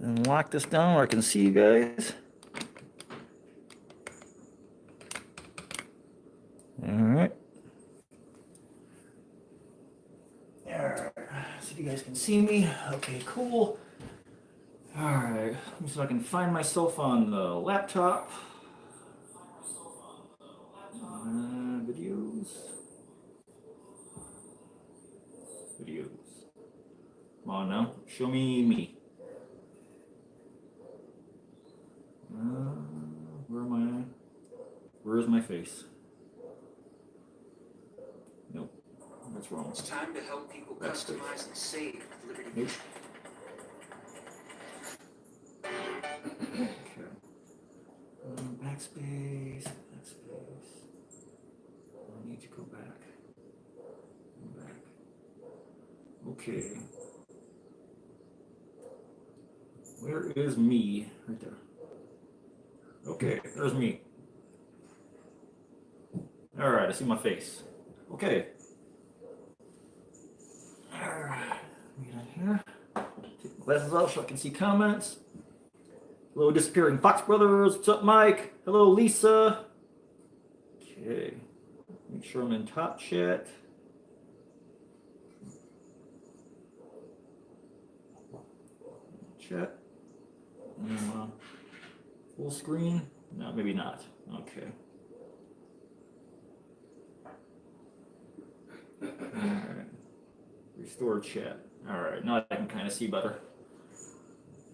and lock this down where I can see you guys. All right. So you guys can see me. Okay, cool. All right. Let me see if I can find myself on the laptop. Videos. Come on now. Show me. Where am I? Where is my face? Nope. That's wrong. It's time to help people customize and save at Liberty. Nope. Okay. Backspace. I need to go back. Okay. Where is me? Right there. Okay, there's me. All right, I see my face. Okay. All right, get in here. Take my glasses off so I can see comments. Hello, disappearing Fox Brothers. What's up, Mike? Hello, Lisa. Okay. Make sure I'm in top chat. Chat. Full screen? No, maybe not. Okay. All right. Restore chat. All right. Now I can kind of see better.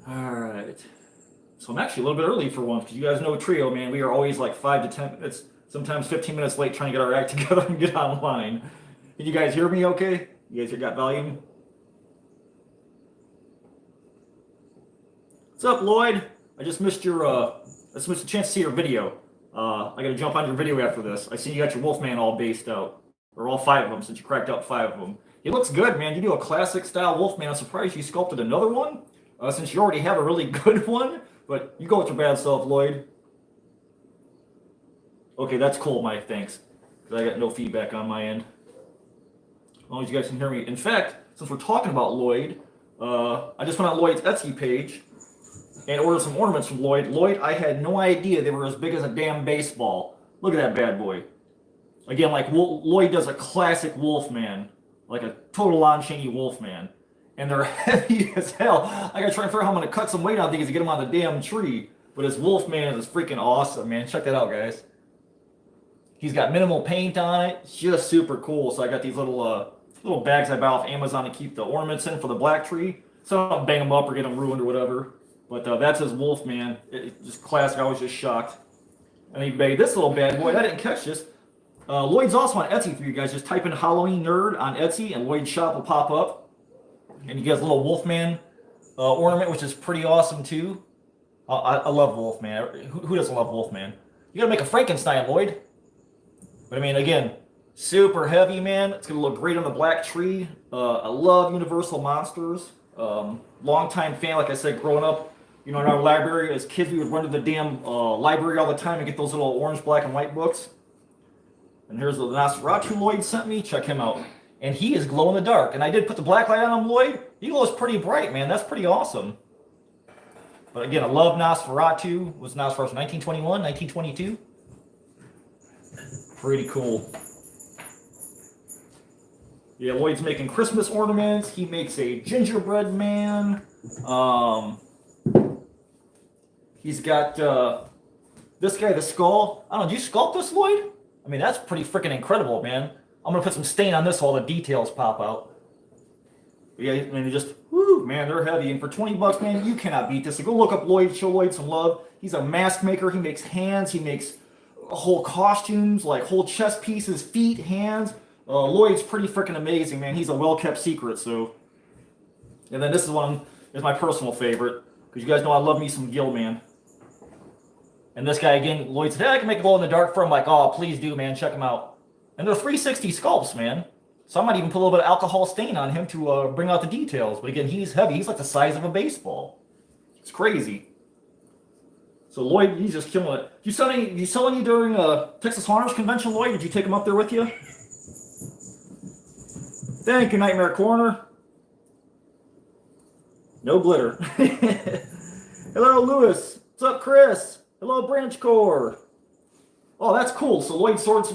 All right. So I'm actually a little bit early for once because you guys know Trio, man. We are always like 5 to 10 minutes, sometimes 15 minutes late trying to get our act together and get online. Can you guys hear me okay? You guys got volume? What's up, Lloyd? I just missed the chance to see your video. I gotta jump on your video after this. I see you got your Wolfman all based out, or all 5 of them since you cracked out 5 of them. It looks good, man. You do a classic style Wolfman. I'm surprised you sculpted another one, since you already have a really good one. But you go with your bad self, Lloyd. Okay, that's cool, Mike. Thanks. Because I got no feedback on my end. As long as you guys can hear me. In fact, since we're talking about Lloyd, I just went on Lloyd's Etsy page and ordered some ornaments from Lloyd. Lloyd, I had no idea they were as big as a damn baseball. Look at that bad boy. Again, like Lloyd does a classic Wolfman, like a total on-chainy Wolfman. And they're heavy as hell. I gotta try and figure out how I'm gonna cut some weight on these to get them on the damn tree. But his Wolfman is freaking awesome, man. Check that out, guys. He's got minimal paint on it. It's just super cool. So I got these little bags I buy off Amazon to keep the ornaments in for the black tree. So I don't bang them up or get them ruined or whatever. But that's his Wolfman. It's just classic. I was just shocked. And he made this little bad boy. I didn't catch this. Lloyd's also on Etsy for you guys. Just type in Halloween Nerd on Etsy and Lloyd's shop will pop up. And you get a little Wolfman ornament, which is pretty awesome too. I love Wolfman. Who doesn't love Wolfman? You gotta make a Frankenstein, Lloyd. But I mean, again, super heavy, man. It's gonna look great on the black tree. I love Universal Monsters. Longtime fan, like I said, growing up. You know, in our library, as kids, we would run to the damn library all the time and get those little orange, black, and white books. And here's the Nosferatu Lloyd sent me. Check him out. And he is glow in the dark. And I did put the black light on him, Lloyd. He glows pretty bright, man. That's pretty awesome. But again, I love Nosferatu. Was Nosferatu 1921, 1922? Pretty cool. Yeah, Lloyd's making Christmas ornaments. He makes a gingerbread man. He's got this guy, the skull. I don't know, do you sculpt this, Lloyd? I mean, that's pretty freaking incredible, man. I'm gonna put some stain on this so all the details pop out. But yeah, I mean, just, whoo, man, they're heavy. And for 20 bucks, man, you cannot beat this. So go look up Lloyd, show Lloyd some love. He's a mask maker. He makes hands. He makes whole costumes, like whole chest pieces, feet, hands. Lloyd's pretty freaking amazing, man. He's a well-kept secret, so. And then this one is my personal favorite, because you guys know I love me some Gil, man. And this guy, again, Lloyd said, hey, I can make it glow in the dark for him. Like, oh, please do, man. Check him out. And they're 360 sculpts, man. So I might even put a little bit of alcohol stain on him to bring out the details. But again, he's heavy. He's like the size of a baseball. It's crazy. So Lloyd, he's just killing it. You sell any during Texas Haunters Convention, Lloyd? Did you take him up there with you? Thank you, Nightmare Corner. No glitter. Hello, Lewis. What's up, Chris? Hello, Branch Core. Oh, that's cool. So Lloyd sold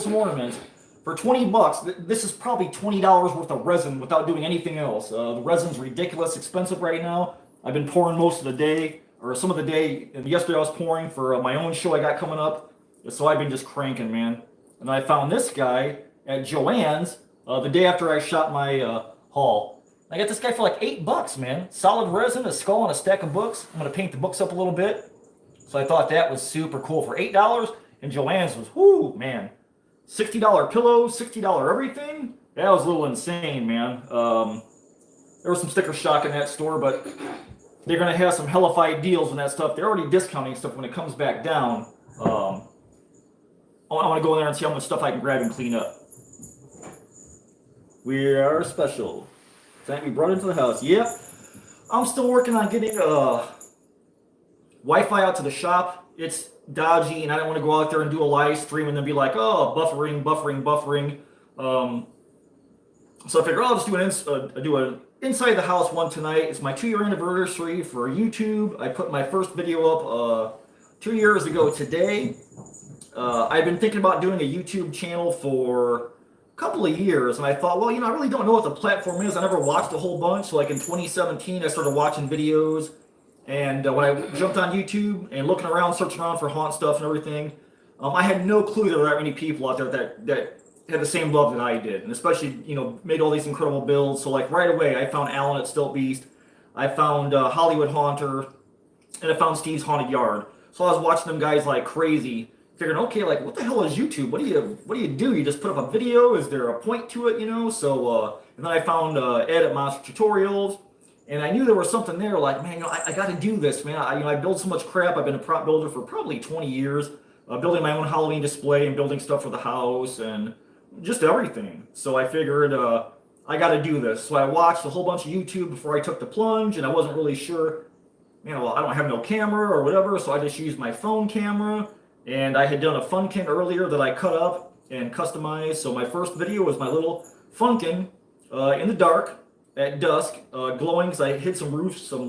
some ornaments for 20 bucks. This is probably $20 worth of resin without doing anything else. The resin's ridiculous expensive right now. I've been pouring most of the day, or some of the day. And yesterday I was pouring for my own show I got coming up. So I've been just cranking, man. And I found this guy at Joann's the day after I shot my haul. I got this guy for like $8, man. Solid resin, a skull, and a stack of books. I'm gonna paint the books up a little bit. So I thought that was super cool for $8. And Joann's was, whoo, man. $60 pillows, $60 everything. That was a little insane, man. There was some sticker shock in that store, but they're gonna have some hellified deals and that stuff. They're already discounting stuff when it comes back down. I want to go in there and see how much stuff I can grab and clean up. We are special. Time we brought into the house. Yep. I'm still working on getting Wi-Fi out to the shop. It's dodgy, and I don't want to go out there and do a live stream and then be like, oh, buffering. So I figured, I'll just do an inside the house one tonight. It's my 2-year anniversary for YouTube. I put my first video up 2 years ago today. I've been thinking about doing a YouTube channel for a couple of years, and I thought, well, I really don't know what the platform is. I never watched a whole bunch. So like in 2017, I started watching videos, and when I jumped on YouTube and looking around, searching around for haunt stuff and everything, I had no clue there were that many people out there that had the same love that I did, and especially, made all these incredible builds. So like right away, I found Alan at Stilt Beast, I found Hollywood Haunter, and I found Steve's Haunted Yard. So I was watching them guys like crazy, figuring, okay, like what the hell is YouTube? What do you do? You just put up a video? Is there a point to it? So and then I found Ed at Monster Tutorials, and I knew there was something there. Like, man, I got to do this, man. I build so much crap. I've been a prop builder for probably 20 years, building my own Halloween display and building stuff for the house and just everything. So I figured I got to do this. So I watched a whole bunch of YouTube before I took the plunge, and I wasn't really sure. I don't have no camera or whatever, so I just used my phone camera. And I had done a funkin earlier that I cut up and customized. So my first video was my little funkin in the dark at dusk, glowing, because I hid some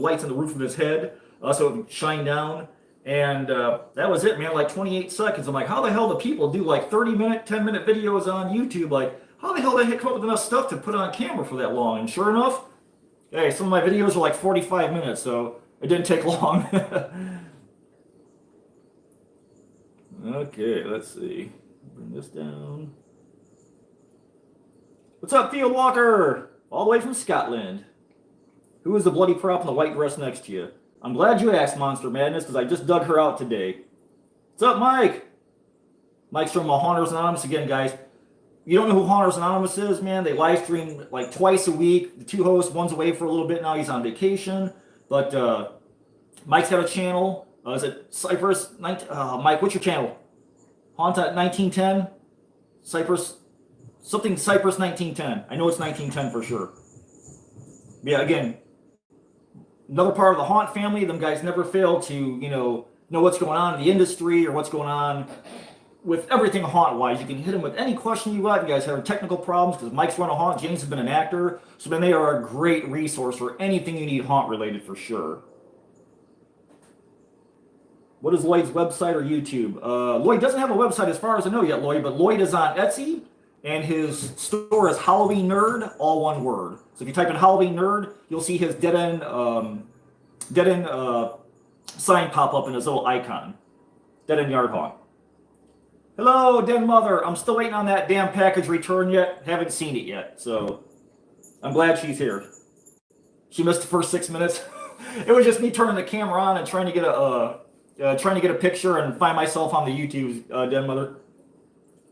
lights in the roof of his head, so it would shine down. And that was it, man, like 28 seconds. I'm like, how the hell do people do like 30-minute, 10-minute videos on YouTube? Like, how the hell did they come up with enough stuff to put on camera for that long? And sure enough, hey, some of my videos are like 45 minutes, so it didn't take long. Okay, let's see. Bring this down. What's up, Field Walker? All the way from Scotland. Who is the bloody prop in the white dress next to you? I'm glad you asked, Monster Madness, because I just dug her out today. What's up, Mike? Mike's from Haunters Anonymous again, guys. You don't know who Haunters Anonymous is, man? They live stream like twice a week. The two hosts, one's away for a little bit now. He's on vacation. But Mike's got a channel. Is it Cypress? Mike, what's your channel? Haunt at 1910? Cypress 1910. I know it's 1910 for sure. Yeah, again, another part of the haunt family. Them guys never fail to, know what's going on in the industry or what's going on with everything haunt-wise. You can hit them with any question you got. You guys have technical problems, because Mike's run a haunt. James has been an actor. So, man, they are a great resource for anything you need haunt-related for sure. What is Lloyd's website or YouTube? Lloyd doesn't have a website as far as I know yet, Lloyd, but Lloyd is on Etsy, and his store is Halloween Nerd, all one word. So if you type in Halloween Nerd, you'll see his dead end sign pop up in his little icon. Dead End Yard Haunt. Hello, Den Mother. I'm still waiting on that damn package return yet. Haven't seen it yet, so I'm glad she's here. She missed the first 6 minutes. It was just me turning the camera on and trying to get a picture and find myself on the YouTube, Den Mother.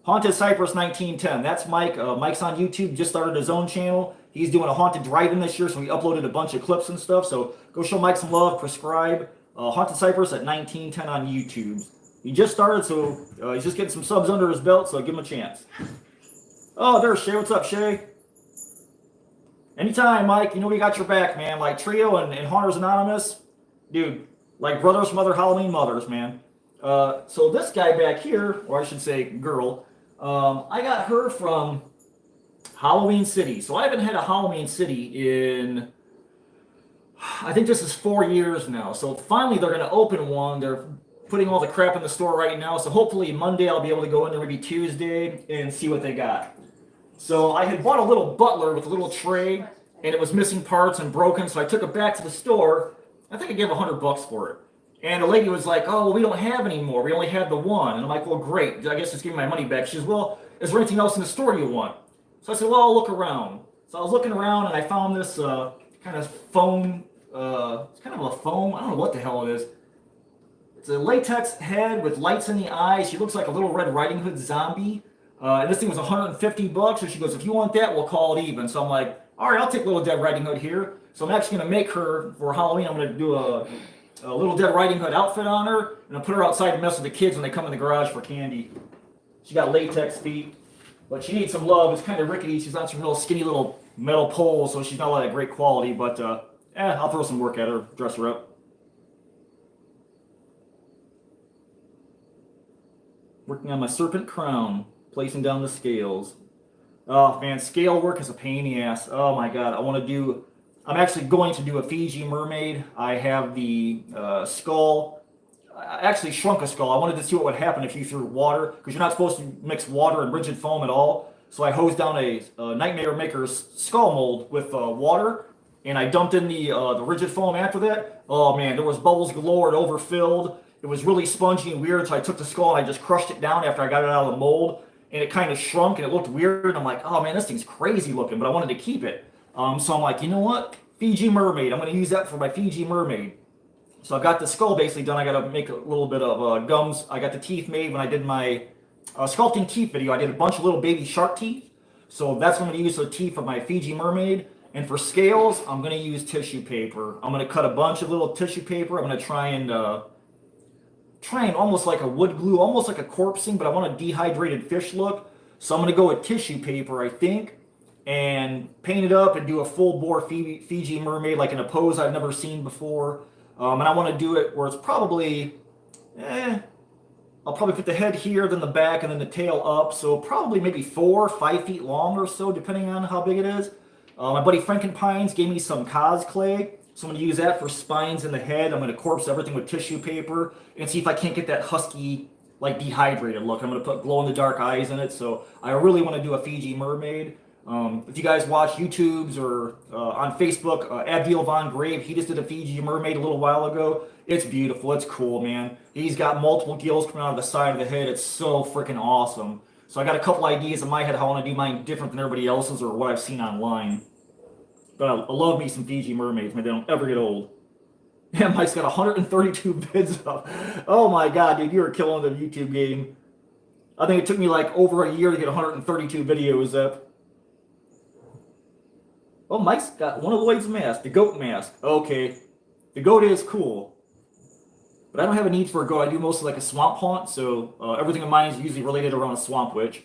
Haunted Cypress 1910. That's Mike. Mike's on YouTube. Just started his own channel. He's doing a haunted drive-in this year, so he uploaded a bunch of clips and stuff. So go show Mike some love. Prescribe. Haunted Cypress at 1910 on YouTube. He just started, so he's just getting some subs under his belt, so give him a chance. Oh, there's Shay. What's up, Shay? Anytime, Mike. We got your back, man. Like Trio and Haunters Anonymous. Dude, like brothers from other Halloween mothers, man. So this guy back here, or I should say girl, I got her from Halloween City. So I haven't had a Halloween City in I think this is 4 years now. So finally they're going to open one. They're putting all the crap in the store right now. So hopefully Monday I'll be able to go in there, maybe Tuesday, and see what they got. So I had bought a little Butler with a little tray, and it was missing parts and broken. So I took it back to the store. I think I gave $100 for it. And the lady was like, "Oh, well, we don't have any more. We only have the one." And I'm like, "Well, great. I guess just give me my money back." She says, "Well, is there anything else in the store you want?" So I said, "Well, I'll look around." So I was looking around, and I found this kind of foam. It's kind of a foam. I don't know what the hell it is. It's a latex head with lights in the eyes. She looks like a little Red Riding Hood zombie. And this thing was $150. So she goes, "If you want that, we'll call it even." So I'm like, "All right, I'll take Little Dead Riding Hood here." So I'm actually going to make her for Halloween. I'm going to do a Little Dead Riding Hood outfit on her, and I'll put her outside to mess with the kids when they come in the garage for candy. She got latex feet, but she needs some love. It's kind of rickety. She's on some real skinny little metal poles, so she's not all that great quality, but I'll throw some work at her, dress her up. Working on my serpent crown, placing down the scales. Oh man, scale work is a pain in the ass. Oh my god, I'm actually going to do a Fiji mermaid. I have the skull. I actually shrunk a skull. I wanted to see what would happen if you threw water, because you're not supposed to mix water and rigid foam at all. So I hosed down a Nightmare Maker's skull mold with water, and I dumped in the rigid foam after that. Oh man, there was bubbles galore. It overfilled. It was really spongy and weird, so I took the skull and I just crushed it down after I got it out of the mold, and it kind of shrunk and it looked weird. I'm like, oh man, this thing's crazy looking, but I wanted to keep it. So I'm like, you know what? Fiji mermaid. I'm going to use that for my Fiji mermaid. So I've got the skull basically done. I got to make a little bit of gums. I got the teeth made when I did my sculpting teeth video. I did a bunch of little baby shark teeth. So that's what I'm going to use for the teeth of my Fiji mermaid. And for scales, I'm going to use tissue paper. I'm going to cut a bunch of little tissue paper. I'm going to try and almost like a wood glue, almost like a corpsing, but I want a dehydrated fish look. So I'm going to go with tissue paper, I think, and paint it up and do a full bore Fiji mermaid, like in a pose I've never seen before. And I want to do it where it's probably, I'll probably put the head here, then the back, and then the tail up. So probably maybe 4 or 5 feet long or so, depending on how big it is. My buddy Frankenpines gave me some cos clay. So I'm going to use that for spines in the head. I'm going to corpse everything with tissue paper and see if I can't get that husky, like dehydrated look. I'm going to put glow-in-the-dark eyes in it. So I really want to do a Fiji mermaid. If you guys watch YouTubes or on Facebook, Abdiel Von Grave, he just did a Fiji mermaid a little while ago. It's beautiful. It's cool, man. He's got multiple gills coming out of the side of the head. It's so freaking awesome. So I got a couple ideas in my head how I want to do mine different than everybody else's or what I've seen online. But I love me some Fiji mermaids, man. They don't ever get old. Yeah, Mike's got 132 vids up. Oh my god, dude, you were killing the YouTube game. I think it took me like over a year to get 132 videos up. Oh, Mike's got one of Lloyd's masks, the goat mask. Okay, the goat is cool. But I don't have a need for a goat. I do mostly like a swamp haunt, so everything in mine is usually related around a swamp witch.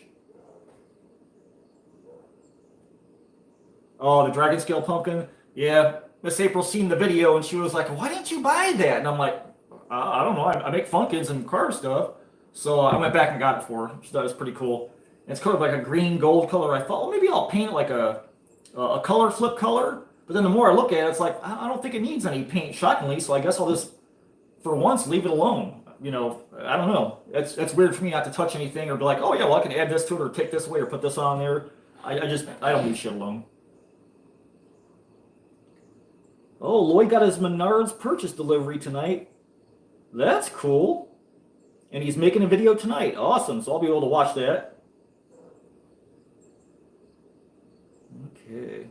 Oh, the dragon scale pumpkin? Yeah, Miss April seen the video and she was like, "Why didn't you buy that?" And I'm like, I don't know. I make funkins and car stuff. So I went back and got it for her. She thought it was pretty cool. And it's kind of like a green gold color. I thought, well, maybe I'll paint it like a color flip color. But then the more I look at it, it's like, I don't think it needs any paint, shockingly. So I guess I'll just, for once, leave it alone. You know, I don't know. It's weird for me not to touch anything or be like, oh yeah, well I can add this to it or take this away or put this on there. I don't leave shit alone. Oh, Lloyd got his Menards purchase delivery tonight. That's cool. And he's making a video tonight. Awesome. So I'll be able to watch that. Okay.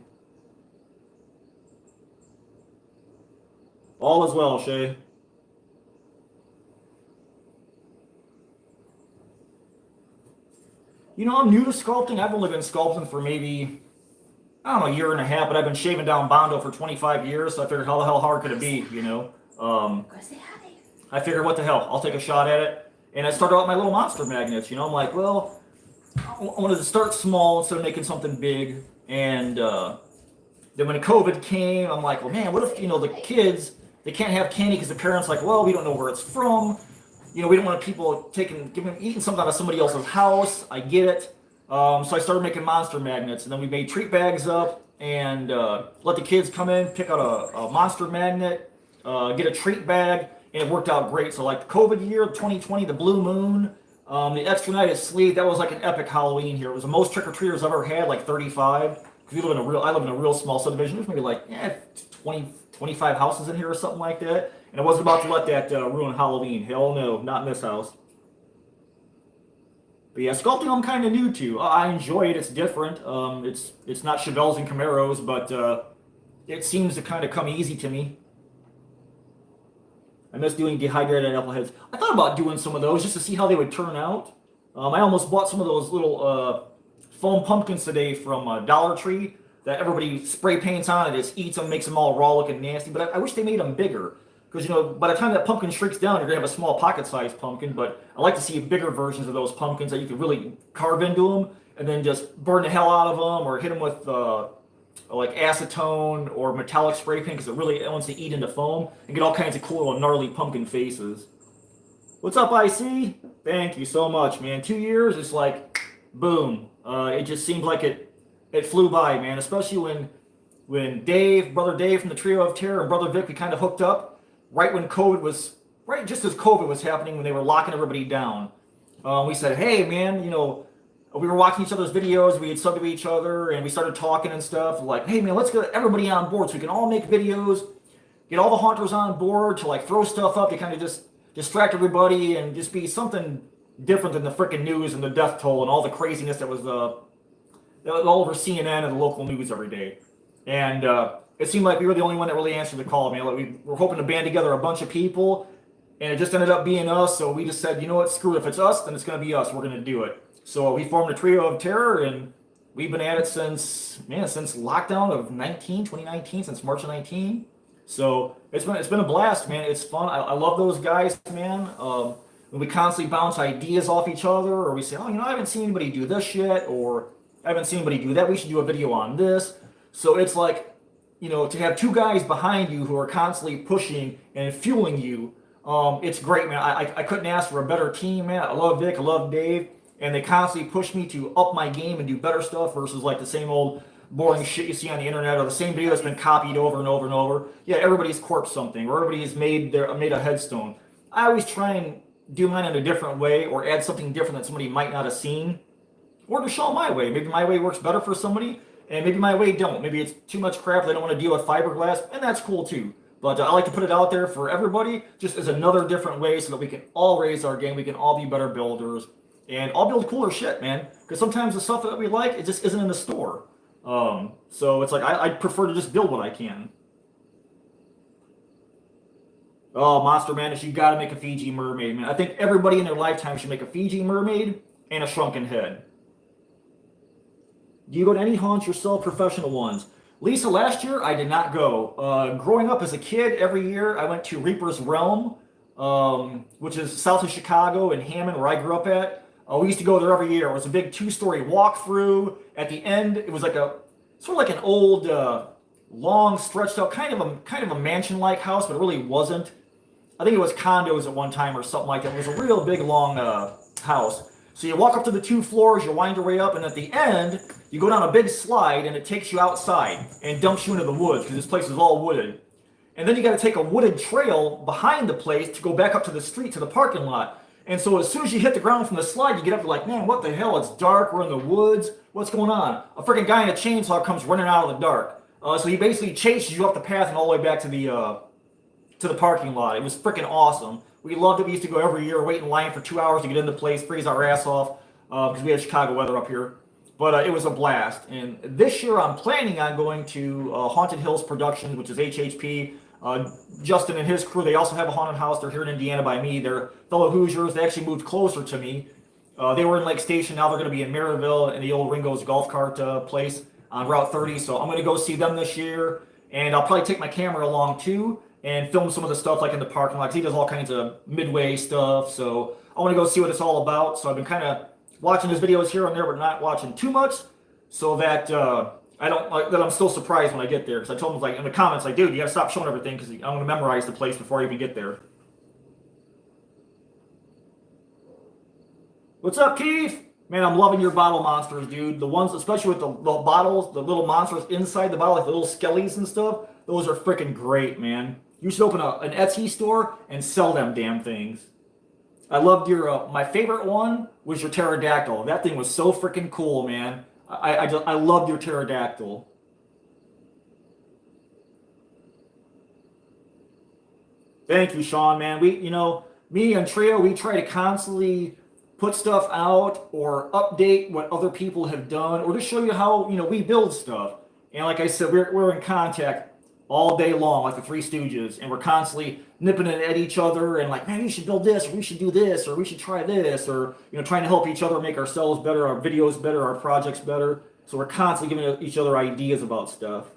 All is well, Shay. You know, I'm new to sculpting. I've only been sculpting for maybe, I don't know, a year and a half, but I've been shaving down Bondo for 25 years, so I figured how the hell hard could it be, you know? I figured what the hell, I'll take a shot at it. And I started out my little monster magnets, you know? I'm like, well, I wanted to start small instead of making something big. And then when COVID came, I'm like, well, man, what if, you know, the kids, they can't have candy because the parents like, well, we don't know where it's from. You know, we don't want people eating something out of somebody else's house. I get it. So I started making monster magnets, and then we made treat bags up and let the kids come in, pick out a monster magnet, get a treat bag, and it worked out great. So like the COVID year, 2020, the blue moon, the extra night of sleep, that was like an epic Halloween here. It was the most trick-or-treaters I've ever had, like 35. Because I live in a real small subdivision. There's maybe like 20, 25 houses in here or something like that. And I wasn't about to let that ruin Halloween. Hell no, not in this house. But yeah, sculpting I'm kind of new to. I enjoy it. It's different. It's not Chevelles and Camaros, but it seems to kind of come easy to me. I miss doing dehydrated apple heads. I thought about doing some of those just to see how they would turn out. I almost bought some of those little foam pumpkins today from Dollar Tree that everybody spray paints on and just eats them, makes them all raw looking nasty. But I wish they made them bigger. Because, by the time that pumpkin shrinks down, you're going to have a small pocket-sized pumpkin. But I like to see bigger versions of those pumpkins that you could really carve into them and then just burn the hell out of them or hit them with like acetone or metallic spray paint because it really wants to eat into foam and get all kinds of cool little gnarly pumpkin faces. What's up, IC? Thank you so much, man. 2 years, it's like, boom. It just seemed like it flew by, man. Especially when Brother Dave from the Trio of Terror and Brother Vic, we kind of hooked up right just as COVID was happening when they were locking everybody down. We said, hey, man, we were watching each other's videos, we had subbed to each other, and we started talking and stuff. Like, hey, man, let's get everybody on board so we can all make videos, get all the haunters on board to like throw stuff up to kind of just distract everybody and just be something different than the freaking news and the death toll and all the craziness that was all over CNN and the local news every day. And it seemed like we were the only one that really answered the call, man. Like we were hoping to band together a bunch of people, and it just ended up being us. So we just said, you know what, screw it. If it's us, then it's going to be us. We're going to do it. So we formed a Trio of Terror, and we've been at it since lockdown of 2019, since March of 19. So it's been a blast, man. It's fun. I love those guys, man. When we constantly bounce ideas off each other, or we say, oh, I haven't seen anybody do this yet, or I haven't seen anybody do that. We should do a video on this. So it's like, to have two guys behind you who are constantly pushing and fueling you, it's great, man. I couldn't ask for a better team, man. I love Vic, I love Dave, and they constantly push me to up my game and do better stuff versus like the same old boring shit you see on the internet or the same video that's been copied over and over and over. Yeah, everybody's corpsed something or everybody's made a headstone. I always try and do mine in a different way or add something different that somebody might not have seen, or to show my way. Maybe my way works better for somebody, and maybe my way don't. Maybe it's too much crap. They don't want to deal with fiberglass, and that's cool too. But I like to put it out there for everybody, just as another different way so that we can all raise our game. We can all be better builders and all build cooler shit, man. Because sometimes the stuff that we like, it just isn't in the store. So it's like, I prefer to just build what I can. Oh, Monster Madness, you gotta make a Fiji mermaid, man. I think everybody in their lifetime should make a Fiji mermaid and a shrunken head. Do you go to any haunts yourself, professional ones? Lisa, last year I did not go. Growing up as a kid, every year I went to Reaper's Realm, which is south of Chicago in Hammond, where I grew up at. We used to go there every year. It was a big 2-story walkthrough. At the end, it was like sort of like an old, long, stretched out, kind of a mansion-like house, but it really wasn't. I think it was condos at one time or something like that. It was a real big, long house. So you walk up to the 2 floors, you wind your way up, and at the end, you go down a big slide, and it takes you outside and dumps you into the woods, because this place is all wooded. And then you got to take a wooded trail behind the place to go back up to the street, to the parking lot. And so as soon as you hit the ground from the slide, you get up, you're like, man, what the hell? It's dark, we're in the woods, what's going on? A freaking guy in a chainsaw comes running out of the dark. So he basically chases you up the path and all the way back to the parking lot. It was freaking awesome. We loved it. We used to go every year, wait in line for 2 hours to get into the place, freeze our ass off, because we had Chicago weather up here. But it was a blast. And this year I'm planning on going to Haunted Hills Productions, which is HHP. Justin and his crew, they also have a haunted house. They're here in Indiana by me. They're fellow Hoosiers. They actually moved closer to me. They were in Lake Station. Now they're going to be in Maryville in the old Ringo's golf cart place on Route 30. So I'm going to go see them this year. And I'll probably take my camera along too and film some of the stuff like in the parking lot. He does all kinds of midway stuff. So I want to go see what it's all about. So I've been kind of watching his videos here and there, but not watching too much, so that I'm still surprised when I get there. Because I told him, like, in the comments, like, dude, you got to stop showing everything because I'm going to memorize the place before I even get there. What's up, Keith? Man, I'm loving your bottle monsters, dude. The ones, especially with the bottles, the little monsters inside the bottle, like the little skellies and stuff. Those are freaking great, man. You should open an Etsy store and sell them damn things. I loved your, my favorite one was your pterodactyl. That thing was so freaking cool, man. I loved your pterodactyl. Thank you, Sean, man. Me and Trio, we try to constantly put stuff out or update what other people have done or to show you how, we build stuff. And like I said, we're in contact all day long, like the Three Stooges, and we're constantly nipping it at each other and like, man, we should build this, or we should do this, or we should try this, or trying to help each other make ourselves better, our videos better, our projects better. So we're constantly giving each other ideas about stuff.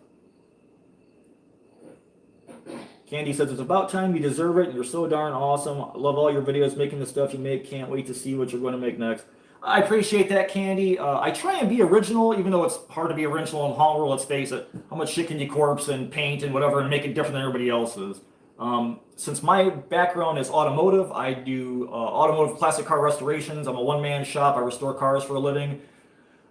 Candy says, it's about time, you deserve it, and you're so darn awesome. I love all your videos, making the stuff you make. Can't wait to see what you're going to make next. I appreciate that, Candy. I try and be original, even though it's hard to be original in Hall, let's face it. How much shit can you corpse and paint and whatever and make it different than everybody else's? Since my background is automotive, I do automotive classic car restorations. I'm a one-man shop. I restore cars for a living.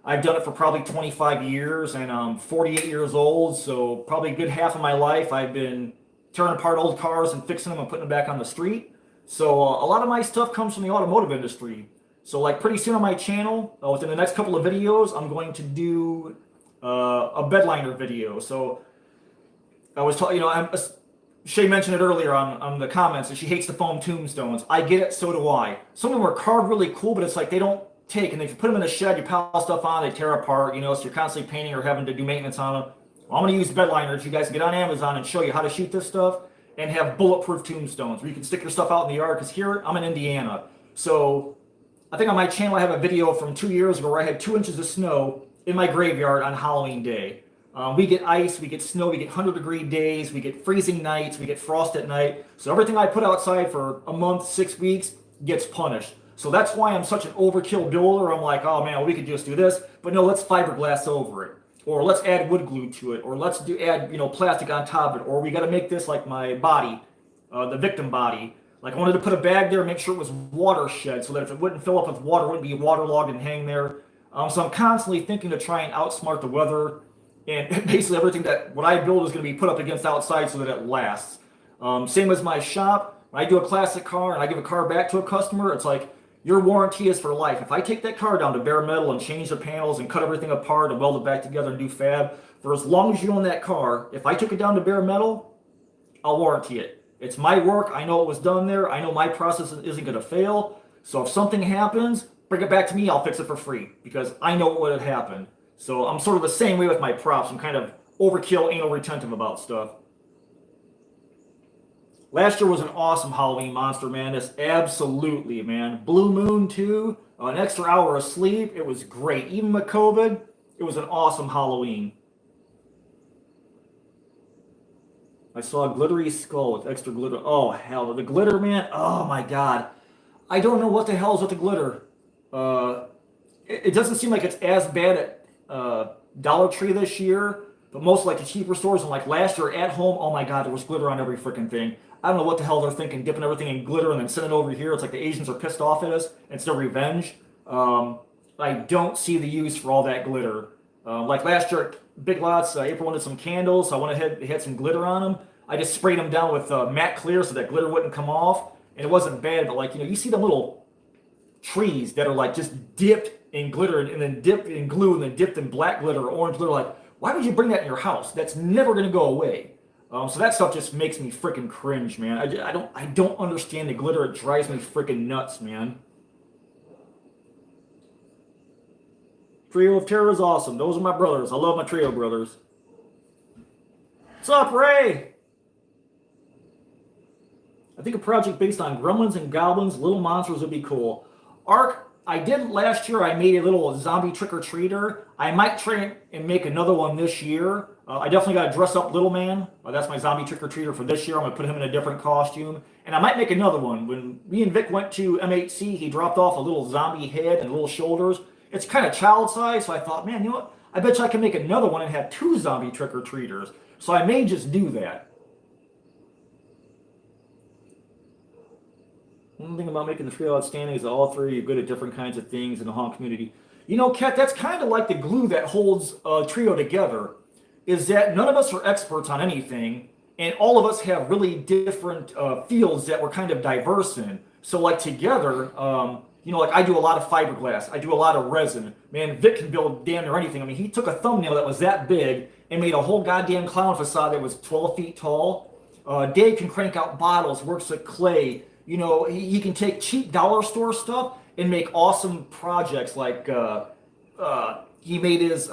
I've done it for probably 25 years, and I'm 48 years old, so probably a good half of my life I've been tearing apart old cars and fixing them and putting them back on the street. So a lot of my stuff comes from the automotive industry. So like pretty soon on my channel, within the next couple of videos, I'm going to do a bedliner video. So I was talking, Shay mentioned it earlier on the comments that she hates the foam tombstones. I get it, so do I. Some of them are carved really cool, but it's like they don't take, and if you put them in a shed, you pile stuff on, they tear apart, so you're constantly painting or having to do maintenance on them. Well, I'm going to use bedliners. You guys can get on Amazon and show you how to shoot this stuff and have bulletproof tombstones where you can stick your stuff out in the yard, because here I'm in Indiana. So I think on my channel I have a video from 2 years ago where I had 2 inches of snow in my graveyard on Halloween Day. We get ice, we get snow, we get 100-degree days, we get freezing nights, we get frost at night. So everything I put outside for a month, 6 weeks gets punished. So that's why I'm such an overkill builder. I'm like, oh man, we could just do this. But no, let's fiberglass over it. Or let's add wood glue to it. Or let's add plastic on top of it. Or we got to make this like my body, the victim body. Like I wanted to put a bag there and make sure it was watershed so that if it wouldn't fill up with water, it wouldn't be waterlogged and hang there. So I'm constantly thinking to try and outsmart the weather. And basically everything what I build is going to be put up against outside so that it lasts. Same as my shop. When I do a classic car and I give a car back to a customer, it's like, your warranty is for life. If I take that car down to bare metal and change the panels and cut everything apart and weld it back together and do fab, for as long as you own that car, if I took it down to bare metal, I'll warranty it. It's my work. I know it was done there. I know my process isn't going to fail. So if something happens, bring it back to me. I'll fix it for free because I know what had happened. So I'm sort of the same way with my props. I'm kind of overkill, anal retentive about stuff. Last year was an awesome Halloween monster, man. This absolutely, man. Blue Moon too. An extra hour of sleep. It was great. Even with COVID, it was an awesome Halloween. I saw a glittery skull with extra glitter. Oh, hell. The glitter, man. Oh, my God. I don't know what the hell is with the glitter. It doesn't seem like it's as bad at Dollar Tree this year, but most like the cheaper stores and like last year at home, oh, my God, there was glitter on every freaking thing. I don't know what the hell they're thinking, dipping everything in glitter and then sending it over here. It's like the Asians are pissed off at us. It's their revenge. I don't see the use for all that glitter. Like last year at Big Lots, April wanted some candles. So I went ahead, they had some glitter on them. I just sprayed them down with matte clear so that glitter wouldn't come off. And it wasn't bad, but like, you see them little trees that are like just dipped in glitter and then dipped in glue and then dipped in black glitter or orange glitter. Like, why would you bring that in your house? That's never going to go away. So that stuff just makes me freaking cringe, man. I don't understand the glitter. It drives me freaking nuts, man. Trio of Terror is awesome. Those are my brothers. I love my Trio brothers. What's up, Ray? I think a project based on gremlins and goblins, little monsters would be cool. Ark, I did last year. I made a little zombie trick-or-treater. I might try and make another one this year. I definitely got to dress up Little Man. That's my zombie trick-or-treater for this year. I'm going to put him in a different costume. And I might make another one. When me and Vic went to MHC, he dropped off a little zombie head and little shoulders. It's kind of child-sized, so I thought, man, you know what? I bet you I can make another one and have 2 zombie trick-or-treaters. So I may just do that. One thing about making the trio outstanding is that all three are good at different kinds of things in the haunt community. You know, Kat, that's kind of like the glue that holds a trio together, is that none of us are experts on anything, and all of us have really different fields that we're kind of diverse in. So, like together, like I do a lot of fiberglass, I do a lot of resin. Man, Vic can build damn near anything. I mean, he took a thumbnail that was that big and made a whole goddamn clown facade that was 12 feet tall. Dave can crank out bottles, works with clay. You know, he can take cheap dollar store stuff and make awesome projects. Like he made his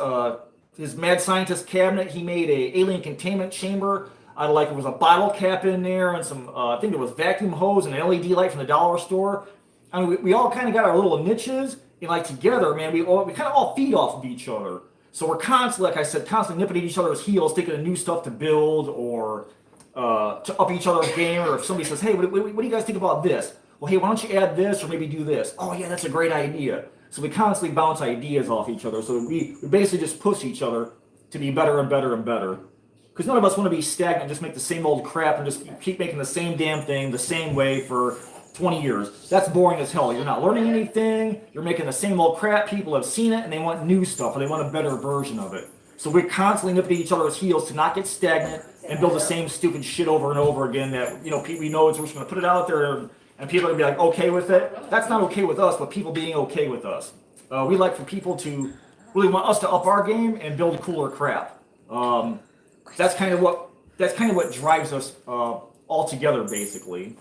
mad scientist cabinet. He made a alien containment chamber. There was a bottle cap in there and some I think there was vacuum hose and an LED light from the dollar store. I mean, we all kind of got our little niches, and like together, man, we kind of all feed off of each other. So we're constantly, like I said, constantly nipping at each other's heels, thinking of new stuff to build or to up each other's game. Or if somebody says, hey, what do you guys think about this? Well, hey, why don't you add this or maybe do this? Oh, yeah, that's a great idea. So we constantly bounce ideas off each other. So we basically just push each other to be better and better and better. Because none of us want to be stagnant, just make the same old crap and just keep making the same damn thing the same way for 20 years. That's boring as hell. You're not learning anything. You're making the same old crap. People have seen it and they want new stuff or they want a better version of it. So we're constantly nipping at each other's heels to not get stagnant and build the same stupid shit over and over again that, we know we're just going to put it out there and people are going to be like okay with it. That's not okay with us, but people being okay with us. We like for people to really want us to up our game and build cooler crap. That's kind of what drives us all together, basically.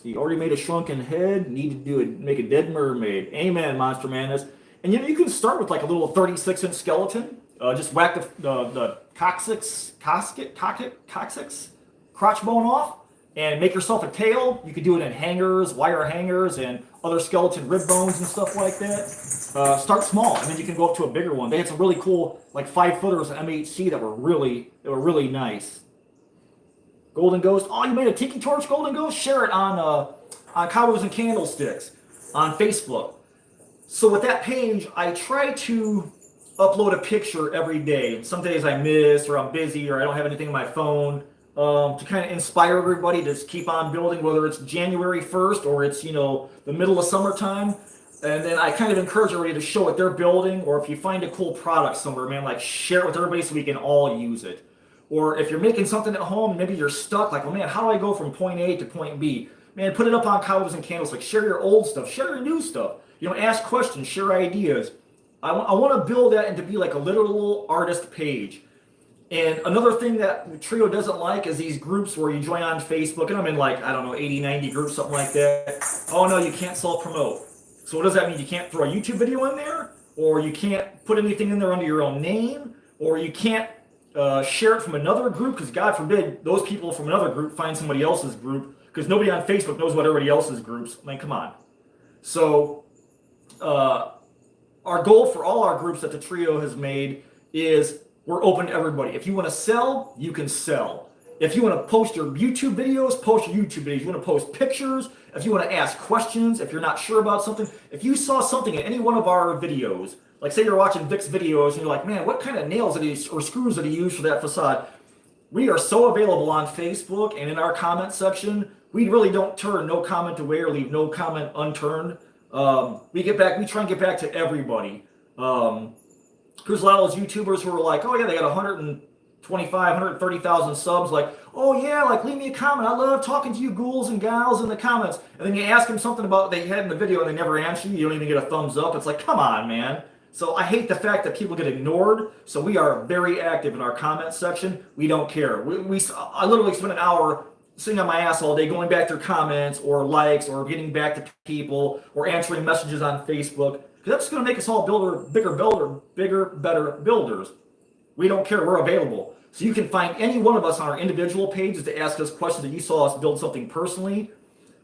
See, already made a shrunken head. Need to make a dead mermaid. Amen, Monster Madness. And you can start with like a little 36-inch skeleton. Just whack the coccyx crotch bone off, and make yourself a tail. You could do it in hangers, wire hangers, and other skeleton rib bones and stuff like that. Start small, and then you can go up to a bigger one. They had some really cool, like 5-footers at MHC that were really nice. Golden Ghost. Oh, you made a tiki torch, Golden Ghost? Share it on Cobwebs and Candlesticks on Facebook. So with that page, I try to upload a picture every day. Some days I miss, or I'm busy, or I don't have anything on my phone. To kind of inspire everybody to just keep on building, whether it's January 1st or it's, the middle of summertime. And then I kind of encourage everybody to show what they're building, or if you find a cool product somewhere, man, like share it with everybody so we can all use it. Or if you're making something at home, maybe you're stuck, like, oh man, how do I go from point A to point B? Man, put it up on Cobwebs and Candles, like share your old stuff, share your new stuff. Ask questions, share ideas. I want to build that into be like a literal artist page. And another thing that Trio doesn't like is these groups where you join on Facebook, and I'm in 80, 90 groups, something like that. Oh no, you can't self-promote. So what does that mean? You can't throw a YouTube video in there, or you can't put anything in there under your own name, or you can't share it from another group, because God forbid those people from another group find somebody else's group, because nobody on Facebook knows what everybody else's groups. I mean, come on. So our goal for all our groups that the Trio has made is we're open to everybody. If you want to sell, you can sell. If you want to post your YouTube videos, post your YouTube videos. You want to post pictures. If you want to ask questions, if you're not sure about something, if you saw something in any one of our videos, like say you're watching Vic's videos and you're like, man, what kind of nails did he or screws did he use for that facade? We are so available on Facebook and in our comment section. We really don't turn no comment away or leave no comment unturned. We try and get back to everybody. There's a lot of those YouTubers who are like, oh yeah, they got 125, 130,000 subs. Like, oh yeah, like leave me a comment. I love talking to you ghouls and gals in the comments. And then you ask them something about what they had in the video and they never answer you. You don't even get a thumbs up. It's like, come on, man. So I hate the fact that people get ignored. So we are very active in our comment section. We don't care. I literally spend an hour sitting on my ass all day going back through comments or likes or getting back to people or answering messages on Facebook. Because that's going to make us all bigger, better builders. We don't care. We're available. So you can find any one of us on our individual pages to ask us questions that you saw us build something personally.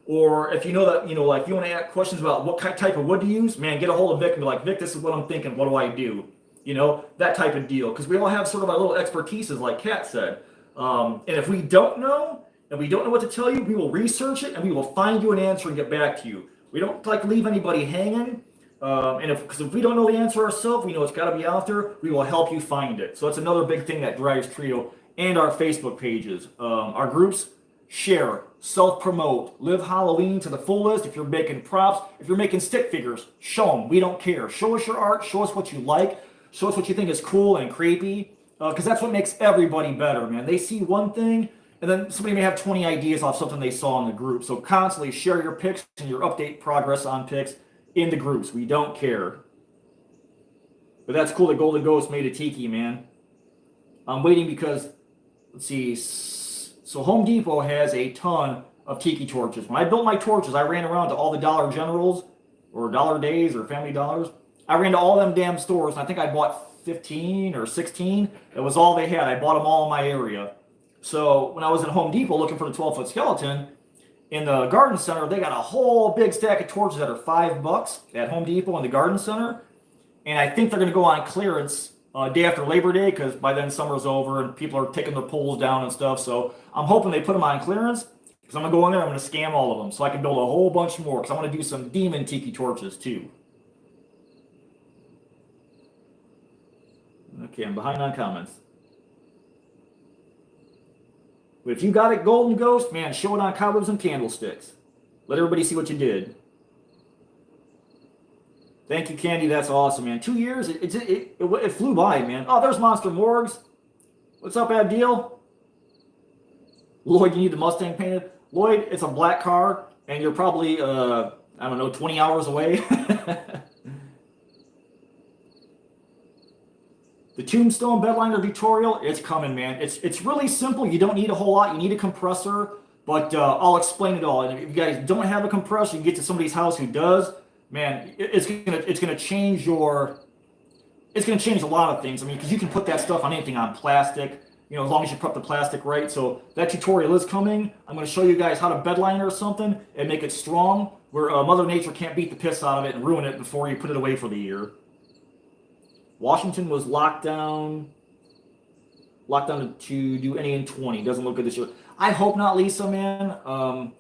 Or if you know that, like you want to ask questions about what type of wood to use, man, get a hold of Vic and be like, Vic, this is what I'm thinking. What do I do? That type of deal. Because we all have sort of our little expertises, like Kat said. And if we don't know, and we don't know what to tell you, we will research it and we will find you an answer and get back to you. We don't leave anybody hanging. Because if we don't know the answer ourselves, we know it's got to be out there. We will help you find it. So that's another big thing that drives Trio and our Facebook pages. Our groups, share, self-promote, live Halloween to the fullest. If you're making props, if you're making stick figures, show them. We don't care. Show us your art. Show us what you like. Show us what you think is cool and creepy. Because that's what makes everybody better, man. They see one thing, and then somebody may have 20 ideas off something they saw in the group. So constantly share your pics and your update progress on pics in the groups. We don't care. But that's cool that Golden Ghost made a tiki, man. I'm waiting because, let's see, so Home Depot has a ton of tiki torches. When I built my torches, I ran around to all the Dollar Generals, or Dollar Days, or Family Dollars. I ran to all them damn stores, and I think I bought 15 or 16. It was all they had. I bought them all in my area. So when I was at Home Depot looking for the 12-foot skeleton, in the garden center, they got a whole big stack of torches that are $5 at Home Depot in the garden center. And I think they're going to go on clearance day after Labor Day, because by then summer's over and people are taking their poles down and stuff. So I'm hoping they put them on clearance, because I'm going to go in there, I'm going to scam all of them so I can build a whole bunch more, because I want to do some demon tiki torches too. Okay, I'm behind on comments. But if you got it, Golden Ghost, man, show it on Cobwebs and Candlesticks. Let everybody see what you did. Thank you, Candy. That's awesome, man. 2 years, it flew by, man. Oh, there's Monster Morgs. What's up, Abdeel? Lloyd, you need the Mustang painted. Lloyd, it's a black car, and you're probably, I don't know, 20 hours away. The Tombstone Bedliner tutorial, it's coming, man. It's really simple. You don't need a whole lot. You need a compressor, but I'll explain it all. And if you guys don't have a compressor, you can get to somebody's house who does. Man, it's gonna change it's gonna change a lot of things. I mean, because you can put that stuff on anything, on plastic, you know, as long as you prep the plastic right. So that tutorial is coming. I'm gonna show you guys how to bedliner something and make it strong, where Mother Nature can't beat the piss out of it and ruin it before you put it away for the year. Washington was locked down to do any in 20. Doesn't look good this year. I hope not, Lisa, man.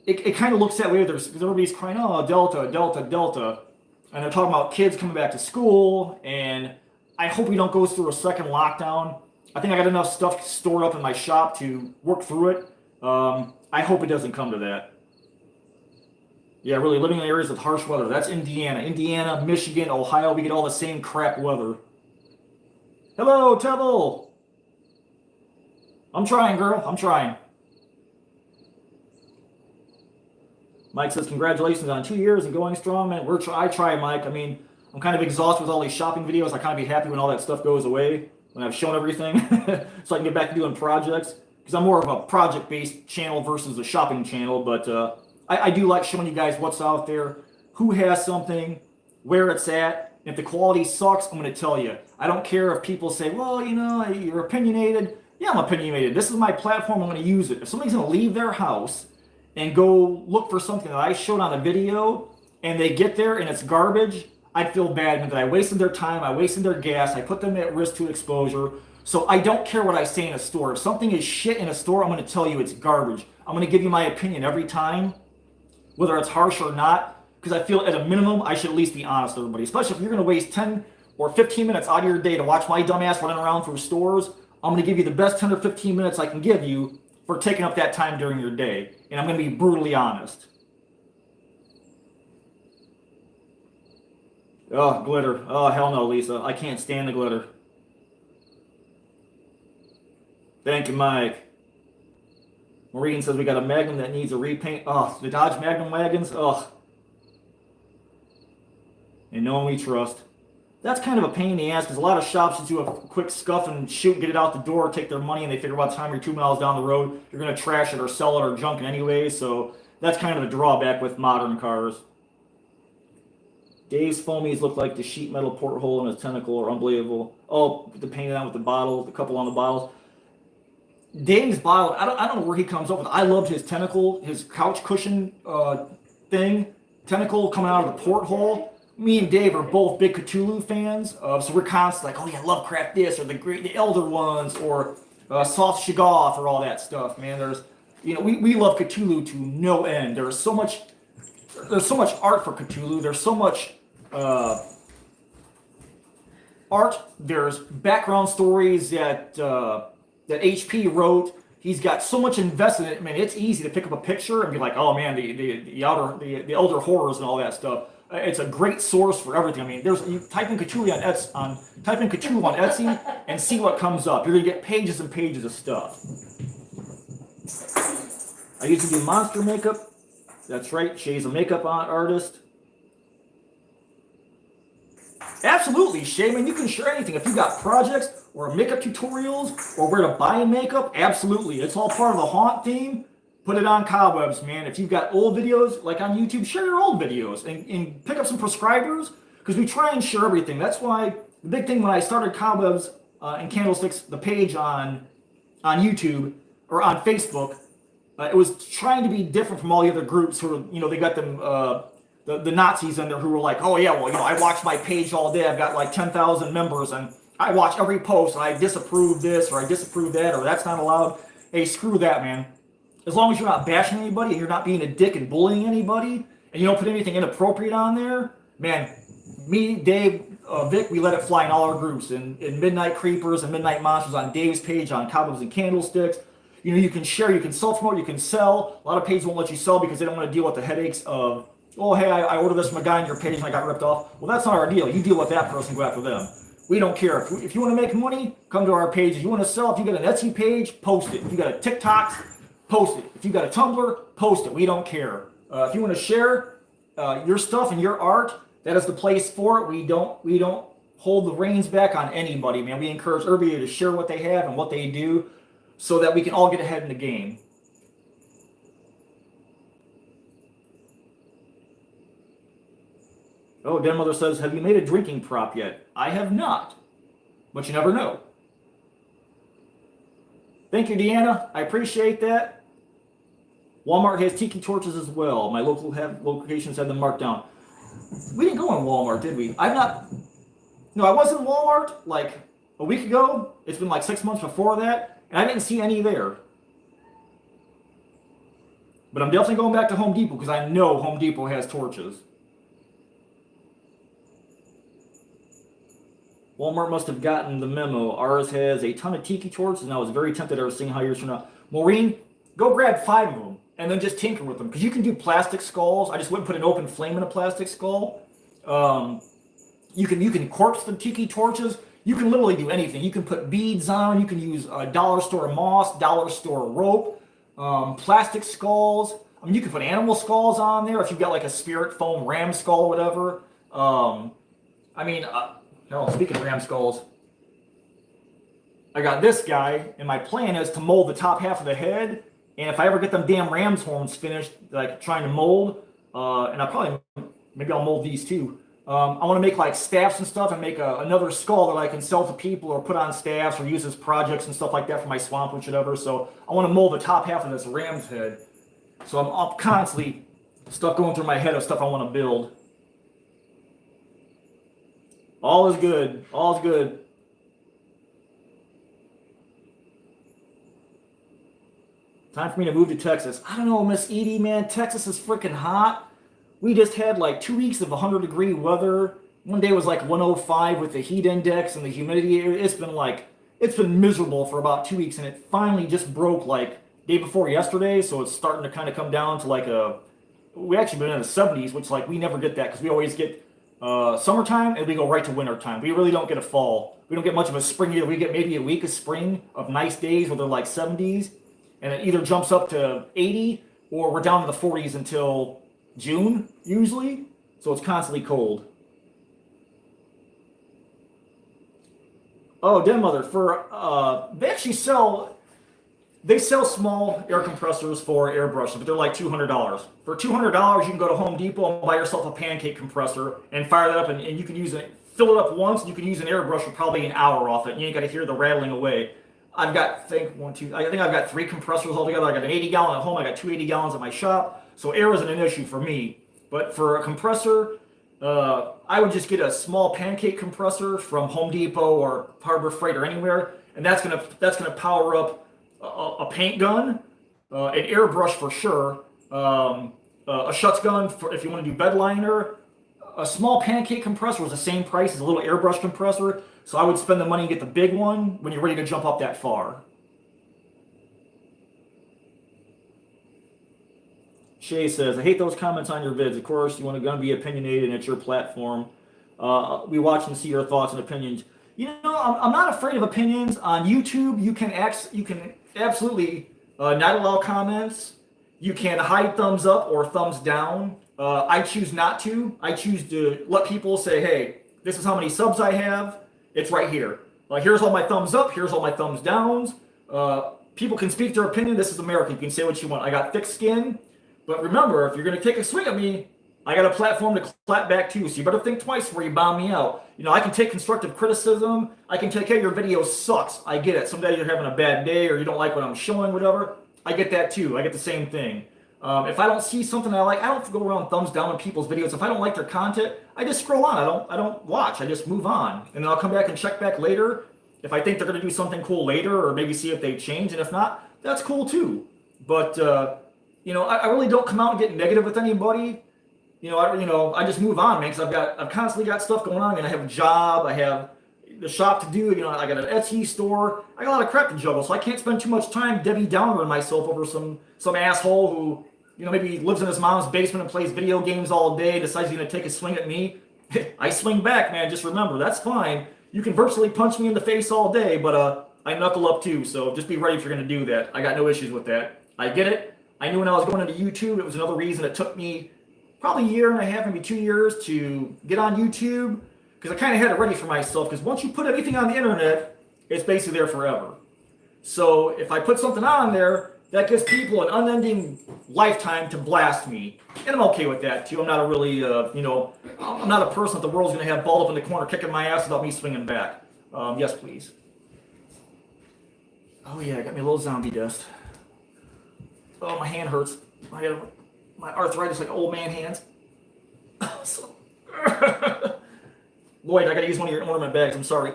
It kind of looks that way. Because everybody's crying, oh, Delta, Delta, Delta. And they're talking about kids coming back to school. And I hope we don't go through a second lockdown. I think I got enough stuff stored up in my shop to work through it. I hope it doesn't come to that. Yeah, really, living in areas with harsh weather. That's Indiana. Indiana, Michigan, Ohio, we get all the same crap weather. Hello, Tevil. I'm trying, girl. I'm trying. Mike says, congratulations on 2 years and going strong, man. I try, Mike. I mean, I'm kind of exhausted with all these shopping videos. I kind of be happy when all that stuff goes away, when I've shown everything, so I can get back to doing projects. Because I'm more of a project-based channel versus a shopping channel, but I do like showing you guys what's out there, who has something, where it's at. And if the quality sucks, I'm going to tell you. I don't care if people say, well, you know, you're opinionated. Yeah, I'm opinionated. This is my platform. I'm going to use it. If somebody's going to leave their house and go look for something that I showed on a video and they get there and it's garbage, I'd feel bad that I wasted their time, I wasted their gas, I put them at risk to exposure. So I don't care what I say in a store. If something is shit in a store, I'm going to tell you it's garbage. I'm going to give you my opinion every time, whether it's harsh or not, because I feel at a minimum I should at least be honest with everybody, especially if you're going to waste 10 or 15 minutes out of your day to watch my dumbass running around through stores. I'm going to give you the best 10 or 15 minutes I can give you for taking up that time during your day, and I'm going to be brutally honest. Oh, glitter. Oh, hell no, Lisa. I can't stand the glitter. Thank you, Mike. Maureen says we got a Magnum that needs a repaint. Oh, the Dodge Magnum wagons. Ugh. And no one we trust. That's kind of a pain in the ass because a lot of shops just do a quick scuff and shoot and get it out the door, take their money, and they figure by the time you're 2 miles down the road, you're going to trash it or sell it or junk it anyway. So that's kind of a drawback with modern cars. Dave's foamies look like the sheet metal porthole in his tentacle are unbelievable. Oh, the painted on with the bottle, the couple on the bottles. Dave's bottle, I don't know where he comes up with. I loved his tentacle, his couch cushion thing, tentacle coming out of the porthole. Me and Dave are both big Cthulhu fans, so we're constantly like, oh yeah, Lovecraft this, or the Elder Ones, or Soft Shoggoth, or all that stuff, man. There's, you know, we love Cthulhu to no end. There's so much art for Cthulhu. There's so much art. There's background stories that that HP wrote. He's got so much invested in it. I mean, it's easy to pick up a picture and be like, oh man, the elder horrors and all that stuff. It's a great source for everything. I mean, you type in Cthulhu type in Cthulhu on Etsy and see what comes up. You're gonna get pages and pages of stuff. I used to do monster makeup. That's right, Shay's a makeup artist. Absolutely, Shay, man, you can share anything. If you got projects or makeup tutorials or where to buy makeup, absolutely. It's all part of the haunt theme. Put it on Cobwebs, man. If you've got old videos, like on YouTube, share your old videos and pick up some subscribers because we try and share everything. That's why the big thing when I started Cobwebs and Candlesticks, the page on YouTube or on Facebook, it was trying to be different from all the other groups who, they got them, the Nazis in there who were like, oh yeah, well, I watch my page all day. I've got like 10,000 members and I watch every post and I disapprove this or I disapprove that or that's not allowed. Hey, screw that, man. As long as you're not bashing anybody and you're not being a dick and bullying anybody and you don't put anything inappropriate on there, man, me, Dave, Vic, we let it fly in all our groups. In Midnight Creepers and Midnight Monsters on Dave's page, on Cobwebs and Candlesticks. You can share, you can self-promote, you can sell. A lot of pages won't let you sell because they don't want to deal with the headaches of, oh, hey, I ordered this from a guy on your page and I got ripped off. Well, that's not our deal. You deal with that person, go after them. We don't care. If you want to make money, come to our page. If you want to sell, if you got an Etsy page, post it. If you got a TikTok, post it. If you got a Tumblr, post it. We don't care. If you want to share your stuff and your art, that is the place for it. We don't hold the reins back on anybody, man. We encourage everybody to share what they have and what they do so that we can all get ahead in the game. Oh, Den Mother says, have you made a drinking prop yet? I have not, but you never know. Thank you, Deanna. I appreciate that. Walmart has tiki torches as well. My local locations have them marked down. We didn't go in Walmart, did we? No, I was in Walmart like a week ago. It's been like 6 months before that, and I didn't see any there. But I'm definitely going back to Home Depot because I know Home Depot has torches. Walmart must have gotten the memo. Ours has a ton of tiki torches, and I was very tempted to seeing how yours turned out. Maureen, go grab 5 of them and then just tinker with them because you can do plastic skulls. I just wouldn't put an open flame in a plastic skull. You can corpse the tiki torches. You can literally do anything. You can put beads on. You can use dollar store moss, dollar store rope, plastic skulls. I mean, you can put animal skulls on there if you've got like a spirit foam ram skull or whatever. Speaking of ram skulls, I got this guy, and my plan is to mold the top half of the head. And if I ever get them damn ram's horns finished, like trying to mold, and maybe I'll mold these too. I want to make like staffs and stuff and make another skull that I can sell to people or put on staffs or use as projects and stuff like that for my swamp or whatever. So I want to mold the top half of this ram's head. So I'm constantly stuff going through my head of stuff I want to build. All is good. All is good. Time for me to move to Texas. I don't know, Miss Edie, man. Texas is freaking hot. We just had like 2 weeks of 100-degree weather. One day was like 105 with the heat index and the humidity. It's been miserable for about 2 weeks, and it finally just broke like day before yesterday. So it's starting to kind of come down to like we actually been in the 70s, which like we never get that because we always get summertime and we go right to winter time. We really don't get a fall. We don't get much of a spring either. We get maybe a week of spring of nice days where they're like 70s, and it either jumps up to 80 or we're down to the 40s until June usually. So it's constantly cold. Oh, Den Mother, they sell small air compressors for airbrushes, but they're like $200. For $200, you can go to Home Depot and buy yourself a pancake compressor and fire that up, and you can use it, fill it up once, and you can use an airbrush for probably an hour off it, and you ain't got to hear the rattling away. I think I've got 3 compressors altogether. I got an 80-gallon at home, I got 2 80-gallons at my shop, so air isn't an issue for me. But for a compressor, I would just get a small pancake compressor from Home Depot or Harbor Freight or anywhere, and that's gonna power up a paint gun, an airbrush for sure, a shuts gun for if you want to do bed liner. A small pancake compressor was the same price as a little airbrush compressor, so I would spend the money and get the big one when you're ready to jump up that far. Shay says, I hate those comments on your vids. Of course, you want to be opinionated and it's your platform. We watch and see your thoughts and opinions. You know, I'm not afraid of opinions. On YouTube, you can absolutely not allow comments. You can hide thumbs up or thumbs down. I choose not to. I choose to let people say, hey, this is how many subs I have. It's right here. Here's all my thumbs up. Here's all my thumbs downs. People can speak their opinion. This is America. You can say what you want. I got thick skin. But remember, if you're going to take a swing at me, I got a platform to clap back to you. So you better think twice before you bomb me out. You know, I can take constructive criticism. I can take, hey, your video sucks. I get it. Some days you're having a bad day or you don't like what I'm showing, whatever. I get that too. I get the same thing. If I don't see something I like, I don't go around thumbs down on people's videos. If I don't like their content, I just scroll on. I don't watch. I just move on. And then I'll come back and check back later if I think they're going to do something cool later, or maybe see if they change. And if not, that's cool too. But you know, I really don't come out and get negative with anybody. You know, I just move on, man, because I've constantly got stuff going on. I mean, I have a job, I have the shop to do. You know, I got an Etsy store. I got a lot of crap to juggle, so I can't spend too much time Debbie Downer on myself over some asshole who, you know, maybe lives in his mom's basement and plays video games all day, decides he's going to take a swing at me. I swing back, man. Just remember, that's fine. You can virtually punch me in the face all day, but I knuckle up too, so just be ready if you're going to do that. I got no issues with that. I get it. I knew when I was going into YouTube, it was another reason it took me probably a year and a half, maybe 2 years to get on YouTube, because I kind of had it ready for myself, because once you put anything on the internet, it's basically there forever. So if I put something on there, that gives people an unending lifetime to blast me. And I'm okay with that too. I'm not a really, you know, I'm not a person that the world's going to have balled up in the corner kicking my ass without me swinging back. Yes, please. Oh yeah, I got me a little zombie dust. Oh, my hand hurts. My arthritis like old man hands. Lloyd, I gotta use one of my bags. I'm sorry.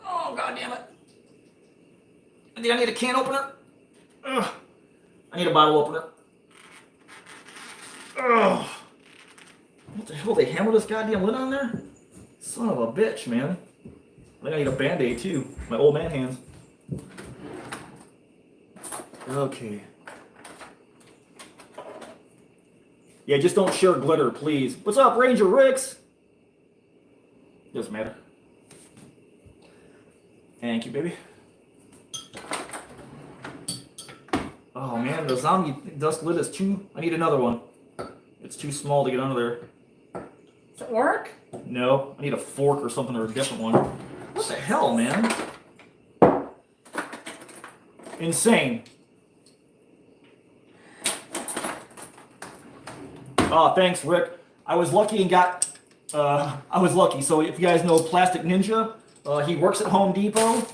Oh, god damn it. And then I need a can opener. Ugh. I need a bottle opener. Ugh. What the hell? They hammer this goddamn lid on there? Son of a bitch, man. I think I need a band-aid too. My old man hands. Okay. Yeah, just don't share glitter, please. What's up, Ranger Ricks? Doesn't matter. Thank you, baby. Oh man, the zombie dust lid is too... I need another one. It's too small to get under there. Does it work? No, I need a fork or something, or a different one. What the hell, man? Insane. Oh, thanks, Rick. I was lucky and got... I was lucky. So if you guys know Plastic Ninja, he works at Home Depot.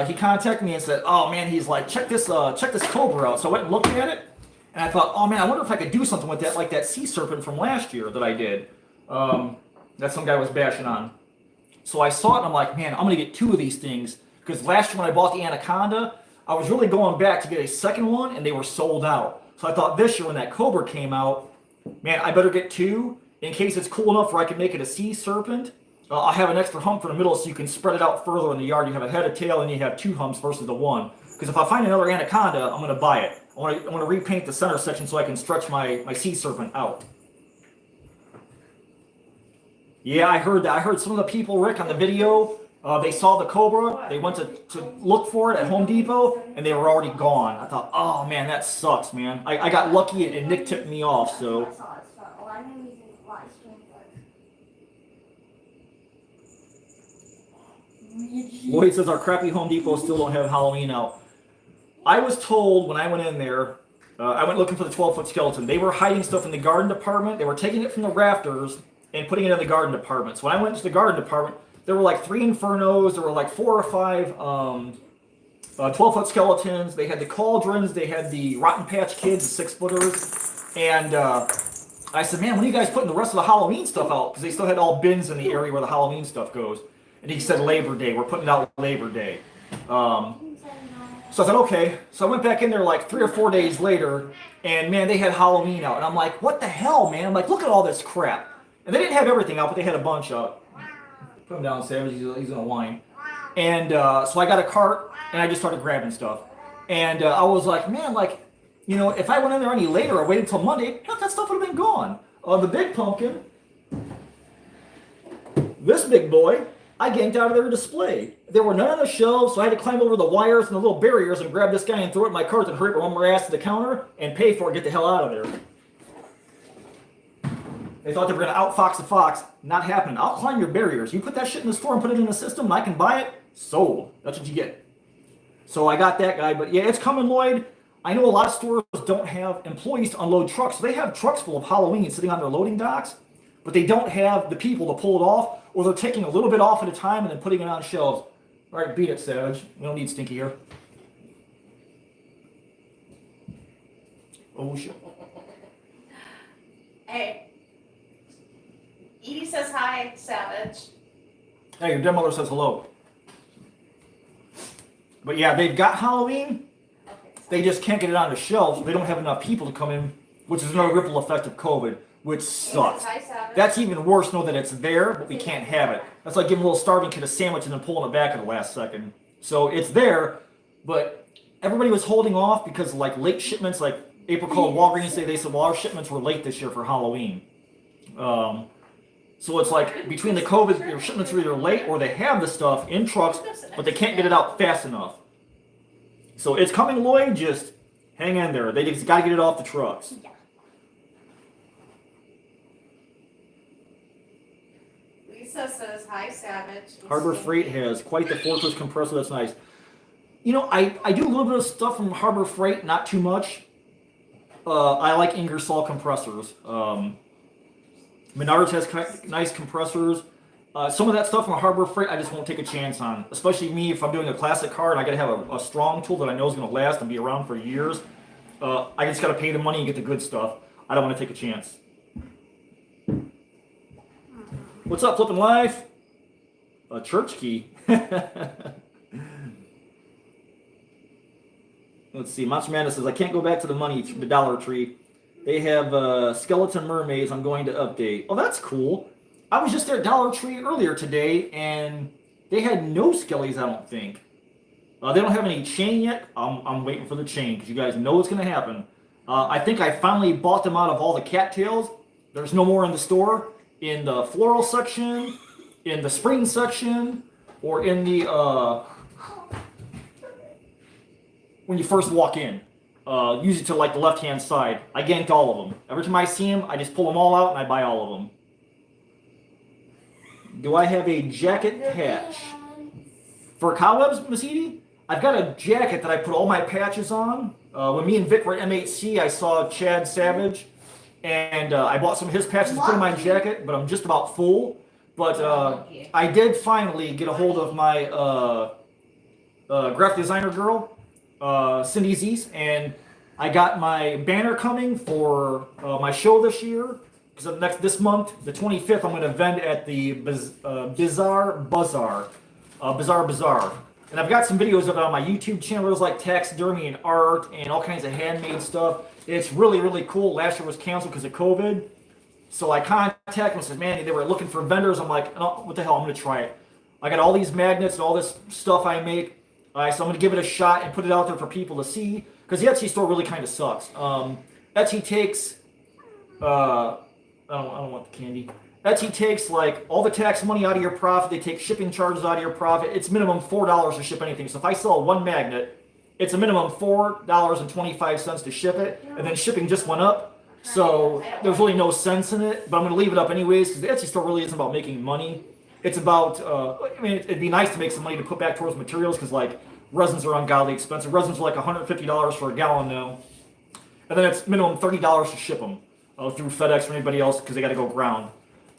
He contacted me and said, oh man, he's like, check this Cobra out. So I went and looked at it, and I thought, oh man, I wonder if I could do something with that, like that sea serpent from last year that I did. That some guy was bashing on. So I saw it and I'm like, man, I'm gonna get 2 of these things, because last year when I bought the Anaconda, I was really going back to get a second one and they were sold out. So I thought this year when that Cobra came out, man, I better get 2 in case it's cool enough where I can make it a sea serpent. I'll have an extra hump in the middle so you can spread it out further in the yard. You have a head, a tail, and you have 2 humps versus the 1. Because if I find another Anaconda, I'm going to buy it. I want to repaint the center section so I can stretch my sea serpent out. Yeah, I heard that. I heard some of the people, Rick, on the video, they saw the Cobra. They went to look for it at Home Depot, and they were already gone. I thought, oh man, that sucks, man. I got lucky and Nick tipped me off, so... Lloyd says our crappy Home Depot still don't have Halloween out. I was told when I went in there, I went looking for the 12-foot skeleton. They were hiding stuff in the garden department. They were taking it from the rafters and putting it in the garden department. So when I went to the garden department, there were like 3 Infernos. There were like 4 or 5 12-foot skeletons. They had the cauldrons. They had the Rotten Patch Kids, the 6-footers. And I said, man, when are you guys putting the rest of the Halloween stuff out? Because they still had all bins in the area where the Halloween stuff goes. And he said Labor Day. We're putting it out Labor Day. So I said, okay. So I went back in there like 3 or 4 days later, and man, they had Halloween out. And I'm like, what the hell, man? I'm like, look at all this crap. And they didn't have everything out, but they had a bunch out. Put him down, Savage. He's going to whine. And so I got a cart, and I just started grabbing stuff. And I was like, man, like, You know, if I went in there any later or waited until Monday, half that stuff would have been gone. The big pumpkin, this big boy, I ganked out of their display. There were none on the shelves, so I had to climb over the wires and the little barriers and grab this guy and throw it in my cart and hurry up and run my ass to the counter and pay for it, get the hell out of there. They thought they were going to outfox the fox. Not happening. I'll climb your barriers. You put that shit in the store and put it in the system and I can buy it. Sold. That's what you get. So I got that guy. But yeah, it's coming, Lloyd. I know a lot of stores don't have employees to unload trucks. So they have trucks full of Halloween sitting on their loading docks, but they don't have the people to pull it off, or they're taking a little bit off at a time and then putting it on shelves. All right, beat it, Savage. We don't need Stinky here. Oh, shit. Hey. Edie says hi, Savage. Hey, your dead mother says hello. But yeah, they've got Halloween. They just can't get it on the shelves. They don't have enough people to come in, which is another ripple effect of COVID, which sucks. That's even worse, know that it's there, but we can't have it. That's like giving a little starving kid a sandwich and then pulling it back at the last second. So it's there, but everybody was holding off because like late shipments, like April called Walgreens, they said, well, our shipments were late this year for Halloween. So it's like between the COVID, their shipments are either late or they have the stuff in trucks, but they can't get it out fast enough. So it's coming, Lloyd. Just hang in there. They just got to get it off the trucks. Yeah. Lisa says hi, Savage. Harbor Freight has quite the fortress compressor. That's nice. You know, I do a little bit of stuff from Harbor Freight, not too much. I like Ingersoll compressors. Menards has nice compressors. Some of that stuff from Harbor Freight, I just won't take a chance on. Especially me, if I'm doing a classic car and I got to have a strong tool that I know is going to last and be around for years. I just got to pay the money and get the good stuff. I don't want to take a chance. What's up, Flippin' Life? A church key. Let's see. Monster Madness says, I can't go back to the Dollar Tree. They have skeleton mermaids I'm going to update. Oh, that's cool. I was just there at Dollar Tree earlier today, and they had no skellies, I don't think. They don't have any chain yet. I'm waiting for the chain, because you guys know it's going to happen. I think I finally bought them out of all the cattails. There's no more in the store. In the floral section, in the spring section, or in the, when you first walk in. Usually to like the left-hand side. I ganked all of them. Every time I see them, I just pull them all out and I buy all of them. Do I have a jacket patch? For Cobwebs, Miss Edie? I've got a jacket that I put all my patches on. When me and Vic were at MHC, I saw Chad Savage, and I bought some of his patches to put in my jacket, but I'm just about full. But I did finally get a hold of my graphic designer girl, Cindy Zeese, and I got my banner coming for my show this year. Because this month, the 25th, I'm going to vend at the Bizarre Bazaar. And I've got some videos of it on my YouTube channel. There's like taxidermy and art and all kinds of handmade stuff. It's really, really cool. Last year was canceled because of COVID. So I contacted them and said, man, they were looking for vendors. I'm like, oh, what the hell, I'm going to try it. I got all these magnets and all this stuff I make. So I'm going to give it a shot and put it out there for people to see. Because the Etsy store really kind of sucks. Etsy takes... I don't want the candy. Etsy takes like all the tax money out of your profit. They take shipping charges out of your profit. It's minimum $4 to ship anything. So if I sell one magnet, it's a minimum $4.25 to ship it. And then shipping just went up. So there's really no sense in it. But I'm going to leave it up anyways because the Etsy store really isn't about making money. It's about, I mean, it'd be nice to make some money to put back towards materials because like resins are ungodly expensive. Resins are like $150 for a gallon now. And then it's minimum $30 to ship them. Through FedEx or anybody else because they got to go ground.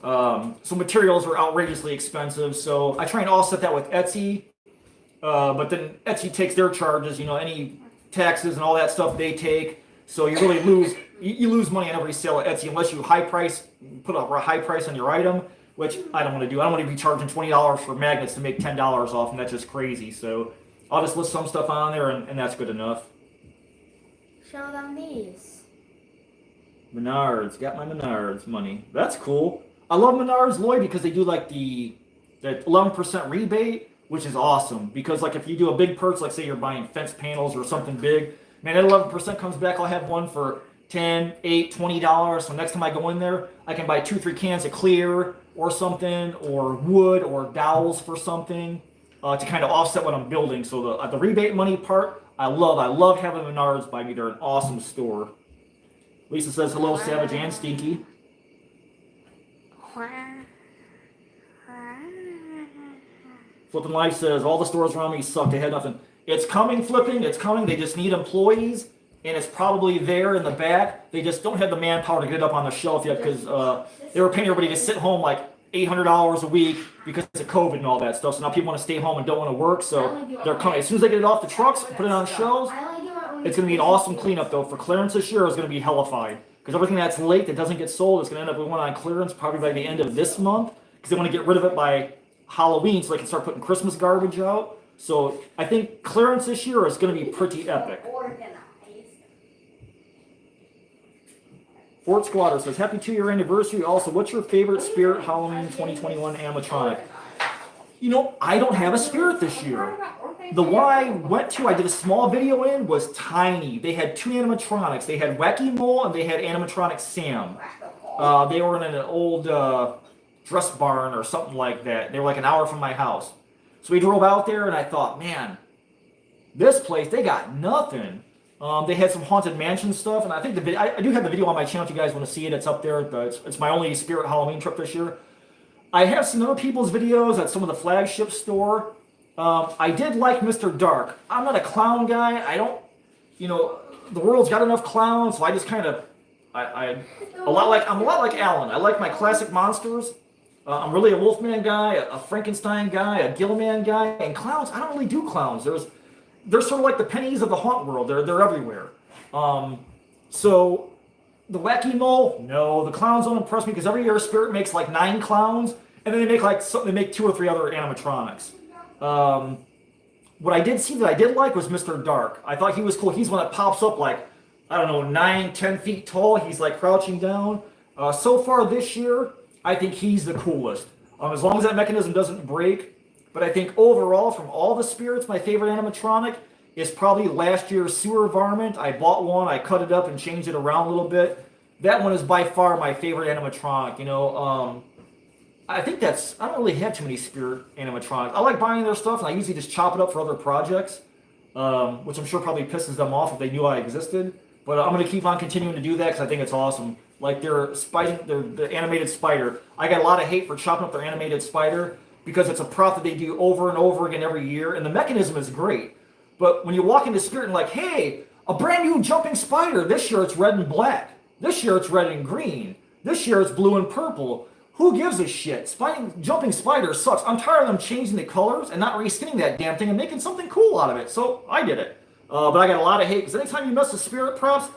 So materials are outrageously expensive. So I try and offset that with Etsy. But then Etsy takes their charges, you know, any taxes and all that stuff they take. So you really lose, you lose money on every sale at Etsy unless you put a high price on your item, which I don't want to do. I don't want to be charging $20 for magnets to make $10 off, and that's just crazy. So I'll just list some stuff on there, and that's good enough. Show them these. Menards, got my Menards money. That's cool. I love Menards, Lloyd, because they do like the 11% rebate, which is awesome. Because like if you do a big purchase, like say you're buying fence panels or something big, Man, that 11% comes back. I'll have one for $10, $8, $20. So next time I go in there, I can buy 2-3 cans of clear or something, or wood or dowels for something to kind of offset what I'm building. So the rebate money part, I love having Menards by me. They're an awesome store. Lisa says hello, Savage and Stinky. Flipping Life says all the stores around me suck. They had nothing. It's coming, Flipping. It's coming. They just need employees, and it's probably there in the back. They just don't have the manpower to get it up on the shelf yet because they were paying everybody to sit home like $800 a week because of COVID and all that stuff. So now people want to stay home and don't want to work. So they're coming. As soon as they get it off the trucks, put it on shelves. It's going to be an awesome cleanup, though. For clearance this year, it's going to be hellified. Because everything that's late that doesn't get sold is going to end up with one on clearance probably by the end of this month. Because they want to get rid of it by Halloween so they can start putting Christmas garbage out. So I think clearance this year is going to be pretty epic. Fort Squatter says, happy 2-year anniversary. Also, what's your favorite Spirit Halloween 2021 animatronic? You know, I don't have a Spirit this year. The one I went to, I did a small video in, was tiny. They had 2 animatronics. They had Wacky Mole and they had animatronic Sam. They were in an old dress barn or something like that. They were like an hour from my house. So we drove out there and I thought, man, this place, they got nothing. They had some Haunted Mansion stuff, and I think I do have the video on my channel if you guys want to see it. It's up there. It's my only Spirit Halloween trip this year. I have some other people's videos at some of the flagship store. I did like Mr. Dark. I'm not a clown guy. I don't, the world's got enough clowns, so I just kind of, I'm a lot like Alan. I like my classic monsters. I'm really a Wolfman guy, a Frankenstein guy, a Gilman guy, and clowns. I don't really do clowns. They're sort of like the pennies of the haunt world. They're everywhere. So the Wacky Mole, no, the clowns don't impress me because every year Spirit makes like 9 clowns, and then they make 2 or 3 other animatronics. What I did see that I did like was Mr. Dark. I thought he was cool. He's one that pops up like, I don't know, 9, 10 feet tall. He's like crouching down. So far this year, I think he's the coolest. As long as that mechanism doesn't break. But I think overall, from all the Spirits, my favorite animatronic is probably last year's Sewer Varmint. I bought one, I cut it up and changed it around a little bit. That one is by far my favorite animatronic. I think I don't really have too many Spirit animatronics. I like buying their stuff, and I usually just chop it up for other projects, which I'm sure probably pisses them off if they knew I existed. But I'm going to keep on continuing to do that because I think it's awesome. Like the animated spider. I got a lot of hate for chopping up their animated spider because it's a prop that they do over and over again every year, and the mechanism is great. But when you walk into Spirit and like, hey, a brand new jumping spider, this year it's red and black. This year it's red and green. This year it's blue and purple. Who gives a shit? Jumping spider sucks. I'm tired of them changing the colors and not reskinning that damn thing and making something cool out of it. So I did it. But I got a lot of hate because anytime you mess with Spirit props,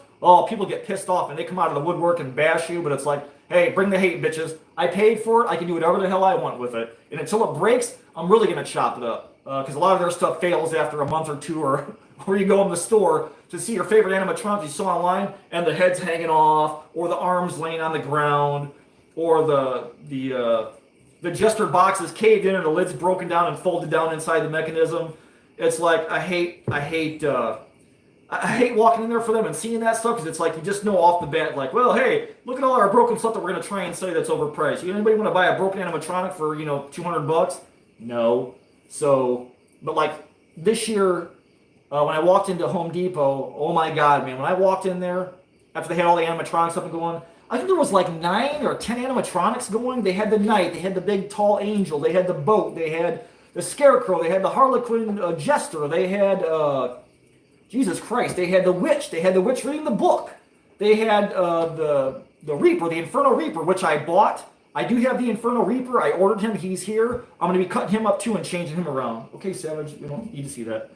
people get pissed off and they come out of the woodwork and bash you. But it's like, hey, bring the hate, bitches. I paid for it. I can do whatever the hell I want with it. And until it breaks, I'm really going to chop it up. Because a lot of their stuff fails after a month or two, or where you go in the store to see your favorite animatronics you saw online, and the head's hanging off, or the arms laying on the ground, or the Jester box is caved in and the lid's broken down and folded down inside the mechanism. It's like I hate walking in there for them and seeing that stuff because it's like you just know off the bat, like, well, hey, look at all our broken stuff that we're gonna try and say that's overpriced. Anybody want to buy a broken animatronic for $200? No. So, but like this year, when I walked into Home Depot, oh my God, man! When I walked in there after they had all the animatronics up and going, I think there was like 9 or 10 animatronics going. They had the knight, they had the big tall angel, they had the boat, they had the scarecrow, they had the Harlequin jester, they had Jesus Christ, they had the witch reading the book, they had the Reaper, the Infernal Reaper, which I bought. I do have the Infernal Reaper. I ordered him. He's here. I'm going to be cutting him up too and changing him around. Okay, Savage, we don't need to see that.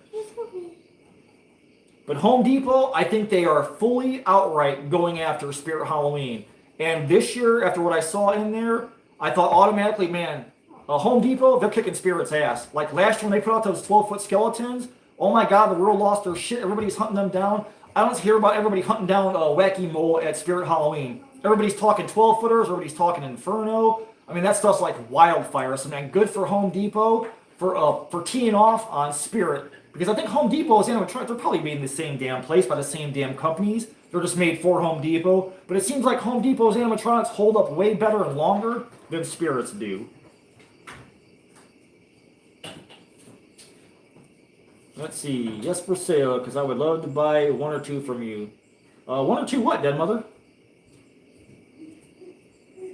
But Home Depot, I think they are fully outright going after Spirit Halloween. And this year, after what I saw in there, I thought automatically, man, Home Depot, they're kicking Spirit's ass. Like last year when they put out those 12-foot skeletons, oh my God, the world lost their shit. Everybody's hunting them down. I don't hear about everybody hunting down Wacky Mole at Spirit Halloween. Everybody's talking 12-footers. Everybody's talking Inferno. I mean, that stuff's like wildfire. So, man, good for Home Depot for teeing off on Spirit Because I think Home Depot is animatronics. They're probably made in the same damn place by the same damn companies. They're just made for Home Depot. But it seems like Home Depot's animatronics hold up way better and longer than Spirits do. Let's see. Yes, for sale, because I would love to buy 1 or 2 from you. 1 or 2 what, Dead Mother?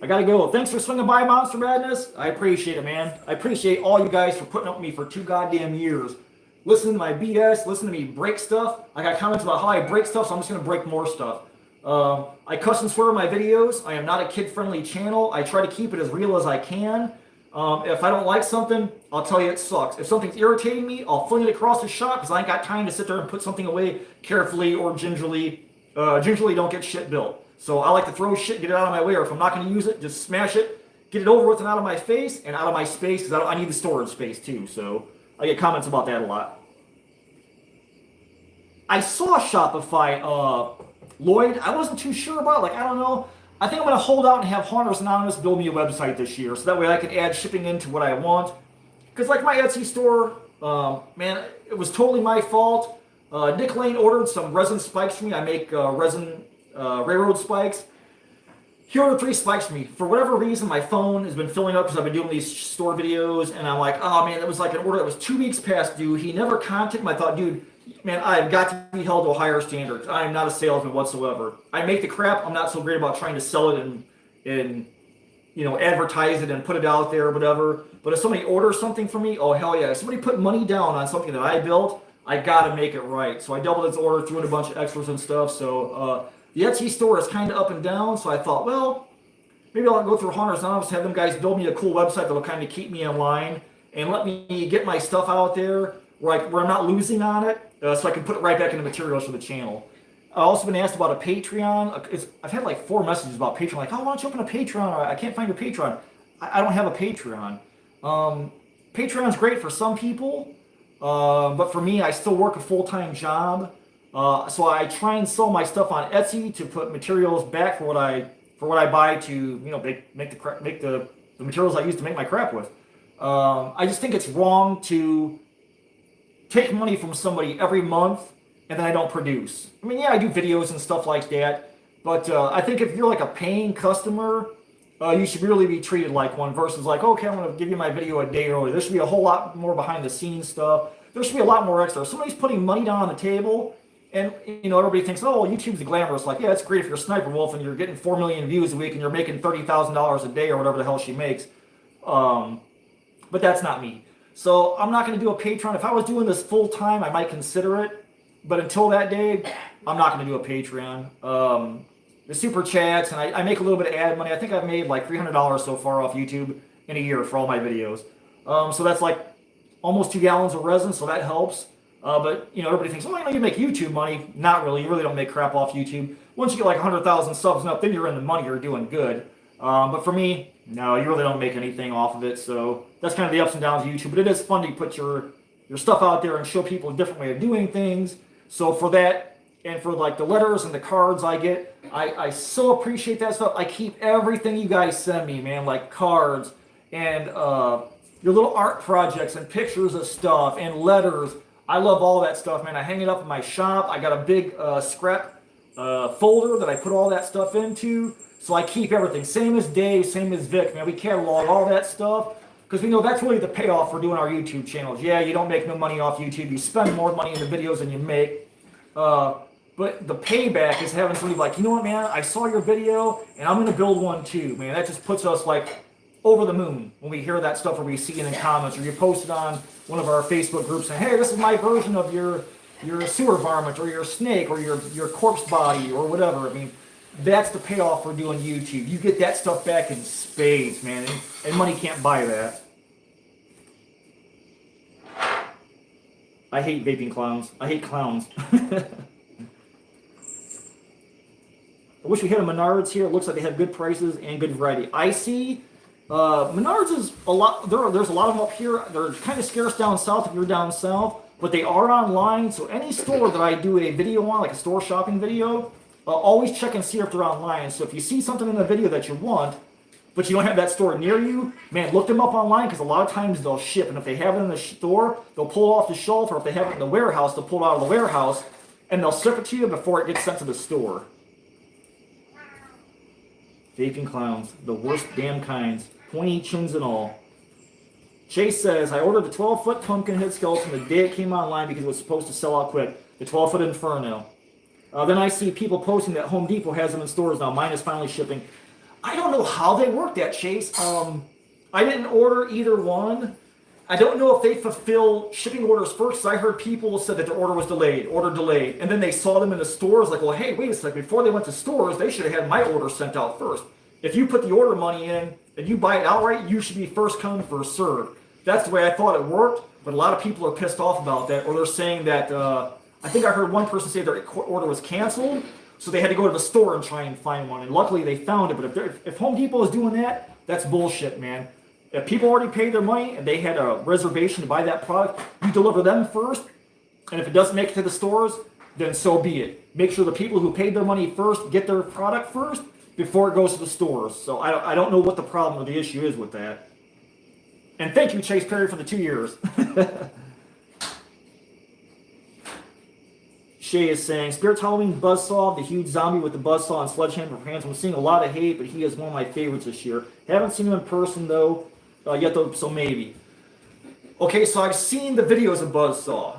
I gotta go. Thanks for swinging by, Monster Madness. I appreciate it, man. I appreciate all you guys for putting up with me for 2 goddamn years. Listen to my BS, listen to me break stuff. I got comments about how I break stuff, so I'm just gonna break more stuff. I cuss and swear in my videos. I am not a kid-friendly channel. I try to keep it as real as I can. If I don't like something, I'll tell you it sucks. If something's irritating me, I'll fling it across the shop because I ain't got time to sit there and put something away carefully or gingerly. Gingerly don't get shit built. So I like to throw shit, get it out of my way, or if I'm not going to use it, just smash it, get it over with and out of my face and out of my space because I need the storage space too. So I get comments about that a lot. I saw Shopify, Lloyd. I wasn't too sure about it. Like, I don't know. I think I'm going to hold out and have Haunters Anonymous build me a website this year. So that way I can add shipping into what I want. Because like my Etsy store, man, it was totally my fault. Nick Lane ordered some resin spikes for me. I make resin railroad spikes. He ordered 3 spikes for me. For whatever reason, my phone has been filling up because I've been doing these store videos. And I'm like, oh man, it was like an order that was 2 weeks past due. He never contacted me. I thought, dude, man, I've got to be held to a higher standard. I am not a salesman whatsoever. I make the crap. I'm not so great about trying to sell it and you know, advertise it and put it out there or whatever. But if somebody orders something from me, oh hell yeah. If somebody put money down on something that I built, I got to make it right. So I doubled his order, threw in a bunch of extras and stuff. So the Etsy store is kind of up and down. So I thought, well, maybe I'll go through Haunters Anonymous, have them guys build me a cool website that'll kind of keep me in line and let me get my stuff out there where I'm not losing on it. So I can put it right back into materials for the channel. I've also been asked about a Patreon. I've had like 4 messages about Patreon. Like, oh, why don't you open a Patreon? I can't find your Patreon. I don't have a Patreon. Patreon's great for some people, but for me, I still work a full-time job. So I try and sell my stuff on Etsy to put materials back for what I buy to, you know, make the materials I use to make my crap with. I just think it's wrong to take money from somebody every month and then I don't produce. I mean, yeah, I do videos and stuff like that, but I think if you're like a paying customer, you should really be treated like one versus like, okay, I'm going to give you my video a day early. There should be a whole lot more behind the scenes stuff. There should be a lot more extra. If somebody's putting money down on the table and, you know, everybody thinks, oh, YouTube's glamorous. Like, yeah, it's great if you're Sniper Wolf and you're getting 4 million views a week and you're making $30,000 a day or whatever the hell she makes. But that's not me. So I'm not going to do a Patreon. If I was doing this full time, I might consider it. But until that day, I'm not going to do a Patreon. The super chats, and I make a little bit of ad money. I think I've made like $300 so far off YouTube in a year for all my videos. So that's like almost 2 gallons of resin, so that helps. But, you know, everybody thinks, oh, you know, you make YouTube money. Not really. You really don't make crap off YouTube. Once you get like 100,000 subs and up, then you're in the money. You're doing good. But for me, no, you really don't make anything off of it. So that's kind of the ups and downs of YouTube. But it is fun to put your stuff out there and show people a different way of doing things. So for that, and for like the letters and the cards I get, I so appreciate that stuff. I keep everything you guys send me, man, like cards and your little art projects and pictures of stuff and letters. I love all that stuff, man. I hang it up in my shop. I got a big scrap folder that I put all that stuff into. So I keep everything. Same as Dave, same as Vic, man. We catalog all that stuff because we know that's really the payoff for doing our YouTube channels. Yeah, you don't make no money off YouTube. You spend more money in the videos than you make. But the payback is having somebody like, you know what, man? I saw your video and I'm going to build one too, man. That just puts us like over the moon when we hear that stuff or we see it in comments or you post it on one of our Facebook groups saying, hey, this is my version of your sewer varmint or your snake or your corpse body or whatever. I mean, that's the payoff for doing YouTube. You get that stuff back in spades, man, and money can't buy that. I hate vaping clowns. I hate clowns. I wish we had a Menards here. It looks like they have good prices and good variety. I see Menards is a lot. There's a lot of them up here. They're kind of scarce down south if you're down south, but they are online. So any store that I do a video on, like a store shopping video, always check and see if they're online. So if you see something in the video that you want, but you don't have that store near you, man, look them up online because a lot of times they'll ship. And if they have it in the store, they'll pull it off the shelf, or if they have it in the warehouse, they'll pull it out of the warehouse and they'll ship it to you before it gets sent to the store. Vaping clowns, the worst damn kinds, pointy chins and all. Chase says, I ordered the 12-foot Pumpkinhead skeleton the day it came online because it was supposed to sell out quick. The 12-foot Inferno. Then I see people posting that Home Depot has them in stores now. Mine is finally shipping. I don't know how they work that, Chase. I didn't order either one. I don't know if they fulfill shipping orders first. I heard people said that their order was delayed, and then they saw them in the stores. Like, well, hey, wait a second. Before they went to stores, they should have had my order sent out first. If you put the order money in and you buy it outright, you should be first come, first served. That's the way I thought it worked. But a lot of people are pissed off about that, or they're saying that. I think I heard one person say their order was canceled, so they had to go to the store and try and find one. And luckily they found it. But if Home Depot is doing that, that's bullshit, man. If people already paid their money and they had a reservation to buy that product, you deliver them first. And if it doesn't make it to the stores, then so be it. Make sure the people who paid their money first get their product first before it goes to the stores. So I don't know what the problem or the issue is with that. And thank you, Chase Perry, for the 2 years. Shay is saying, Spirit's Halloween Buzzsaw, the huge zombie with the buzzsaw and sledgehammer for hands. I'm seeing a lot of hate, but he is one of my favorites this year. Haven't seen him in person, though, yet, though, so maybe. Okay, so I've seen the videos of Buzzsaw.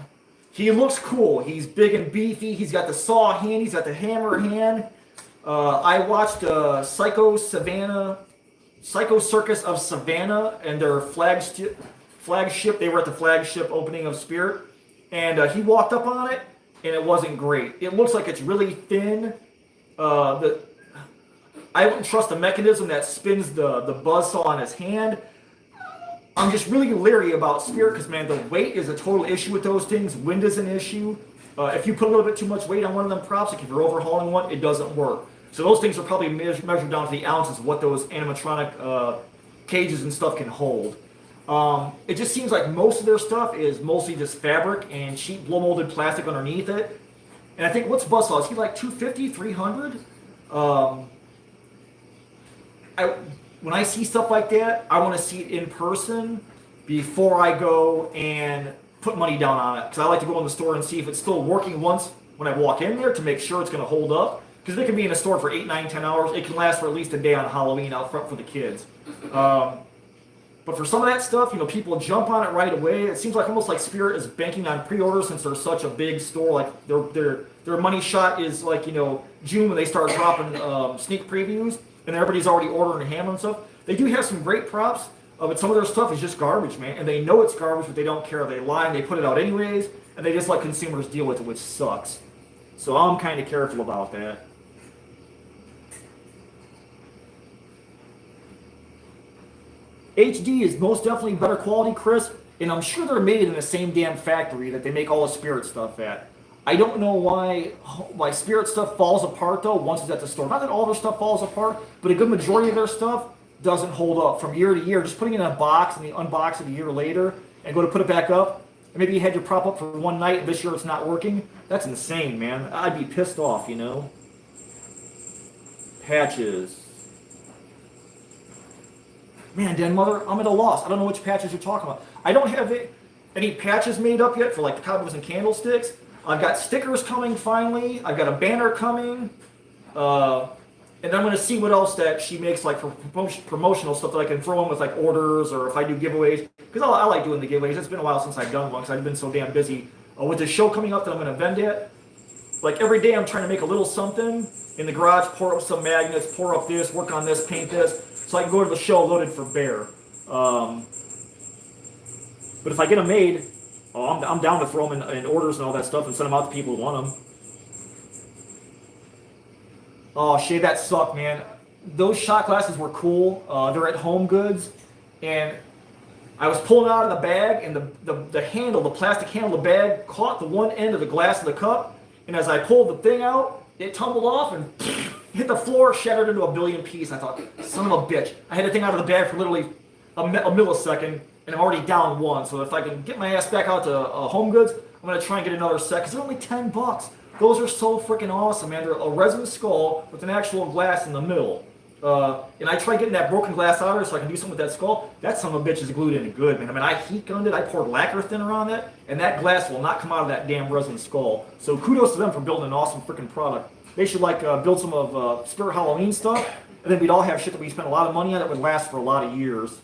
He looks cool. He's big and beefy. He's got the saw hand. He's got the hammer hand. I watched Psycho Circus of Savannah and their flagship. They were at the flagship opening of Spirit. And he walked up on it. And it wasn't great. It looks like it's really thin. I wouldn't trust the mechanism that spins the buzzsaw on his hand. I'm just really leery about Spirit because, man, the weight is a total issue with those things. Wind is an issue. If you put a little bit too much weight on one of them props, like if you're overhauling one, it doesn't work. So those things are probably measured down to the ounces of what those animatronic cages and stuff can hold. It just seems like most of their stuff is mostly just fabric and cheap blow molded plastic underneath it. And I think, what's Buzzsaw? Is he like 250, 300? When I see stuff like that, I want to see it in person before I go and put money down on it. Because I like to go in the store and see if it's still working once when I walk in there to make sure it's going to hold up. Because it can be in a store for 8, 9, 10 hours. It can last for at least a day on Halloween out front for the kids. But for some of that stuff, people jump on it right away. It seems like almost like Spirit is banking on pre-orders since they're such a big store. Like their money shot is like, June when they start dropping sneak previews and everybody's already ordering and hammering stuff. They do have some great props, but some of their stuff is just garbage, man. And they know it's garbage, but they don't care. They lie and they put it out anyways, and they just let consumers deal with it, which sucks. So I'm kind of careful about that. HD is most definitely better quality, Chris, and I'm sure they're made in the same damn factory that they make all the Spirit stuff at. I don't know why Spirit stuff falls apart, though, once it's at the store. Not that all their stuff falls apart, but a good majority of their stuff doesn't hold up from year to year. Just putting it in a box and you unbox it a year later and go to put it back up, and maybe you had your prop up for one night and this year it's not working. That's insane, man. I'd be pissed off, Patches. Man, Dan Mother, I'm at a loss. I don't know which patches you're talking about. I don't have any patches made up yet for like the Cobwebs and Candlesticks. I've got stickers coming finally. I've got a banner coming. And I'm going to see what else that she makes like for promotional stuff that I can throw in with like orders or if I do giveaways. Because I like doing the giveaways. It's been a while since I've done one because I've been so damn busy with the show coming up that I'm going to vend at. Like every day I'm trying to make a little something in the garage, pour up some magnets, pour up this, work on this, paint this. So I can go to the show loaded for bear. But if I get them made, I'm down to throw them in orders and all that stuff and send them out to people who want them. Oh, Shay, that sucked, man. Those shot glasses were cool. They're at Home Goods. And I was pulling out of the bag, and the handle, the plastic handle of the bag, caught the one end of the glass of the cup. And as I pulled the thing out, it tumbled off and hit the floor, shattered into a billion pieces. I thought, son of a bitch. I had the thing out of the bag for literally a millisecond, and I'm already down one. So if I can get my ass back out to Home Goods, I'm going to try and get another set, because they're only $10. Those are so freaking awesome, man. They're a resin skull with an actual glass in the middle. And I tried getting that broken glass out of it so I can do something with that skull. That son of a bitch is glued in good, man. I mean, I heat gunned it, I poured lacquer thinner on it, and that glass will not come out of that damn resin skull. So kudos to them for building an awesome freaking product. They should like build some of Spirit Halloween stuff, and then we'd all have shit that we spent a lot of money on that would last for a lot of years.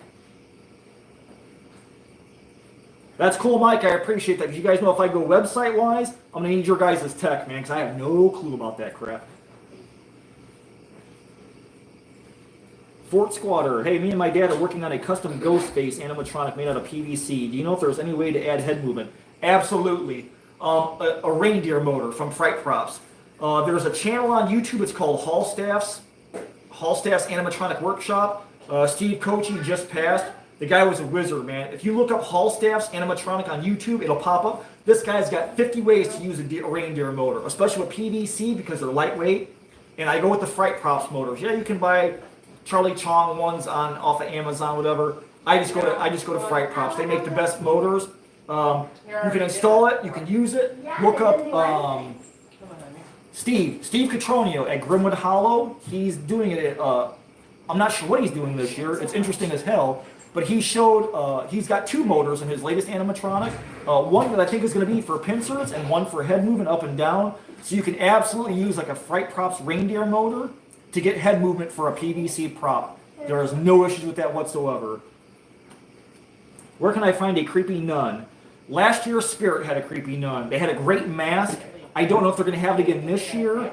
That's cool, Mike. I appreciate that. Because you guys know if I go website-wise, I'm going to need your guys' tech, man, because I have no clue about that crap. Fort Squatter. Hey, me and my dad are working on a custom ghost face animatronic made out of PVC. Do you know if there's any way to add head movement? Absolutely. A reindeer motor from Fright Props. There's a channel on YouTube. It's called Hallstaff's Animatronic Workshop. Steve Kochi just passed. The guy was a wizard, man. If you look up Hallstaff's Animatronic on YouTube, it'll pop up. This guy's got 50 ways to use a reindeer motor, especially with PVC because they're lightweight. And I go with the Fright Props motors. Yeah, you can buy Charlie Chong ones off of Amazon, whatever. I just go to Fright Props. They make the best motors. You can install it. You can use it. Look up Steve Catronio at Grimwood Hollow. He's doing it. I'm not sure what he's doing this year. It's interesting as hell. But he showed he's got 2 motors in his latest animatronic. One that I think is going to be for pincers and one for head movement up and down. So you can absolutely use like a Fright Props reindeer motor to get head movement for a PVC prop. There is no issues with that whatsoever. Where can I find a creepy nun? Last year, Spirit had a creepy nun. They had a great mask. I don't know if they're going to have it again this year.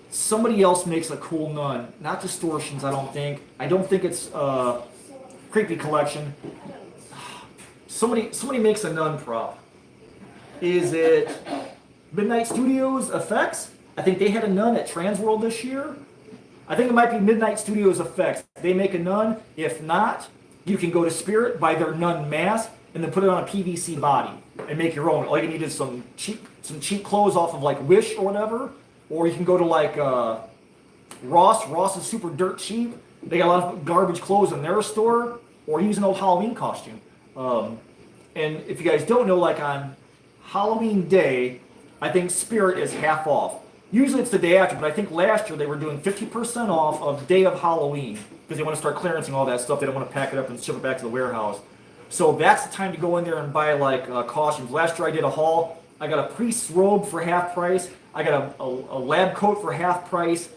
Somebody else makes a cool nun. Not Distortions, I don't think. I don't think it's Creepy Collection. Somebody makes a nun prop. Is it Midnight Studios Effects? I think they had a nun at Transworld this year. I think it might be Midnight Studios Effects. They make a nun. If not, you can go to Spirit, buy their nun mask, and then put it on a PVC body and make your own. All you need is some cheap clothes off of like Wish or whatever. Or you can go to like Ross. Ross is super dirt cheap. They got a lot of garbage clothes in their store. Or use an old Halloween costume. And if you guys don't know, like on Halloween Day, I think Spirit is half off. Usually it's the day after, but I think last year they were doing 50% off of day of Halloween because they want to start clearancing all that stuff. They don't want to pack it up and ship it back to the warehouse. So that's the time to go in there and buy like costumes. Last year I did a haul. I got a priest's robe for half price. I got a lab coat for half price.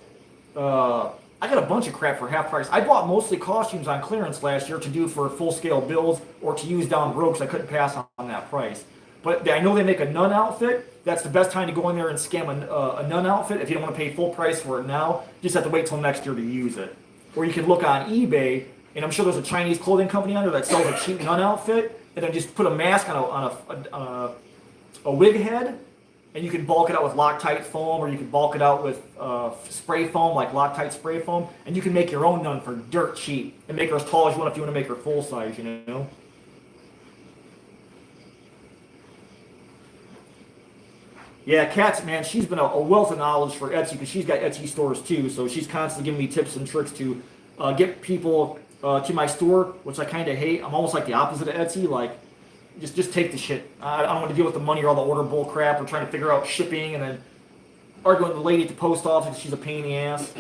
I got a bunch of crap for half price. I bought mostly costumes on clearance last year to do for full-scale builds or to use down the road because I couldn't pass on that price. But I know they make a nun outfit. That's the best time to go in there and scam a nun outfit. If you don't want to pay full price for it now, you just have to wait till next year to use it. Or you can look on eBay, and I'm sure there's a Chinese clothing company on there that sells a cheap nun outfit, and then just put a mask on a wig head, and you can bulk it out with Loctite foam, or you can bulk it out with spray foam, like Loctite spray foam, and you can make your own nun for dirt cheap and make her as tall as you want if you want to make her full size, you know? Yeah, Kat's, man, she's been a wealth of knowledge for Etsy because she's got Etsy stores too, so she's constantly giving me tips and tricks to get people to my store, which I kind of hate. I'm almost like the opposite of Etsy, like, just take the shit. I don't want to deal with the money or all the order bull crap or trying to figure out shipping and then arguing with the lady at the post office. She's a pain in the ass.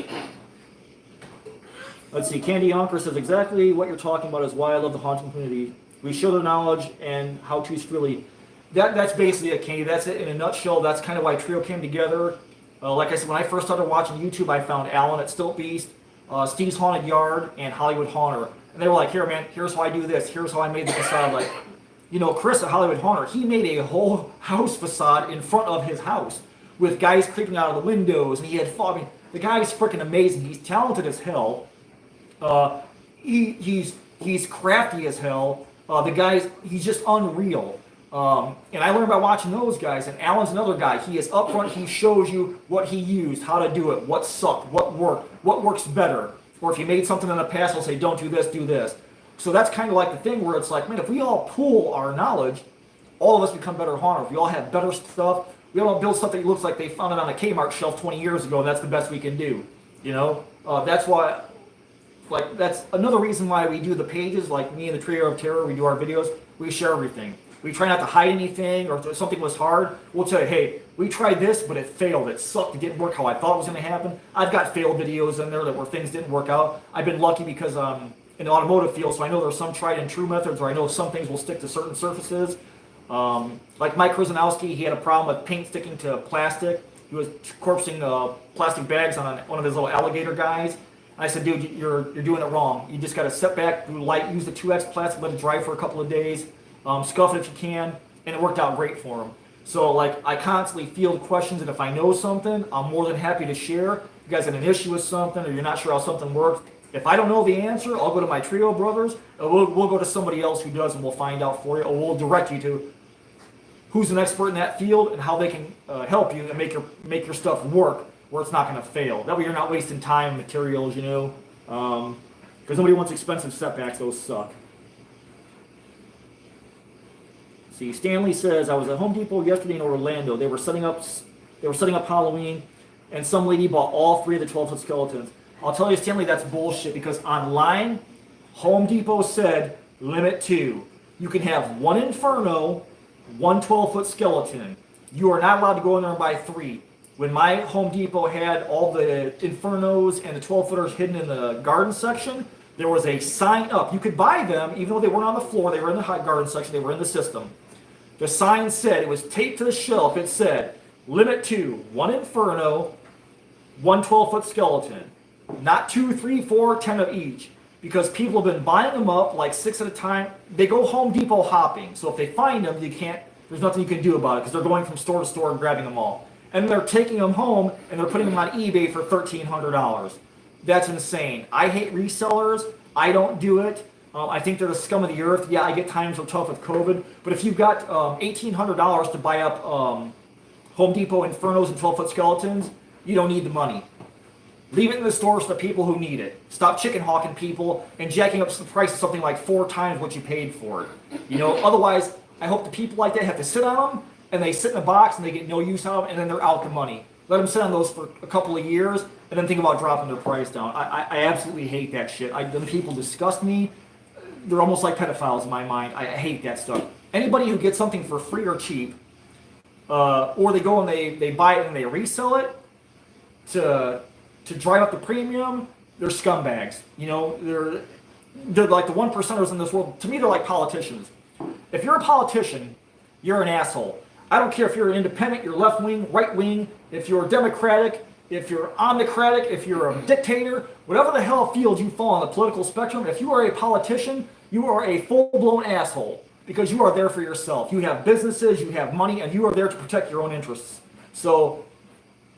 Let's see. Candy Yonker says exactly what you're talking about is why I love the haunting community. We show their knowledge and how-tos freely. That's basically it, Candy. That's it in a nutshell. That's kind of why Trio came together. Like I said, when I first started watching YouTube, I found Alan at Stilt Beast, Steve's Haunted Yard, and Hollywood Haunter. And they were like, here, man, here's how I do this. Here's how I made the facade. Like, you know, Chris at Hollywood Haunter, he made a whole house facade in front of his house with guys creeping out of the windows, and he had fog. I mean, the guy's freaking amazing. He's talented as hell. He's crafty as hell. He's just unreal. And I learned by watching those guys, and Alan's another guy. He is upfront. He shows you what he used, how to do it, what sucked, what worked, what works better. Or if you made something in the past, he'll say, don't do this, do this. So that's kind of like the thing where it's like, man, if we all pool our knowledge, all of us become better haunters. We all have better stuff. We all build stuff that looks like they found it on a Kmart shelf 20 years ago, and that's the best we can do. You know? That's why, like, that's another reason why we do the pages, like me and the Trio of Terror, we do our videos, we share everything. We try not to hide anything, or if something was hard, we'll tell you, hey, we tried this, but it failed. It sucked. It didn't work how I thought it was going to happen. I've got failed videos in there where things didn't work out. I've been lucky because in the automotive field, so I know there's some tried and true methods, or I know some things will stick to certain surfaces. Like Mike Krasnowski, he had a problem with paint sticking to plastic. He was corpsing plastic bags on one of his little alligator guys. And I said, dude, you're doing it wrong. You just got to step back, do light, use the 2X plastic, let it dry for a couple of days, scuff it if you can, and it worked out great for him. So like I constantly field questions, and if I know something, I'm more than happy to share. If you guys have an issue with something, or you're not sure how something works, if I don't know the answer, I'll go to my trio brothers, or we'll go to somebody else who does, and we'll find out for you, or we'll direct you to who's an expert in that field and how they can help you and make your stuff work where it's not going to fail. That way you're not wasting time and materials, you know, because nobody wants expensive setbacks. Those suck. See, Stanley says, I was at Home Depot yesterday in Orlando. They were setting up Halloween, and some lady bought all 3 of the 12-foot skeletons. I'll tell you, Stanley, that's bullshit, because online, Home Depot said limit 2. You can have 1 Inferno, 1 12-foot skeleton. You are not allowed to go in there and buy 3. When my Home Depot had all the Infernos and the 12-footers hidden in the garden section, there was a sign up. You could buy them, even though they weren't on the floor. They were in the garden section. They were in the system. The sign said, it was taped to the shelf. It said, limit 2, 1 Inferno, 1 12-foot skeleton. Not 2, 3, 4, 10 of each. Because people have been buying them up like 6 at a time. They go Home Depot hopping. So if they find them, there's nothing you can do about it, because they're going from store to store and grabbing them all. And they're taking them home and they're putting them on eBay for $1,300. That's insane. I hate resellers. I don't do it. I think they're the scum of the earth. Yeah, I get times are tough with COVID. But if you've got $1,800 to buy up Home Depot Infernos and 12-foot skeletons, you don't need the money. Leave it in the stores for the people who need it. Stop chicken hawking people and jacking up the price of something like 4 times what you paid for it. You know, otherwise, I hope the people like that have to sit on them, and they sit in a box and they get no use out of them, and then they're out the money. Let them sit on those for a couple of years, and then think about dropping their price down. I absolutely hate that shit. Them people disgust me. They're almost like pedophiles in my mind. I hate that stuff. Anybody who gets something for free or cheap, or they go and they buy it and they resell it to drive up the premium, they're scumbags. You know, they're like the 1%ers in this world. To me, they're like politicians. If you're a politician, you're an asshole. I don't care if you're an independent, you're left wing, right wing, if you're Democratic, if you're omnicratic, if you're a dictator, whatever the hell field you fall on the political spectrum, if you are a politician, you are a full-blown asshole, because you are there for yourself. You have businesses, you have money, and you are there to protect your own interests. So,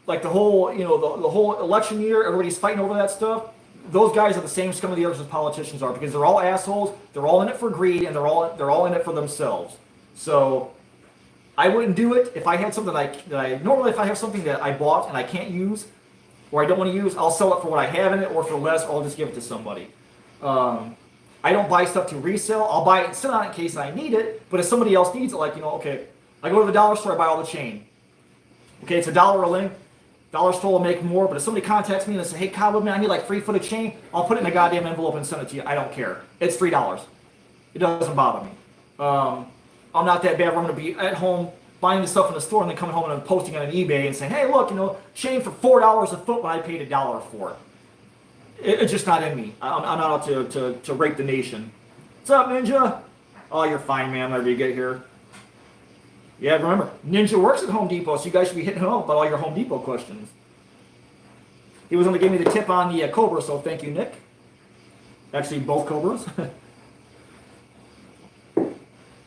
like the whole, you know, the whole election year, everybody's fighting over that stuff. Those guys are the same scum of the earth as politicians are, because they're all assholes, they're all in it for greed, and they're all in it for themselves. So I wouldn't do it if I had something normally if I have something that I bought and I can't use, or I don't want to use, I'll sell it for what I have in it, or for less, or I'll just give it to somebody. I don't buy stuff to resell. I'll buy it and sit on it in case I need it, but if somebody else needs it, like, you know, okay, I go to the dollar store, I buy all the chain. Okay, it's $1 a link. Dollar store will make more, but if somebody contacts me and they say, hey, Cobweb, man, I need like 3 foot of chain, I'll put it in a goddamn envelope and send it to you. I don't care. It's $3. It doesn't bother me. I'm not that bad where I'm going to be at home buying the stuff in the store and then coming home and posting it on eBay and saying, hey, look, you know, chain for $4 a foot when I paid $1 for it. It's just not in me. I'm not out to rape the nation. What's up, Ninja? Oh, you're fine, man, whenever you get here. Yeah, remember, Ninja works at Home Depot, so you guys should be hitting him up about all your Home Depot questions. He was going to give me the tip on the Cobra, so thank you, Nick. Actually, both Cobras.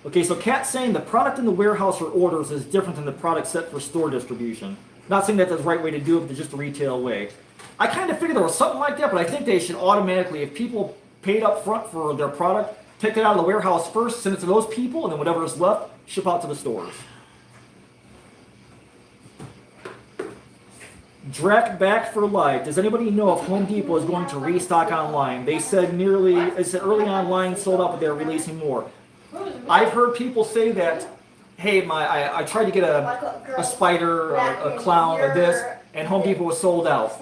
Okay, so Kat's saying the product in the warehouse for orders is different than the product set for store distribution. Not saying that's the right way to do it, but just the retail way. I kind of figured there was something like that, but I think they should automatically, if people paid up front for their product, take it out of the warehouse first, send it to those people, and then whatever is left, ship out to the stores. Drac back for life. Does anybody know if Home Depot is going to restock online? They said early online sold out, but they're releasing more. I've heard people say that, hey, I tried to get a spider, a clown, or this, and Home Depot was sold out.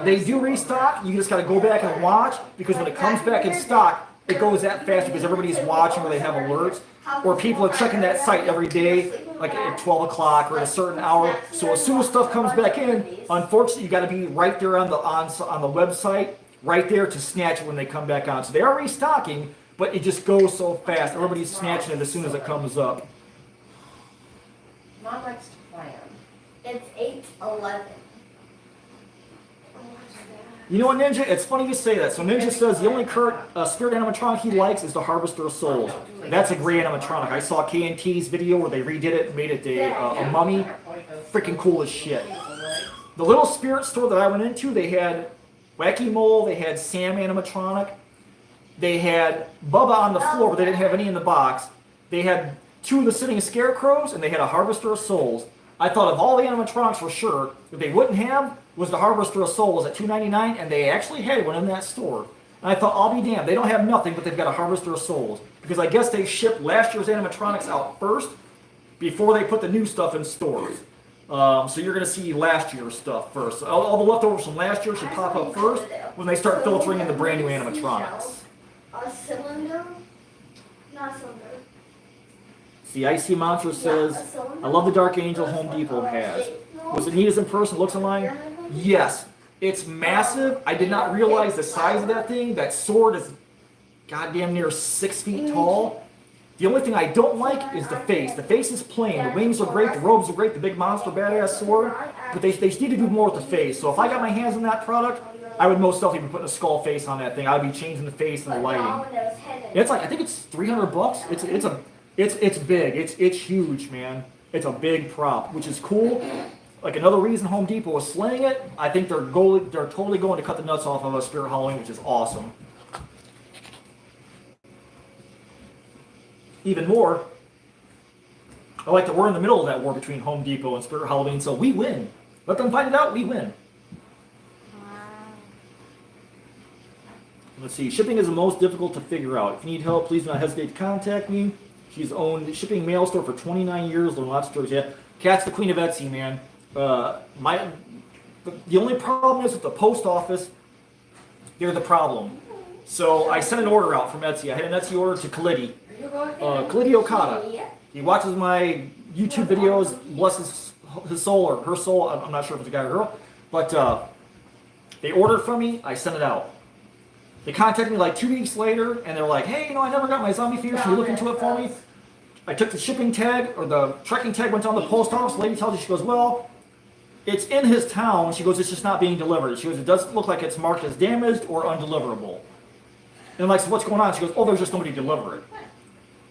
They do restock. You just got to go back and watch, because when it comes back in stock, it goes that fast because everybody's watching or they have alerts, or people are checking that site every day, like at 12 o'clock or at a certain hour. So as soon as stuff comes back in, unfortunately, you got to be right there on the website, right there to snatch it when they come back on. So they are restocking, but it just goes so fast. Everybody's snatching it as soon as it comes up. Mom likes to plan. It's 8:11. You know what, Ninja? It's funny you say that. So Ninja says the only current spirit animatronic he likes is the Harvester of Souls. That's a great animatronic. I saw K&T's video where they redid it and made it a mummy. Freaking cool as shit. The little spirit store that I went into, they had Wacky Mole, they had Sam animatronic, they had Bubba on the floor, but they didn't have any in the box. They had 2 of the sitting scarecrows, and they had a Harvester of Souls. I thought of all the animatronics for sure, that they wouldn't have was the Harvester of Souls at $2.99, and they actually had one in that store. And I thought, I'll be damned, they don't have nothing, but they've got a Harvester of Souls. Because I guess they shipped last year's animatronics out first, before they put the new stuff in stores. So you're going to see last year's stuff first. So all the leftovers from last year should pop up first when they start filtering in the brand new animatronics. A cylinder? Not a cylinder. See, Icy Monster says, I love the Dark Angel Home Depot has. Was it neat as in person? Looks online? Yes. It's massive. I did not realize the size of that thing. That sword is goddamn near 6 feet tall. The only thing I don't like is the face. The face is plain. The wings are great. The robes are great. The big monster badass sword. But they need to do more with the face. So if I got my hands on that product, I would most definitely be putting a skull face on that thing. I would be changing the face and the lighting. And it's like, I think it's $300. It's big. It's huge, man. It's a big prop, which is cool. Like another reason Home Depot is slaying it. I think they're totally going to cut the nuts off of a Spirit Halloween, which is awesome. Even more, I like that we're in the middle of that war between Home Depot and Spirit Halloween, so we win. Let them find it out, we win. Let's see, shipping is the most difficult to figure out. If you need help, please do not hesitate to contact me. She's owned the shipping mail store for 29 years, learned lots of stories. Yeah, Kat's the queen of Etsy, man. The only problem is with the post office, they're the problem. So I sent an order out from Etsy. I had an Etsy order to Kalidi. Kalidi Okada. He watches my YouTube videos, bless his soul or her soul. I'm not sure if it's a guy or girl. But they ordered from me. I sent it out. They contacted me like 2 weeks later, and they're like, hey, I never got my zombie fear. Can you look into it for me? I took the shipping tag, or the tracking tag went down the post office. The lady tells me, she goes, well, it's in his town. She goes, it's just not being delivered. She goes, it doesn't look like it's marked as damaged or undeliverable. And I'm like, so what's going on? She goes, oh, there's just nobody to deliver it.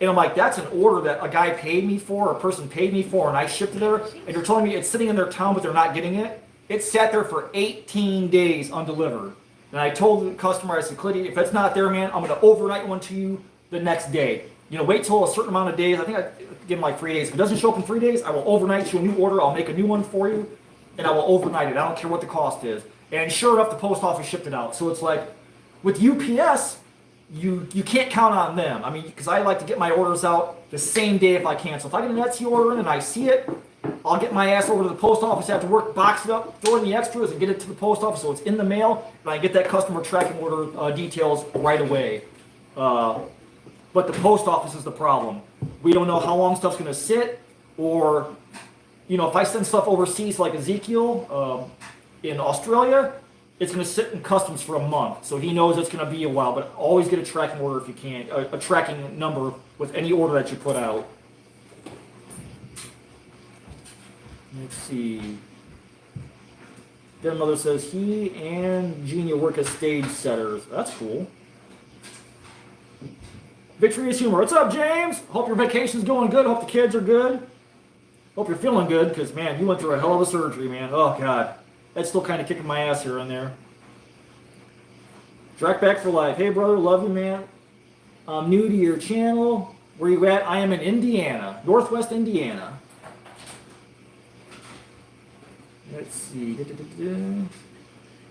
And I'm like, that's an order that a guy paid me for, a person paid me for, and I shipped it there. And you're telling me it's sitting in their town, but they're not getting it? It sat there for 18 days undelivered. And I told the customer, I said, Clitty, if it's not there, man, I'm going to overnight one to you the next day. Wait till a certain amount of days. I think I give them like 3 days. If it doesn't show up in 3 days, I will overnight you a new order. I'll make a new one for you, and I will overnight it. I don't care what the cost is. And sure enough, the post office shipped it out. So it's like, with UPS, you can't count on them. I mean, because I like to get my orders out the same day if I can. So if I get an Etsy order in and I see it, I'll get my ass over to the post office after work, box it up, throw in the extras, and get it to the post office so it's in the mail, and I get that customer tracking order details right away. But the post office is the problem. We don't know how long stuff's going to sit, or, if I send stuff overseas like Ezekiel in Australia, it's going to sit in customs for a month. So he knows it's going to be a while, but always get a tracking order if you can, a tracking number with any order that you put out. Let's see. Their mother says he and Genia work as stage setters. That's cool. Victorious Humor. What's up, James? Hope your vacation's going good. Hope the kids are good. Hope you're feeling good, because, man, you went through a hell of a surgery, man. Oh, God. That's still kind of kicking my ass here and there. Drac back for life. Hey, brother. Love you, man. I'm new to your channel. Where you at? I am in Indiana. Northwest Indiana. Let's see.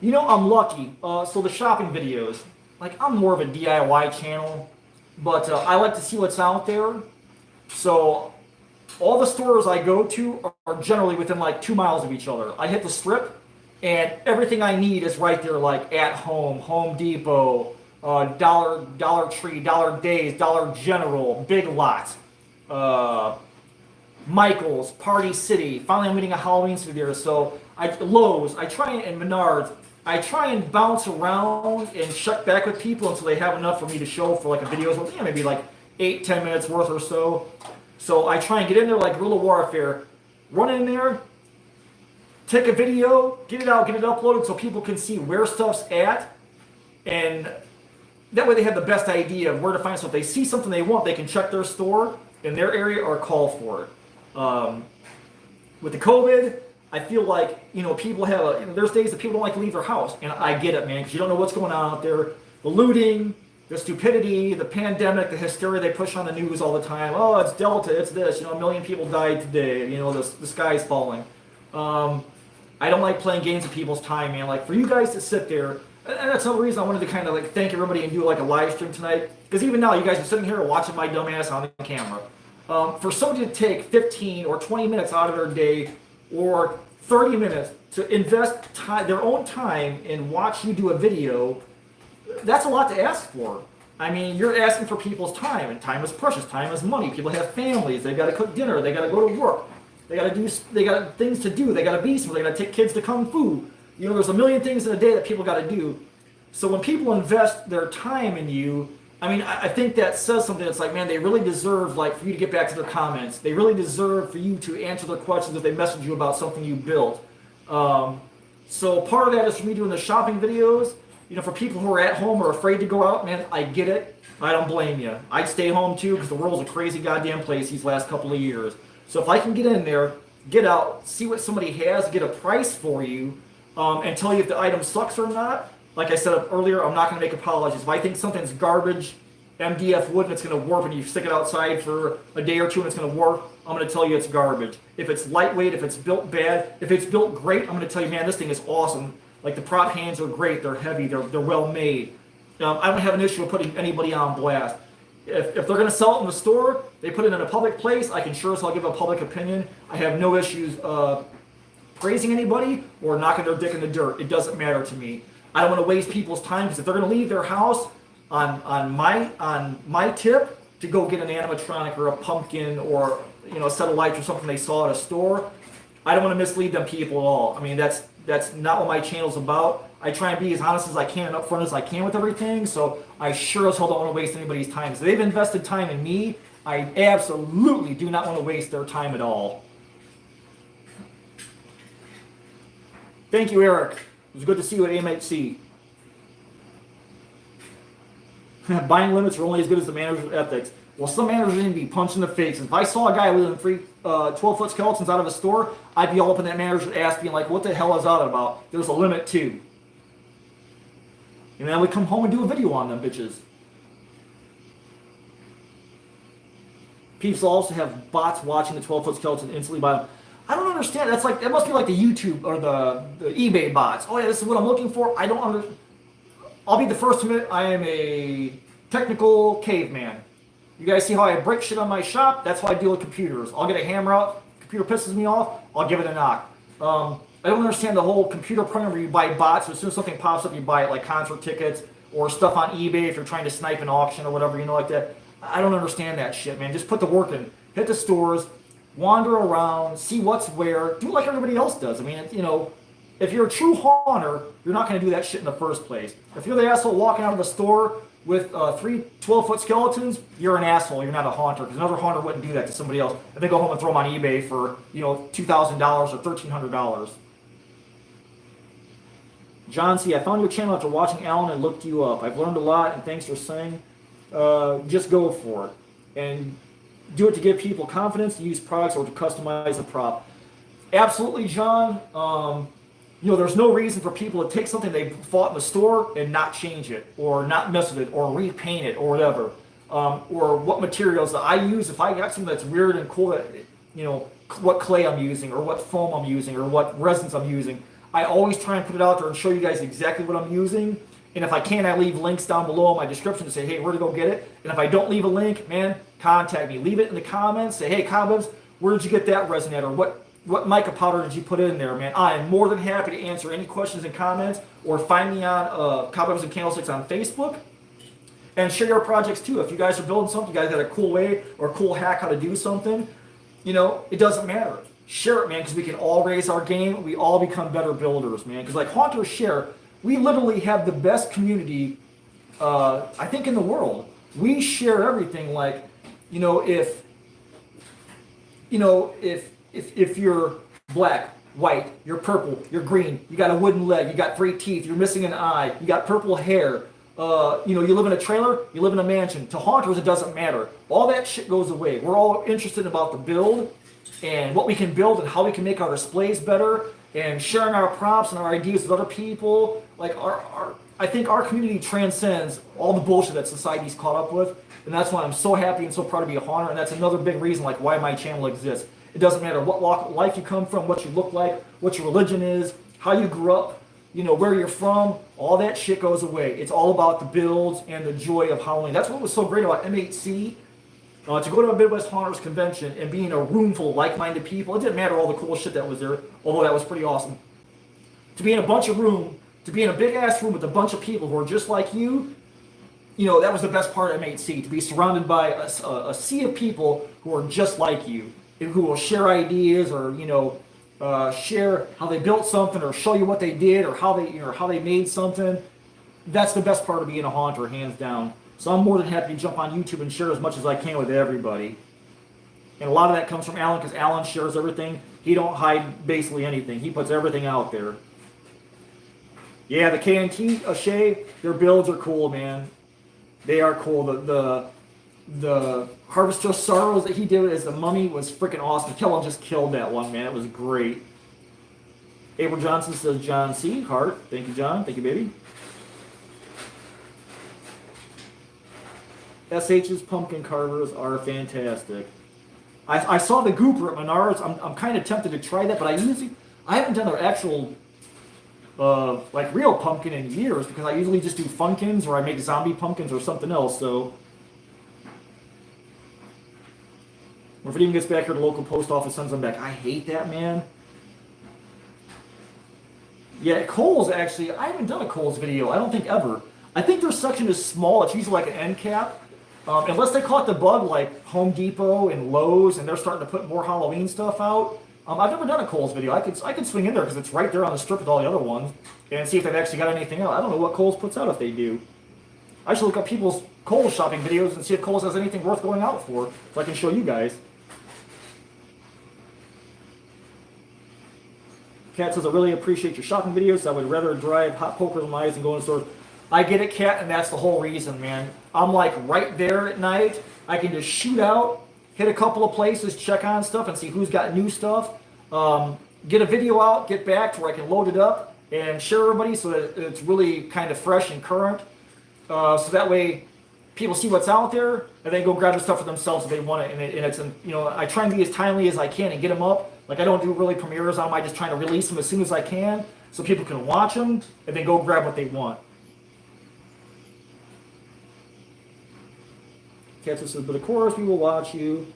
I'm lucky. So the shopping videos, I'm more of a DIY channel, but I like to see what's out there. So all the stores I go to are generally within 2 miles of each other. I hit the strip, and everything I need is right there, like At Home, Home Depot, Dollar Tree, Dollar Days, Dollar General, Big Lots, Michael's, Party City. Finally, I'm getting a Halloween souvenir. So Lowe's. I try and Menards. I try and bounce around and check back with people until they have enough for me to show for like a video, maybe like 8-10 minutes worth or so. So I try and get in there like guerrilla warfare, run in there, take a video, get it out, get it uploaded so people can see where stuff's at, and that way they have the best idea of where to find stuff. If they see something they want, they can check their store in their area or call for it. With the COVID, I feel like, people have, there's days that people don't like to leave their house, and I get it, man, because you don't know what's going on out there. The looting, the stupidity, the pandemic, the hysteria they push on the news all the time. Oh, it's Delta, it's this, a million people died today, the sky's falling. I don't like playing games with people's time, man. Like, for you guys to sit there, and that's another reason I wanted to kind of like thank everybody and do like a live stream tonight, because even now you guys are sitting here watching my dumb ass on the camera. For somebody to take 15 or 20 minutes out of their day or 30 minutes to invest their own time and watch you do a video, that's a lot to ask for. I mean, you're asking for people's time, and time is precious. Time is money. People have families. They got to cook dinner. They got to go to work. They got things to do. They got to be somewhere. They got to take kids to Kung Fu. There's a million things in a day that people got to do. So when people invest their time in you, I think that says something. It's like, man, they really deserve for you to get back to their comments. They really deserve for you to answer their questions if they message you about something you built. So part of that is for me doing the shopping videos. For people who are at home or afraid to go out, man, I get it. I don't blame you. I'd stay home too because the world's a crazy goddamn place these last couple of years. So if I can get in there, get out, see what somebody has, get a price for you, and tell you if the item sucks or not. Like I said earlier, I'm not going to make apologies. If I think something's garbage, MDF wood, and it's going to warp, and you stick it outside for a day or two and it's going to warp, I'm going to tell you it's garbage. If it's lightweight, if it's built bad, if it's built great, I'm going to tell you, man, this thing is awesome. Like the prop hands are great, they're heavy, they're well made. I don't have an issue with putting anybody on blast. If they're going to sell it in the store, they put it in a public place, I can sure as hell give a public opinion. I have no issues praising anybody or knocking their dick in the dirt. It doesn't matter to me. I don't want to waste people's time because if they're going to leave their house on my tip to go get an animatronic or a pumpkin or a set of lights or something they saw at a store, I don't want to mislead them people at all. That's not what my channel's about. I try and be as honest as I can and upfront as I can with everything, so I sure as hell don't want to waste anybody's time. So they've invested time in me. I absolutely do not want to waste their time at all. Thank you, Eric. It was good to see you at AMHC. Buying limits are only as good as the manager's ethics. Well, some managers need to be punched in the face. If I saw a guy wielding 12-foot skeletons out of a store, I'd be all up in that manager's ass being like, what the hell is that about? There's a limit too. And then I would come home and do a video on them bitches. People also have bots watching the 12-foot skeleton instantly buy them. I don't understand. That must be like the YouTube or the eBay bots. Oh yeah, this is what I'm looking for. I don't understand. I'll be the first to admit I am a technical caveman. You guys see how I break shit on my shop? That's how I deal with computers. I'll get a hammer out. Computer pisses me off. I'll give it a knock. I don't understand the whole computer program where you buy bots. As soon as something pops up, you buy it, like concert tickets or stuff on eBay if you're trying to snipe an auction or whatever, like that. I don't understand that shit, man. Just put the work in. Hit the stores. Wander around. See what's where. Do like everybody else does. If you're a true haunter, you're not going to do that shit in the first place. If you're the asshole walking out of a store with 3 12-foot skeletons, you're an asshole. You're not a haunter, because another haunter wouldn't do that to somebody else. If they go home and throw them on eBay for $2,000 or $1,300. John C., I found your channel after watching Alan and looked you up. I've learned a lot, and thanks for saying, just go for it. And do it to give people confidence to use products or to customize a prop. Absolutely, John. There's no reason for people to take something they bought in the store and not change it, or not mess with it, or repaint it, or whatever. Or what materials that I use. If I got something that's weird and cool, what clay I'm using, or what foam I'm using, or what resins I'm using, I always try and put it out there and show you guys exactly what I'm using. And if I can, I leave links down below in my description to say, hey, where to go get it. And if I don't leave a link, man, contact me. Leave it in the comments. Say, hey, Cobwebs, where did you get that resin at? Or what mica powder did you put in there, man? I am more than happy to answer any questions and comments, or find me on Cobwebs and Candlesticks on Facebook, And share your projects too. If you guys are building something, you guys got a cool way or a cool hack how to do something, you know, it doesn't matter. Share it, man, because we can all raise our game. We all become better builders, man. Because like Haunters Share, we literally have the best community, I think, in the world. We share everything. Like, you know, if you're black, white, you're purple, you're green, you got a wooden leg, you got 3 teeth, you're missing an eye, you got purple hair, you know, you live in a trailer, you live in a mansion. To Haunters, it doesn't matter. All that shit goes away. We're all interested about the build and what we can build and how we can make our displays better and sharing our props and our ideas with other people. Like I think our community transcends all the bullshit that society's caught up with. And that's why I'm so happy and so proud to be a Haunter. And that's another big reason like why my channel exists. It doesn't matter what walk of life you come from, what you look like, what your religion is, how you grew up, you know, where you're from, all that shit goes away. It's all about the builds and the joy of Halloween. That's what was so great about M8C. To go to a Midwest Haunters convention and be in a room full of like-minded people, it didn't matter all the cool shit that was there, although that was pretty awesome. To be in a big-ass room with a bunch of people who are just like you know, that was the best part of M8C, to be surrounded by a sea of people who are just like you, who will share ideas or, you know, share how they built something or show you what they did or how they made something. That's the best part of being a Haunter, hands down. So I'm more than happy to jump on YouTube and share as much as I can with everybody. And a lot of that comes from Alan, because Alan shares everything. He don't hide basically anything. He puts everything out there. Yeah, the KNT, Shay, their builds are cool, man. They are cool. The Harvester of Sorrows that he did as the Mummy was freaking awesome. Kellen just killed that one, man. It was great. April Johnson says, John C. Hart. Thank you, John. Thank you, baby. SH's pumpkin carvers are fantastic. I saw the Gooper at Menards. I'm kind of tempted to try that, but I haven't done an actual like real pumpkin in years, because I usually just do Funkins or I make zombie pumpkins or something else. So if it even gets back here, the local post office sends them back. I hate that, man. Yeah, Kohl's actually, I haven't done a Kohl's video, I don't think ever. I think their section is small. It's usually like an end cap. Unless they caught the bug like Home Depot and Lowe's and they're starting to put more Halloween stuff out. I've never done a Kohl's video. I could swing in there because it's right there on the strip with all the other ones and see if they've actually got anything out. I don't know what Kohl's puts out if they do. I should look up people's Kohl's shopping videos and see if Kohl's has anything worth going out for, so I can show you guys. Kat says, I really appreciate your shopping videos. I would rather drive hot poker in my eyes than go in stores. I get it, Kat, and that's the whole reason, man. I'm like right there at night. I can just shoot out, hit a couple of places, check on stuff, and see who's got new stuff. Get a video out, get back to where I can load it up and share everybody so that it's really kind of fresh and current. So that way people see what's out there and then go grab the stuff for themselves if they want it. And it's, you know, I try and be as timely as I can and get them up. Like I don't do really premieres on them. I just try to release them as soon as I can so people can watch them and then go grab what they want. Katsu says, but of course we will watch you.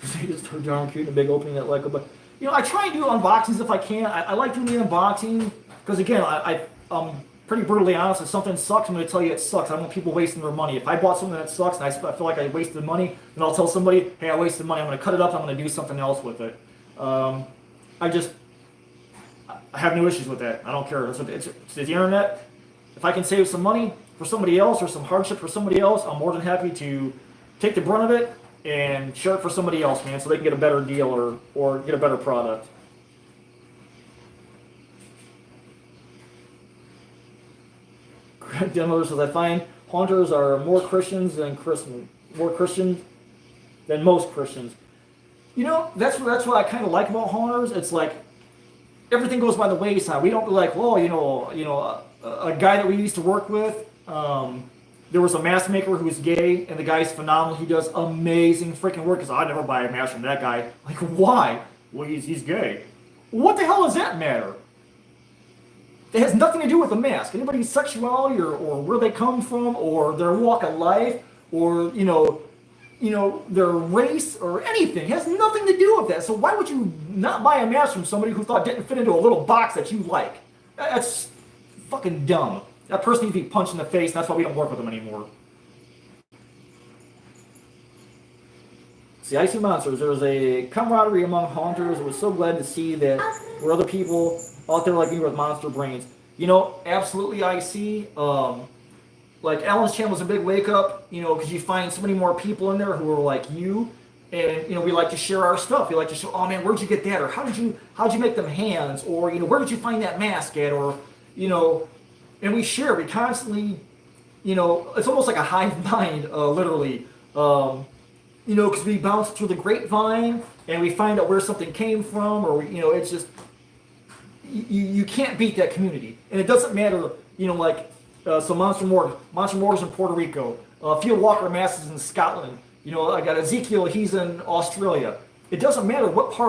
They just are darn cute in a big opening that like, but you know, I try and do unboxings if I can. I like doing the unboxing because again, I'm pretty brutally honest. If something sucks, I'm going to tell you it sucks. I don't want people wasting their money. If I bought something that sucks and I feel like I wasted money, then I'll tell somebody, hey, I wasted money. I'm going to cut it up. I'm going to do something else with it. I have no issues with that. I don't care. It's the internet. If I can save some money for somebody else or some hardship for somebody else, I'm more than happy to take the brunt of it and share it for somebody else, man, so they can get a better deal or get a better product. Greg Denler says, I find haunters are more Christians than most Christians. You know, that's what I kind of like about haunters. It's like everything goes by the wayside. We don't be like, well, you know, a guy that we used to work with. There was a mask maker who's gay, and the guy's phenomenal. He does amazing freaking work. Because I'd never buy a mask from that guy. Like, why? Well, he's gay. What the hell does that matter? It has nothing to do with the mask. Anybody's sexuality or where they come from or their walk of life or you know their race or anything. It has nothing to do with that. So why would you not buy a mask from somebody who thought didn't fit into a little box that you like? That's fucking dumb. That person needs to be punched in the face, and that's why we don't work with them anymore. see, I see monsters. There was a camaraderie among haunters. I was so glad to see that there were other people out there like me with monster brains. You know, absolutely I see. Like Alan's channel was a big wake up, you know, because you find so many more people in there who are like you, and you know we like to share our stuff. We like to show, oh man, where'd you get that, or how'd you make them hands, or you know where did you find that mask at, or you know, and we share. We constantly, you know, it's almost like a hive mind, literally. You know, because we bounce through the grapevine and we find out where something came from, or you know, it's just you can't beat that community, and it doesn't matter, you know, like. So Monster Morgue's in Puerto Rico. Field Walker Mass is in Scotland. You know, I got Ezekiel, he's in Australia. It doesn't matter what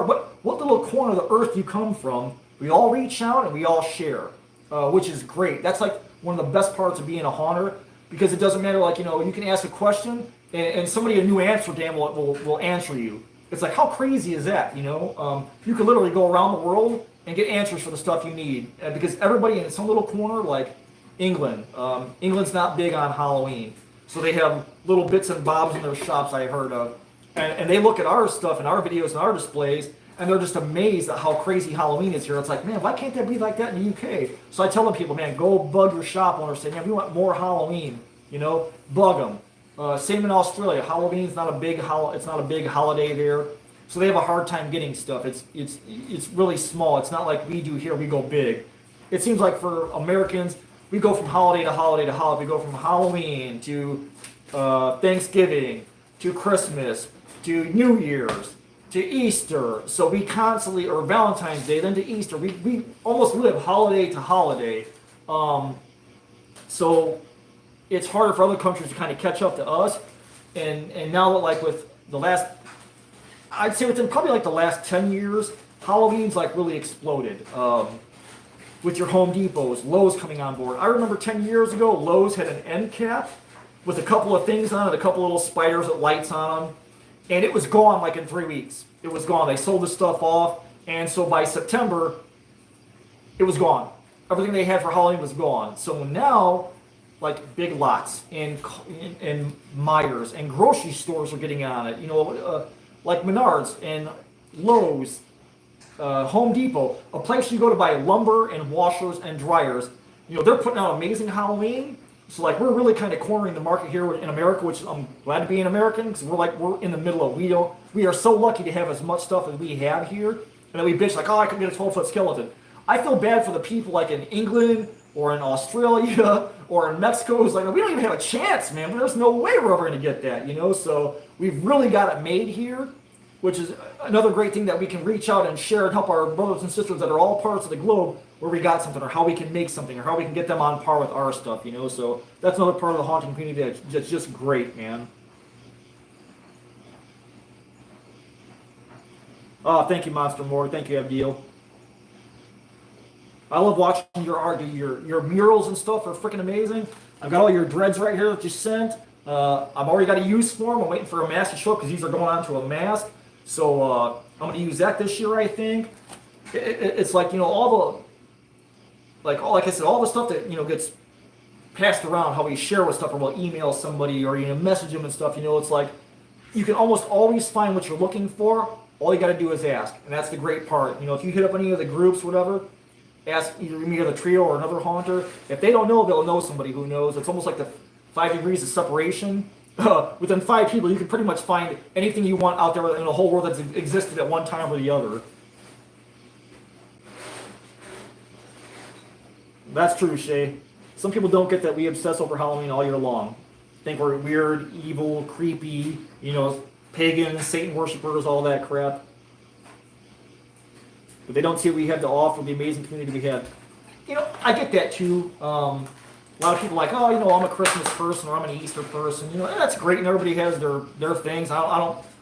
little corner of the earth you come from. We all reach out and we all share, which is great. That's like one of the best parts of being a haunter, because it doesn't matter, like, you know, you can ask a question and somebody in New Amsterdam will answer you. It's like, how crazy is that, you know? You could literally go around the world and get answers for the stuff you need, because everybody in some little corner, like, England. England's not big on Halloween, so they have little bits and bobs in their shops I heard of, and they look at our stuff and our videos and our displays, and they're just amazed at how crazy Halloween is here. It's like, man, why can't that be like that in the UK? So I tell them, people, man, go bug your shop owner, say, man, we want more Halloween. You know, bug them. Same in Australia. Halloween's not a big it's not a big holiday there, so they have a hard time getting stuff. It's really small. It's not like we do here. We go big. It seems like for Americans, we go from holiday to holiday to holiday. We go from Halloween to Thanksgiving to Christmas to New Year's to Easter. So we constantly, or Valentine's Day, then to Easter. We almost live holiday to holiday. So it's harder for other countries to kind of catch up to us. And now that, like, with the last, I'd say within probably like the last 10 years, Halloween's like really exploded. With your Home Depots, Lowe's coming on board. I remember 10 years ago, Lowe's had an end cap with a couple of things on it, a couple of little spiders with lights on them, and it was gone like in 3 weeks. It was gone. They sold the stuff off, and so by September, it was gone. Everything they had for Halloween was gone. So now, like, Big Lots and Myers and grocery stores are getting on it. You know, like Menards and Lowe's. Home Depot, a place you go to buy lumber and washers and dryers. You know, they're putting out amazing Halloween. So like, we're really kind of cornering the market here in America, which I'm glad to be an American, because we're in the middle of, we are so lucky to have as much stuff as we have here, and then we bitch like, oh, I could get a 12-foot skeleton. I feel bad for the people like in England or in Australia or in Mexico. It's like, we don't even have a chance, man. There's no way we're ever going to get that, you know? So we've really got it made here, which is another great thing, that we can reach out and share and help our brothers and sisters that are all parts of the globe where we got something, or how we can make something, or how we can get them on par with our stuff, you know? So that's another part of the haunting community that's just great, man. Oh, thank you, Monster Morgue. Thank you, Abdil. I love watching your art. Your murals and stuff are freaking amazing. I've got all your dreads right here that you sent. I've already got a use for them. I'm waiting for a mask to show up, because these are going onto a mask. So I'm going to use that this year, I think. It's like, you know, all I said, all the stuff that, you know, gets passed around, how we share with stuff, or we'll email somebody, or, you know, message them and stuff, you know, it's like, you can almost always find what you're looking for. All you got to do is ask. And that's the great part. You know, if you hit up any of the groups, whatever, ask either me or the trio or another haunter. If they don't know, they'll know somebody who knows. It's almost like the 5 degrees of separation. Within 5 people, you can pretty much find anything you want out there in the whole world that's existed at one time or the other. That's true, Shay. Some people don't get that we obsess over Halloween all year long. Think we're weird, evil, creepy, you know, pagans, Satan worshipers, all that crap. But they don't see what we have to offer, the amazing community we have. You know, I get that too. A lot of people are like, oh, you know, I'm a Christmas person, or I'm an Easter person. You know, and that's great, and everybody has their things. I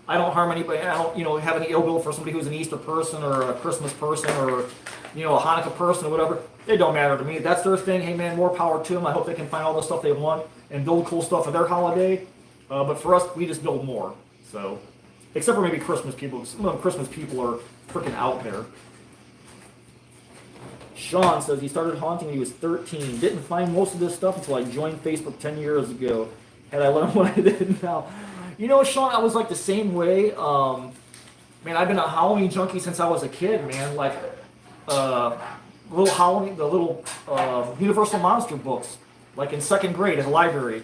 don't harm anybody. I don't, you know, have any ill will for somebody who's an Easter person or a Christmas person or, you know, a Hanukkah person or whatever. It don't matter to me. That's their thing. Hey, man, more power to them. I hope they can find all the stuff they want and build cool stuff for their holiday. But for us, we just build more. So, except for maybe Christmas people. Some of them Christmas people are freaking out there. Sean says he started haunting when he was 13. Didn't find most of this stuff until I joined Facebook 10 years ago. Had I learned what I did now. You know, Sean, I was like the same way. Man, I've been a Halloween junkie since I was a kid, man. Like, little Halloween, the little Universal Monster books, like in second grade at the library,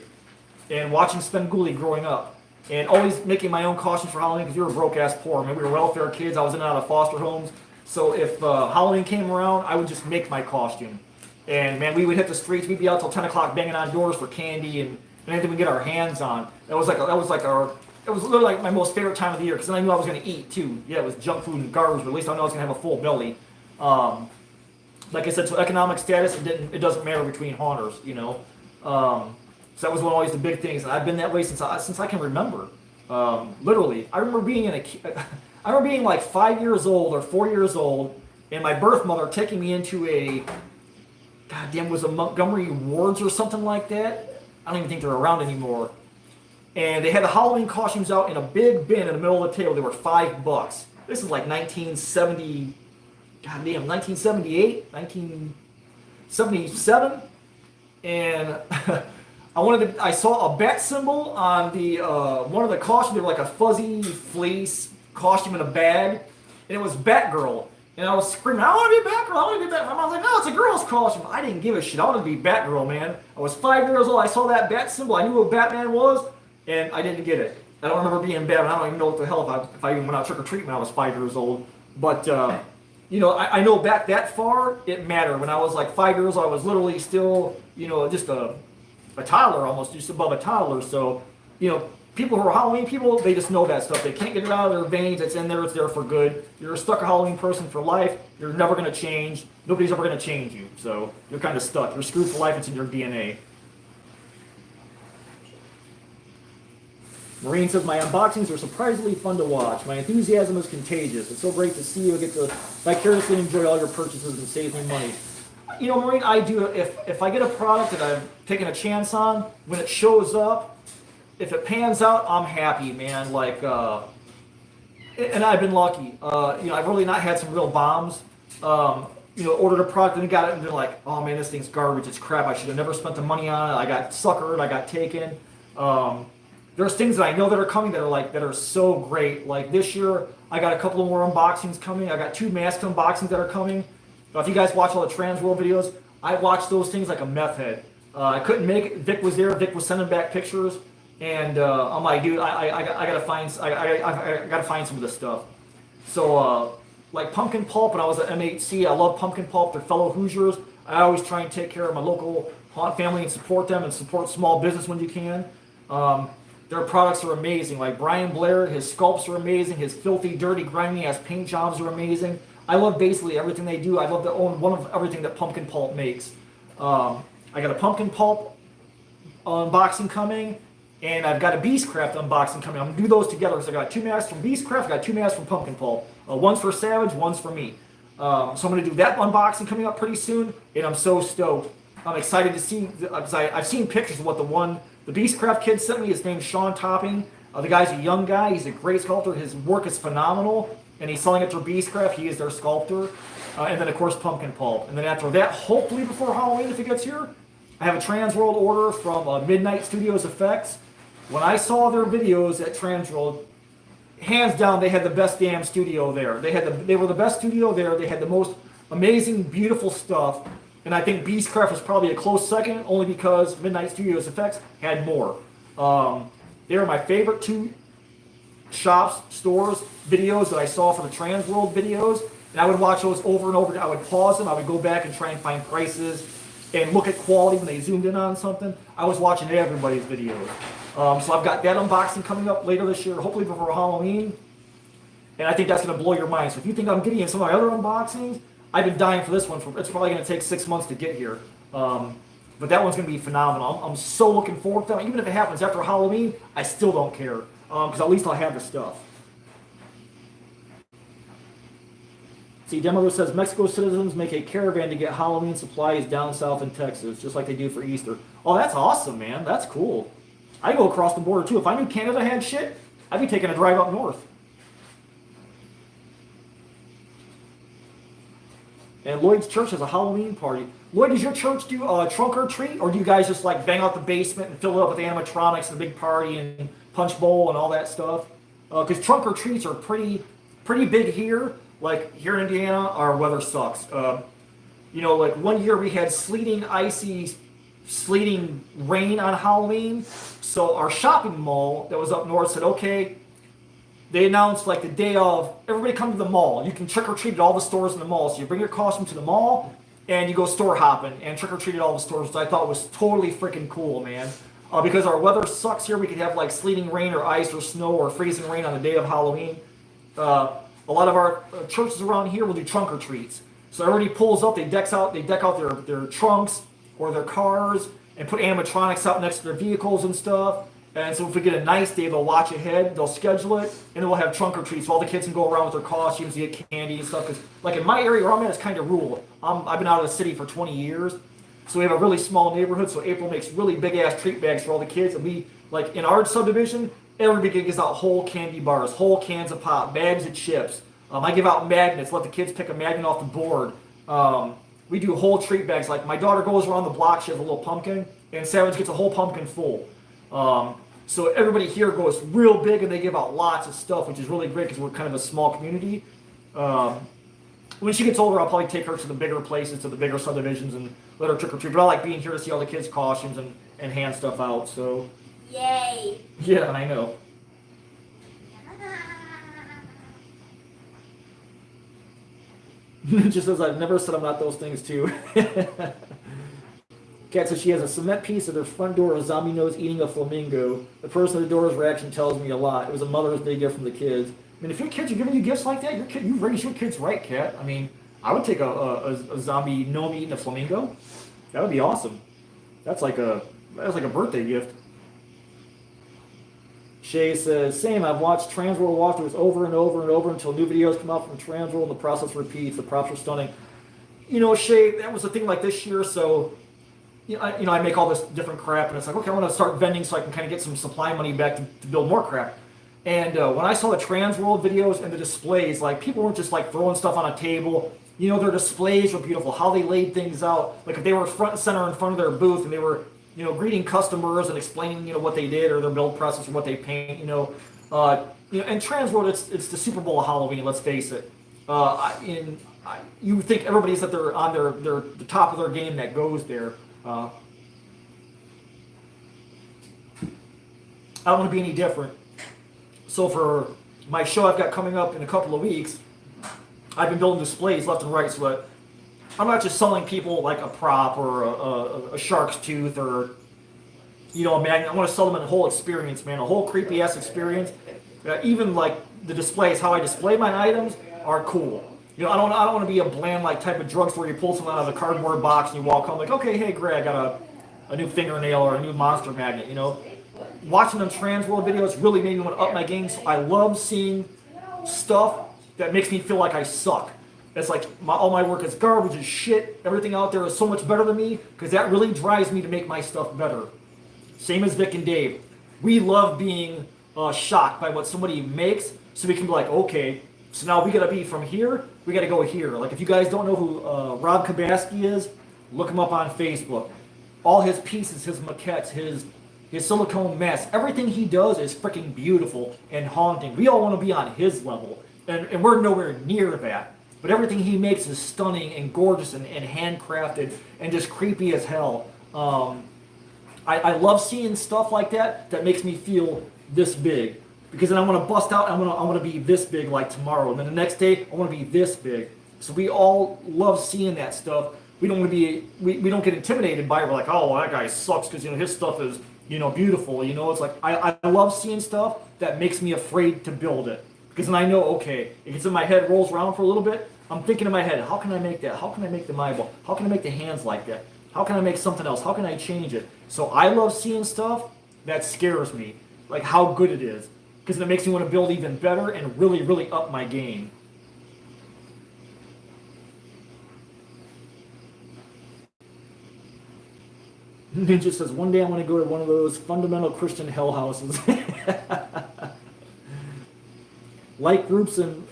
and watching Spenguli growing up, and always making my own costumes for Halloween because we were broke ass poor. I mean, we were welfare kids. I was in and out of foster homes, so if Halloween came around, I would just make my costume. And man, we would hit the streets. We'd be out till 10 o'clock banging on doors for candy and anything we get our hands on. It was literally like my most favorite time of the year because then I knew I was going to eat too. Yeah, it was junk food and garbage, but at least I know I was going to have a full belly. Like I said, so economic status, it doesn't matter between haunters, you know. So that was always the big things, and I've been that way since I can remember. Literally, I remember being like 5 years old or 4 years old, and my birth mother taking me into a was a Montgomery Wards or something like that. I don't even think they're around anymore. And they had the Halloween costumes out in a big bin in the middle of the table. They were $5. This is like 1970. 1978, 1977, and I saw a bat symbol on the one of the costumes. They were like a fuzzy fleece costume in a bag, and it was Batgirl. And I was screaming, I want to be Batgirl, I want to be Batgirl. My mom was like, no, it's a girl's costume. I didn't give a shit. I wanted to be Batgirl, man. I was 5 years old. I saw that bat symbol. I knew what Batman was, and I didn't get it. I don't remember being Batman. I don't even know what the hell if I even went out trick-or-treat when I was 5 years old. But, you know, I know back that far, it mattered. When I was like 5 years old, I was literally still, you know, just a toddler almost, just above a toddler. So, you know, people who are Halloween people, they just know that stuff. They can't get it out of their veins. It's in there. It's there for good. You're a stuck Halloween person for life. You're never going to change. Nobody's ever going to change you. So you're kind of stuck. You're screwed for life. It's in your DNA. Maureen says, my unboxings are surprisingly fun to watch. My enthusiasm is contagious. It's so great to see you get to vicariously enjoy all your purchases and save me money. You know, Maureen, I do. If I get a product that I've taken a chance on, when it shows up, if it pans out, I'm happy, man. Like, and I've been lucky. You know, I've really not had some real bombs. You know, ordered a product and got it, and they're like, oh man, this thing's garbage. It's crap. I should have never spent the money on it. I got suckered. I got taken. There's things that I know that are coming that are so great. Like this year, I got a couple of more unboxings coming. I got 2 mask unboxings that are coming. If you guys watch all the Trans World videos, I watch those things like a meth head. I couldn't make it. Vic was there. Vic was sending back pictures, and I'm like, dude, I gotta find some of this stuff. So like pumpkin pulp. When I was at MHC, I love pumpkin pulp. They're fellow Hoosiers. I always try and take care of my local haunt family and support them and support small business when you can. Their products are amazing. Like Brian Blair, his sculpts are amazing. His filthy, dirty, grimy ass paint jobs are amazing. I love basically everything they do. I love to own one of everything that Pumpkin Pulp makes. I got a Pumpkin Pulp unboxing coming, and I've got a Beastcraft unboxing coming. I'm gonna do those together. So I got 2 masks from Beastcraft, I got 2 masks from Pumpkin Pulp. One's for Savage, one's for me. So I'm gonna do that unboxing coming up pretty soon, and I'm so stoked. I'm excited to see, because I've seen pictures of what the Beastcraft kid sent me. His name's Sean Topping. The guy's a young guy. He's a great sculptor. His work is phenomenal, and he's selling it through Beastcraft. He is their sculptor. And then, of course, Pumpkin Pulp. And then after that, hopefully before Halloween, if it gets here, I have a Trans World order from Midnight Studios Effects. When I saw their videos at Trans World, hands down, they had the best damn studio there. They were the best studio there. They had the most amazing, beautiful stuff. And I think Beastcraft was probably a close second, only because Midnight Studios Effects had more. They were my favorite 2 shops, stores, videos that I saw for the Trans World videos. And I would watch those over and over. I would pause them. I would go back and try and find prices and look at quality when they zoomed in on something. I was watching everybody's videos. So I've got that unboxing coming up later this year, hopefully before Halloween. And I think that's going to blow your mind. So if you think I'm getting in some of my other unboxings, I've been dying for this one. It's probably going to take 6 months to get here. But that one's going to be phenomenal. I'm so looking forward to that. Even if it happens after Halloween, I still don't care. Because at least I'll have the stuff. See, Demolo says, Mexico citizens make a caravan to get Halloween supplies down south in Texas, just like they do for Easter. Oh, that's awesome, man. That's cool. I go across the border, too. If I knew Canada had shit, I'd be taking a drive up north. And Lloyd's church has a Halloween party. Lloyd, does your church do trunk or treat, or do you guys just like bang out the basement and fill it up with animatronics and a big party and punch bowl and all that stuff. Because trunk or treats are pretty big here. Like here in Indiana, our weather sucks. Like one year we had sleeting rain on Halloween. So our shopping mall that was up north said, okay, they announced like the day of, everybody come to the mall. You can trick or treat at all the stores in the mall. So you bring your costume to the mall and you go store hopping and trick or treat at all the stores, which I thought was totally freaking cool, man. Because our weather sucks here, we could have like sleeting rain or ice or snow or freezing rain on the day of Halloween. A lot of our churches around here will do trunk or treats. So everybody pulls up, they deck out their trunks or their cars and put animatronics out next to their vehicles and stuff. And so if we get a nice day, they'll watch ahead, they'll schedule it, and then we'll have trunk or treats. So all the kids can go around with their costumes, get candy and stuff. Because like in my area where I'm at, it's kind of rural. I've been out of the city for 20 years. So we have a really small neighborhood. So April makes really big ass treat bags for all the kids. And we, like in our subdivision, everybody gives out whole candy bars, whole cans of pop, bags of chips. I give out magnets, let the kids pick a magnet off the board. We do whole treat bags. Like my daughter goes around the block, she has a little pumpkin, and Savage gets a whole pumpkin full. So everybody here goes real big, and they give out lots of stuff, which is really great because we're kind of a small community. When she gets older, I'll probably take her to the bigger places, to the bigger subdivisions, and let her trick or treat. But I like being here to see all the kids' costumes and hand stuff out. So. Yay! Yeah, I know. Just says I've never said I'm not those things too. Kat says she has a cement piece at her front door, a zombie nose eating a flamingo. The person at the door's reaction tells me a lot. It was a Mother's Day gift from the kids. I mean, if your kids are giving you gifts like that, you raise your kids right, Kat. I mean, I would take a zombie gnome eating a flamingo. That would be awesome. That's like a birthday gift. Shay says, same, I've watched Transworld walkthroughs over and over and over until new videos come out from Transworld and the process repeats. The props are stunning. Shay, that was the thing like this year, so I make all this different crap, and it's like, okay, I want to start vending so I can kind of get some supply money back to build more crap. And when I saw the Transworld videos and the displays, like people weren't just like throwing stuff on a table. Their displays were beautiful, how they laid things out. Like if they were front and center in front of their booth and they were greeting customers and explaining, what they did or their build process or what they paint, and Transworld, it's the Super Bowl of Halloween, let's face it. You think everybody's that they're on the top of their game that goes there. I don't want to be any different. So for my show I've got coming up in a couple of weeks, I've been building displays left and right so that I'm not just selling people like a prop or a shark's tooth or a magnet. I want to sell them in a whole experience, man, a whole creepy ass experience. Even like the displays, how I display my items are cool. I don't want to be a bland like type of drugstore where you pull something out of a cardboard box and you walk home like, okay, hey Greg, I got a new fingernail or a new monster magnet. Watching them Transworld videos really made me want to up my game. So I love seeing stuff that makes me feel like I suck. It's like all my work is garbage and shit. Everything out there is so much better than me because that really drives me to make my stuff better. Same as Vic and Dave. We love being shocked by what somebody makes so we can be like, okay, so now we got to be from here, we got to go here. Like if you guys don't know who Rob Kabaski is, look him up on Facebook. All his pieces, his maquettes, his silicone mess, everything he does is freaking beautiful and haunting. We all want to be on his level, and we're nowhere near that. But everything he makes is stunning and gorgeous and handcrafted and just creepy as hell. I love seeing stuff like that makes me feel this big. Because then I want to bust out, I want to be this big like tomorrow. And then the next day, I want to be this big. So we all love seeing that stuff. We don't want to be, we don't get intimidated by it. We're like, oh, that guy sucks because, his stuff is, beautiful. It's like, I love seeing stuff that makes me afraid to build it. Because then I know, okay, it gets in my head, rolls around for a little bit. I'm thinking in my head, how can I make that? How can I make the eyeball? How can I make the hands like that? How can I make something else? How can I change it? So I love seeing stuff that scares me, like how good it is. Because it makes me want to build even better and really, really up my game. Ninja says, one day I want to go to one of those fundamental Christian hell houses. Like groups and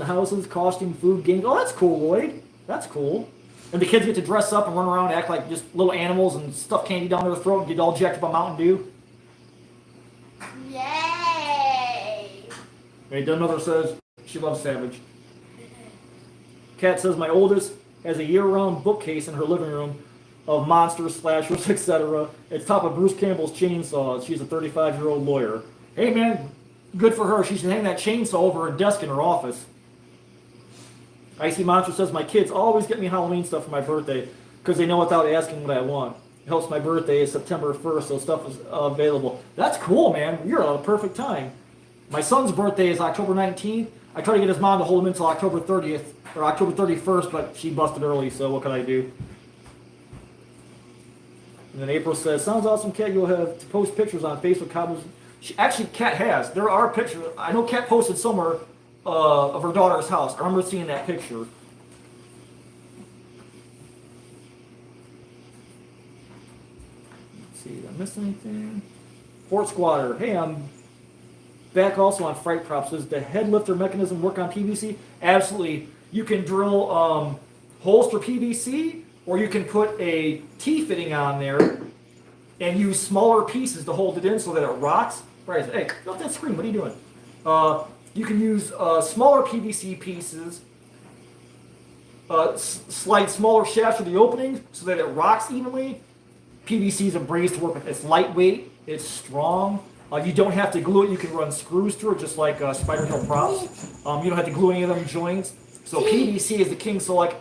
houses, costume, food, games. Oh, that's cool, Lloyd. That's cool. And the kids get to dress up and run around and act like just little animals and stuff candy down their throat and get all jacked up on Mountain Dew. And another says she loves Savage. Kat says my oldest has a year-round bookcase in her living room of monsters, slashers, etc. It's top of Bruce Campbell's chainsaw. She's a 35-year-old lawyer. Hey man, good for her. She should hang that chainsaw over her desk in her office. Icy Monster says my kids always get me Halloween stuff for my birthday because they know without asking what I want. It helps my birthday is September 1st, so stuff is available. That's cool, man. You're at a perfect time. My son's birthday is October 19th. I tried to get his mom to hold him until October 30th or October 31st, but she busted early, so what can I do? And then April says, sounds awesome, Kat. You'll have to post pictures on Facebook. Cobwebs. Actually, Kat has. There are pictures. I know Kat posted somewhere of her daughter's house. I remember seeing that picture. Let's see, did I miss anything? Fort Squatter. Hey, I'm back also on Fright Props. Does the head lifter mechanism work on PVC? Absolutely. You can drill holes for PVC, or you can put a T-fitting on there and use smaller pieces to hold it in so that it rocks. Right, hey, get off that screen. What are you doing? You can use smaller PVC pieces, slide smaller shafts through the openings so that it rocks evenly. PVC is a breeze to work with. It's lightweight. It's strong. You don't have to glue it. You can run screws through it, just like Spider Hill props. You don't have to glue any of them joints. So PVC is the king. So like,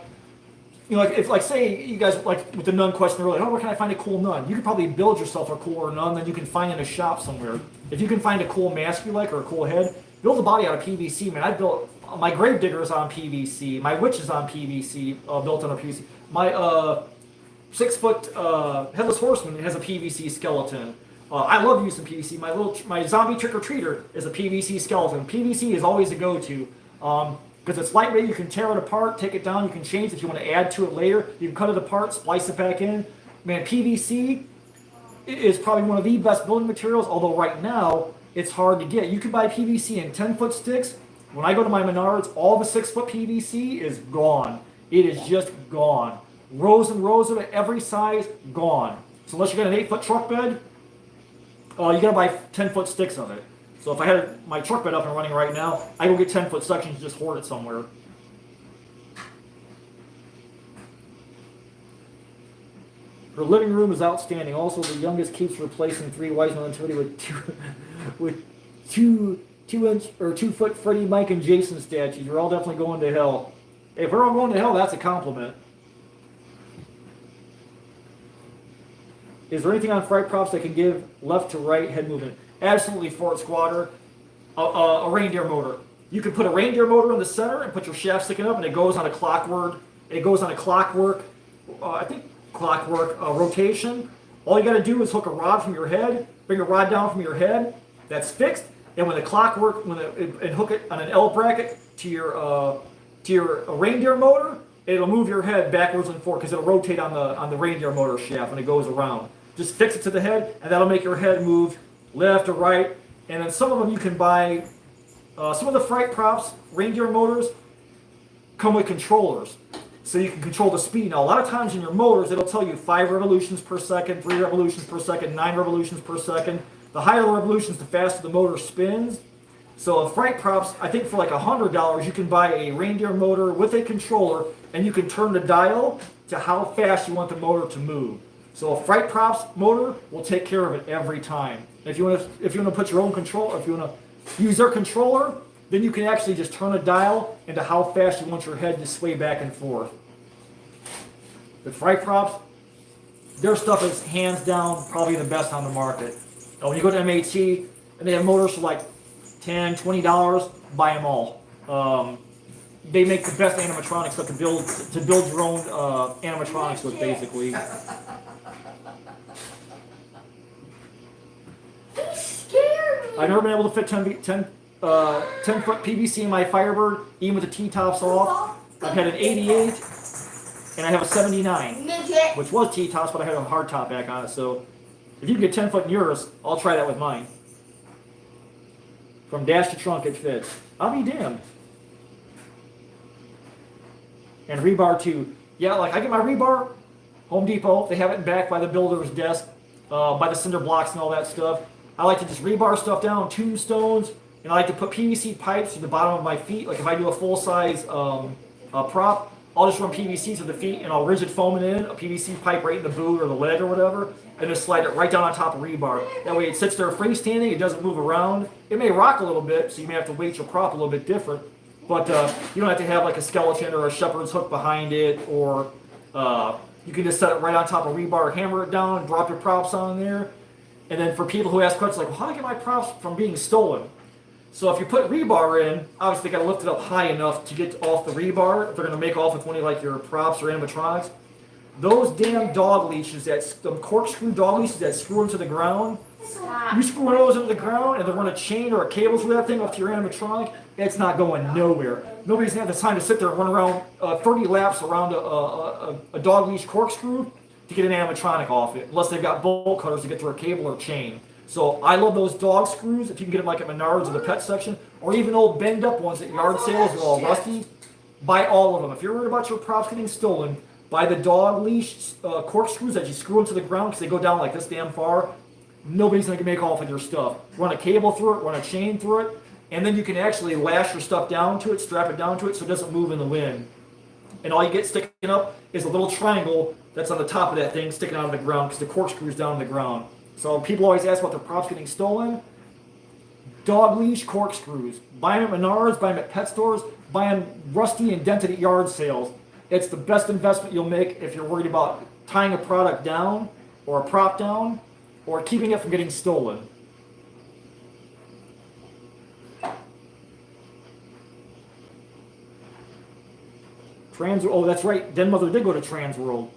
you know, like if like say you guys like with the nun question earlier, oh, where can I find a cool nun? You could probably build yourself a cooler nun that you can find in a shop somewhere. If you can find a cool mask you like or a cool head, build a body out of PVC, man. I built my grave digger is on PVC. My witch is on PVC, built on a PVC. My 6-foot headless horseman has a PVC skeleton. I love using PVC. My zombie trick or treater is a PVC skeleton. PVC is always a go-to because it's lightweight. You can tear it apart, take it down. You can change it if you want to add to it later. You can cut it apart, splice it back in. Man, PVC is probably one of the best building materials. Although right now it's hard to get. You can buy PVC in 10-foot sticks. When I go to my Menards, all the 6-foot PVC is gone. It is just gone. Rows and rows of it, every size, gone. So unless you got an 8-foot truck bed, you gotta buy 10-foot sticks of it. So if I had my truck bed up and running right now, I go get 10-foot sections and just hoard it somewhere. Her living room is outstanding. Also, the youngest keeps replacing 3 wise men on Twitter with two 2-inch or 2-foot Freddie, Mike, and Jason statues. You're all definitely going to hell. If we're all going to hell, that's a compliment. Is there anything on Fright Props that can give left to right head movement? Absolutely, Fort Squatter. A reindeer motor. You can put a reindeer motor in the center and put your shaft sticking up, and it goes on a clockwork. Rotation. All you got to do is hook a rod from your head, bring a rod down from your head. That's fixed. And when the clockwork, and hook it on an L bracket to your reindeer motor, it'll move your head backwards and forward because it'll rotate on the reindeer motor shaft when it goes around. Just fix it to the head, and that'll make your head move left or right. And then some of them you can buy. Some of the Fright Props reindeer motors come with controllers, so you can control the speed. Now, a lot of times in your motors, it'll tell you 5 revolutions per second, 3 revolutions per second, 9 revolutions per second. The higher the revolutions, the faster the motor spins. So Fright Props, I think for like $100, you can buy a reindeer motor with a controller, and you can turn the dial to how fast you want the motor to move. So a Fright Props motor will take care of it every time. If you want to put your own control, or if you want to use their controller, then you can actually just turn a dial into how fast you want your head to sway back and forth. The Fright Props, their stuff is hands down probably the best on the market. When you go to MAT and they have motors for like $10, $20, buy them all. They make the best animatronics stuff to build your own animatronics with, basically. I've never been able to fit 10-foot PVC in my Firebird, even with the T-tops off. I've had an 88, and I have a 79, which was T-tops, but I had a hard top back on it. So if you can get 10 foot in yours, I'll try that with mine. From dash to trunk, it fits. I'll be damned. And rebar too. Yeah, like I get my rebar, Home Depot. They have it in back by the builder's desk, by the cinder blocks and all that stuff. I like to just rebar stuff down, tombstones, and I like to put PVC pipes to the bottom of my feet. Like if I do a full size prop, I'll just run PVC to the feet and I'll rigid foam it in, a PVC pipe right in the boot or the leg or whatever, and just slide it right down on top of rebar. That way it sits there freestanding, it doesn't move around. It may rock a little bit, so you may have to weight your prop a little bit different, but you don't have to have like a skeleton or a shepherd's hook behind it, or you can just set it right on top of rebar, hammer it down, drop your props on there. And then for people who ask questions like, well, how do I get my props from being stolen? So if you put rebar in, obviously you got to lift it up high enough to get off the rebar. If they're going to make off with one of like your props or animatronics, those damn dog leashes, the corkscrew dog leashes that screw into the ground, you screw those into the ground and then run a chain or a cable through that thing up to your animatronic, it's not going nowhere. Nobody's going to have the time to sit there and run around 30 laps around a dog leash corkscrew to get an animatronic off it, unless they've got bolt cutters to get through a cable or chain. So I love those dog screws, if you can get them like at Menards or the pet section, or even old banged up ones at yard sales that are all rusty. Buy all of them. If you're worried about your props getting stolen, buy the dog leash corkscrews that you screw into the ground because they go down like this damn far. Nobody's going to make off with your stuff. Run a cable through it, run a chain through it, and then you can actually lash your stuff down to it, strap it down to it so it doesn't move in the wind. And all you get sticking up is a little triangle that's on the top of that thing sticking out of the ground because the corkscrew's down on the ground. So people always ask about their props getting stolen. Dog leash corkscrews. Buy them at Menards, buy them at pet stores, buy them rusty and dented at yard sales. It's the best investment you'll make if you're worried about tying a product down or a prop down or keeping it from getting stolen. Oh, that's right. Den Mother did go to Trans World.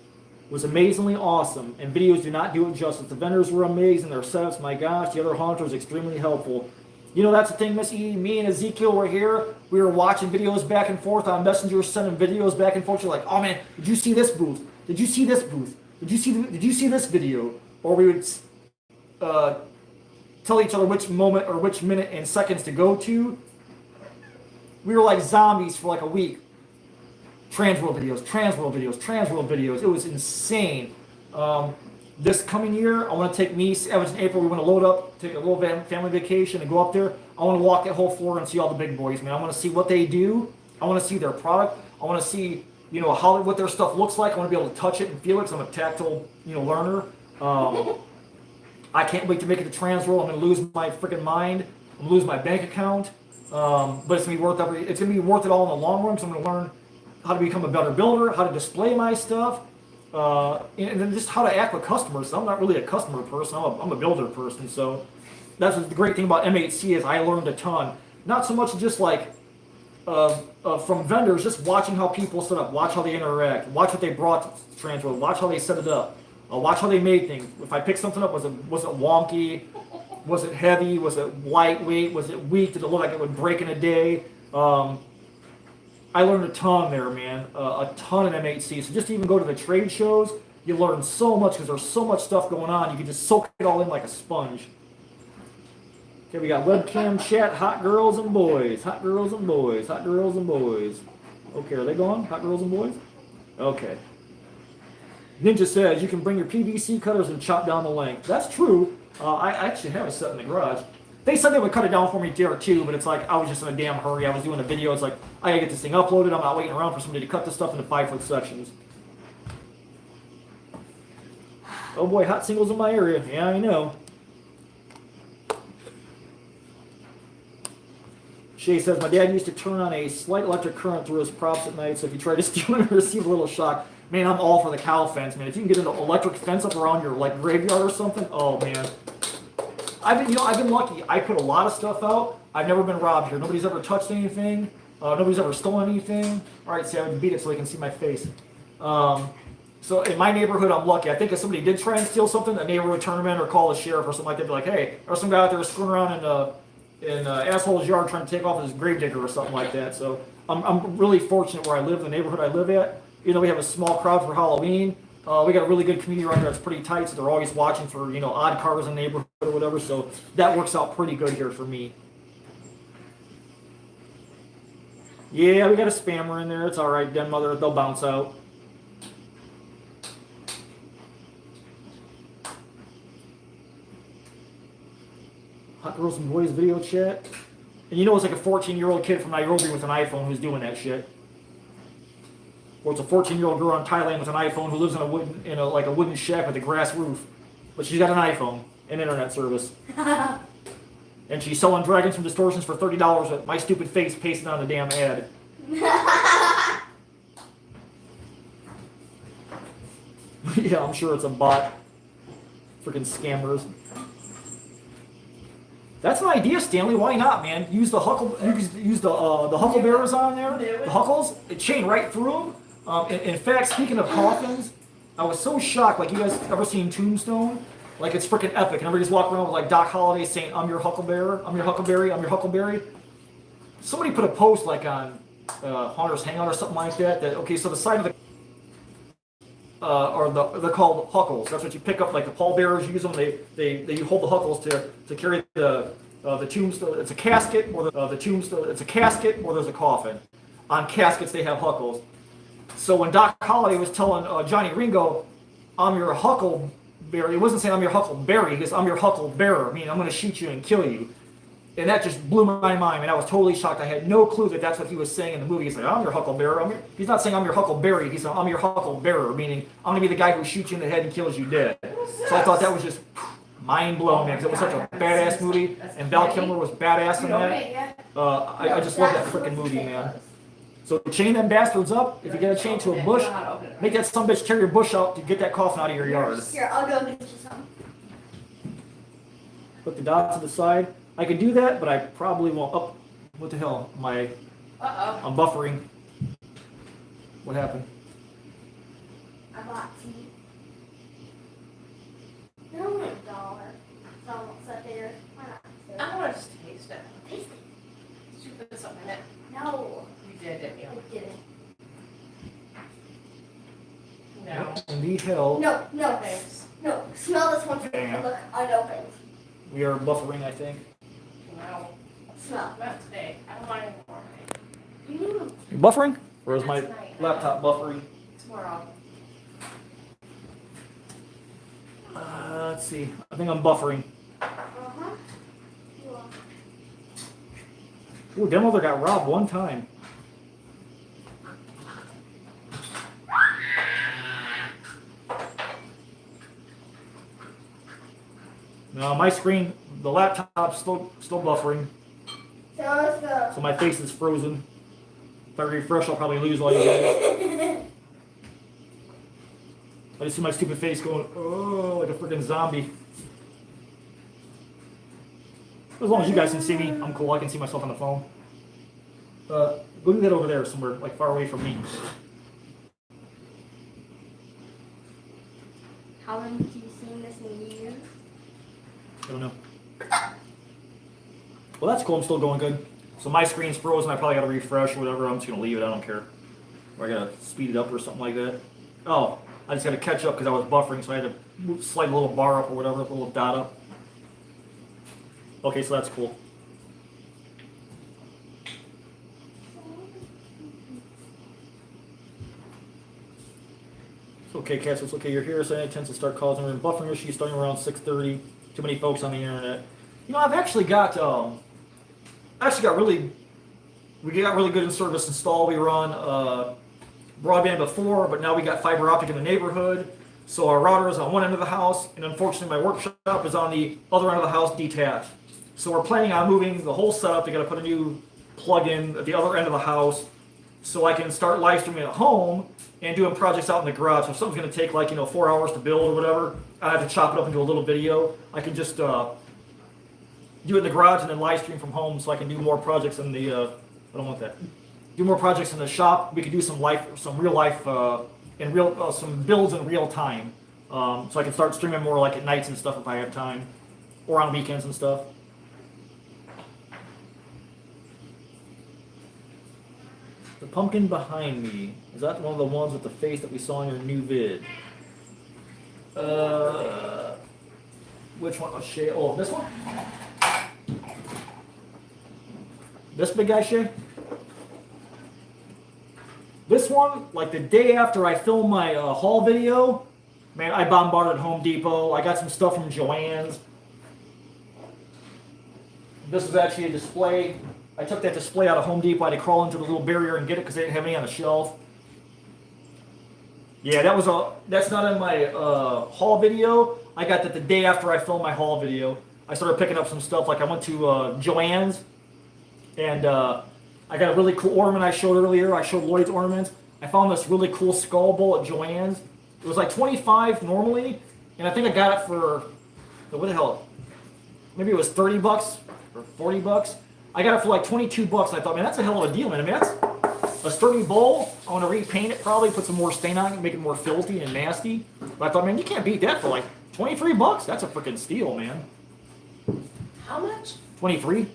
It was amazingly awesome, and videos do not do it justice. The vendors were amazing. Their setups, my gosh, the other hunters extremely helpful. You know, that's the thing, Miss E. Me and Ezekiel were here. We were watching videos back and forth on Messenger, sending videos back and forth. You're like, oh man, did you see this booth? Did you see this booth? Did you see this video? Or we would tell each other which moment or which minute and seconds to go to. We were like zombies for like a week. Transworld videos, Transworld videos, Transworld videos. It was insane. This coming year, I want to take me, Evans and April, we want to load up, take a little family vacation and go up there. I want to walk that whole floor and see all the big boys, man. I want to see what they do. I want to see their product. I want to see, you know, what their stuff looks like. I want to be able to touch it and feel it because I'm a tactile, you know, learner. I can't wait to make it to Transworld. I'm going to lose my freaking mind. I'm going to lose my bank account. But it's going to be worth it all in the long run because I'm going to learn how to become a better builder, how to display my stuff, and then just how to act with customers. I'm not really a customer person, I'm a builder person, so that's the great thing about M8C is I learned a ton. Not so much just like from vendors, just watching how people set up, watch how they interact, watch what they brought to Transworld, watch how they set it up, watch how they made things. If I picked something up, was it wonky? Was it heavy? Was it lightweight? Was it weak? Did it look like it would break in a day? I learned a ton there, man. A ton in M8C. So just to even go to the trade shows, you learn so much because there's so much stuff going on. You can just soak it all in like a sponge. Okay, we got webcam chat, hot girls and boys. Hot girls and boys. Hot girls and boys. Okay, are they gone? Hot girls and boys? Okay. Ninja says you can bring your PVC cutters and chop down the length. That's true. I actually have a set in the garage. They said they would cut it down for me there too, but it's like I was just in a damn hurry. I was doing a video. It's like I gotta get this thing uploaded. I'm not waiting around for somebody to cut this stuff into 5-foot sections. Oh boy, hot singles in my area. Yeah, I know. Shay says, my dad used to turn on a slight electric current through his props at night, so if you try to steal it, receive a little shock. Man, I'm all for the cow fence, man. If you can get an electric fence up around your like graveyard or something, oh man. I've been lucky. I put a lot of stuff out. I've never been robbed here. Nobody's ever touched anything. Nobody's ever stolen anything. All right, see, I would beat it so they can see my face. So in my neighborhood, I'm lucky. I think if somebody did try and steal something, a neighbor would turn them in or call the sheriff or something like that. Be like, hey, there's some guy out there screwing around in asshole's yard trying to take off his gravedigger or something like that. So I'm really fortunate where I live, the neighborhood I live at. You know, we have a small crowd for Halloween. We got a really good community around here that's pretty tight, so they're always watching for, you know, odd cars in the neighborhood or whatever, so that works out pretty good here for me. Yeah, we got a spammer in there. It's all right, Den Mother. They'll bounce out. Hot Girls and Boys video chat. And you know it's like a 14-year-old kid from Nairobi with an iPhone who's doing that shit. Or it's a 14-year-old girl in Thailand with an iPhone who lives in a wooden shack with a grass roof. But she's got an iPhone and internet service. And she's selling Dragons from Distortions for $30 with my stupid face pasted on the damn ad. Yeah, I'm sure it's a bot. Freaking scammers. That's an idea, Stanley. Why not, man? Use the huckleberries on there, the huckles. It chain right through them. In fact, speaking of coffins, I was so shocked. Like, you guys ever seen Tombstone? Like, it's freaking epic. And everybody's walking around with like Doc Holliday saying, "I'm your huckleberry, I'm your huckleberry, I'm your huckleberry." Somebody put a post like on Hunter's Hangout or something like that. That okay, so the side of the they're called huckles. That's what you pick up, like the pallbearers use them. You hold the huckles to carry the tombstone. It's a casket, or the tombstone. It's a casket, or there's a coffin. On caskets, they have huckles. So when Doc Holliday was telling Johnny Ringo, "I'm your huckleberry," he wasn't saying "I'm your huckleberry." He goes, "I'm your hucklebearer," meaning I'm going to shoot you and kill you. And that just blew my mind, and I was totally shocked. I had no clue that that's what he was saying in the movie. He's like, "I'm your hucklebearer." He's not saying "I'm your huckleberry." He's saying "I'm your hucklebearer," meaning I'm going to be the guy who shoots you in the head and kills you dead. So I thought that was just mind-blowing, man, because it was such a badass movie, and Val Kilmer was badass in that. I just love that freaking movie, man. So chain them bastards up. If you get a chain to a bush, make that sumbitch carry your bush out to get that coffin out of your yard. Here, I'll go get you some. Put the dots to the side. I could do that, but I probably won't. Oh, what the hell? I'm buffering. What happened? I bought tea. They're only $1. So I won't sit there. Why not? I want to just taste it. Taste it. Did you put something in it? No, You did, didn't you? I didn't. No. In the hell, No. Thanks. No, smell this one. Yeah. Look, unopened. we are buffering, I think. No. Smell. Not today. I don't want any more. Mm. You buffering? Or is my Tonight. laptop buffering? Tomorrow. Let's see. I think I'm buffering. Uh-huh. Ooh, Demolder got robbed one time. No, my screen, the laptop's still buffering, So is the... so my face is frozen. If I refresh, I'll probably lose all you guys. I just see my stupid face going, oh, like a freaking zombie. As long as you guys can see me, I'm cool. I can see myself on the phone. Go do that over there somewhere, like far away from me. How long have you seen this in years? I don't know. Well, that's cool. I'm still going good. So my screen's frozen. I probably got to refresh or whatever. I'm just going to leave it. I don't care. Or I got to speed it up or something like that. Oh, I just got to catch up because I was buffering, so I had to slide a little bar up or whatever, a little dot up. Okay, so that's cool. It's okay, Cass. It's okay. You're here. So it tends to start causing a buffering issue starting around 6:30. Too many folks on the internet. You know, I've actually got really good in service installed. We run broadband before, but now we got fiber optic in the neighborhood. So our router is on one end of the house, and unfortunately my workshop is on the other end of the house detached. So we're planning on moving the whole setup. They got to put a new plug-in at the other end of the house, so I can start live streaming at home and doing projects out in the garage. So if something's going to take like 4 hours to build or whatever, I have to chop it up into a little video. I can just do it in the garage and then live stream from home, so I can do more projects in the. I don't want that. Do more projects in the shop. We can do some real life, some builds in real time. So I can start streaming more like at nights and stuff if I have time, or on weekends and stuff. The pumpkin behind me, is that one of the ones with the face that we saw in your new vid? Which one? Oh, Shay. Oh, this one? This big guy, Shay? This one, like the day after I filmed my haul video, man, I bombarded Home Depot. I got some stuff from Joann's. This is actually a display I took that display out of Home Depot. I had to crawl into the little barrier and get it because they didn't have any on the shelf. Yeah, that's not in my haul video. I got that the day after I filmed my haul video. I started picking up some stuff. Like I went to Joann's, and I got a really cool ornament I showed earlier. I showed Lloyd's ornaments. I found this really cool skull bowl at Joann's. It was like $25 normally, and I think I got it for, what the hell? Maybe it was $30 or $40. I got it for like $22. I thought, man, that's a hell of a deal, man. I mean, that's a sturdy bowl. I want to repaint it probably, put some more stain on it, make it more filthy and nasty. But I thought, man, you can't beat that for like $23. That's a freaking steal, man. How much? 23?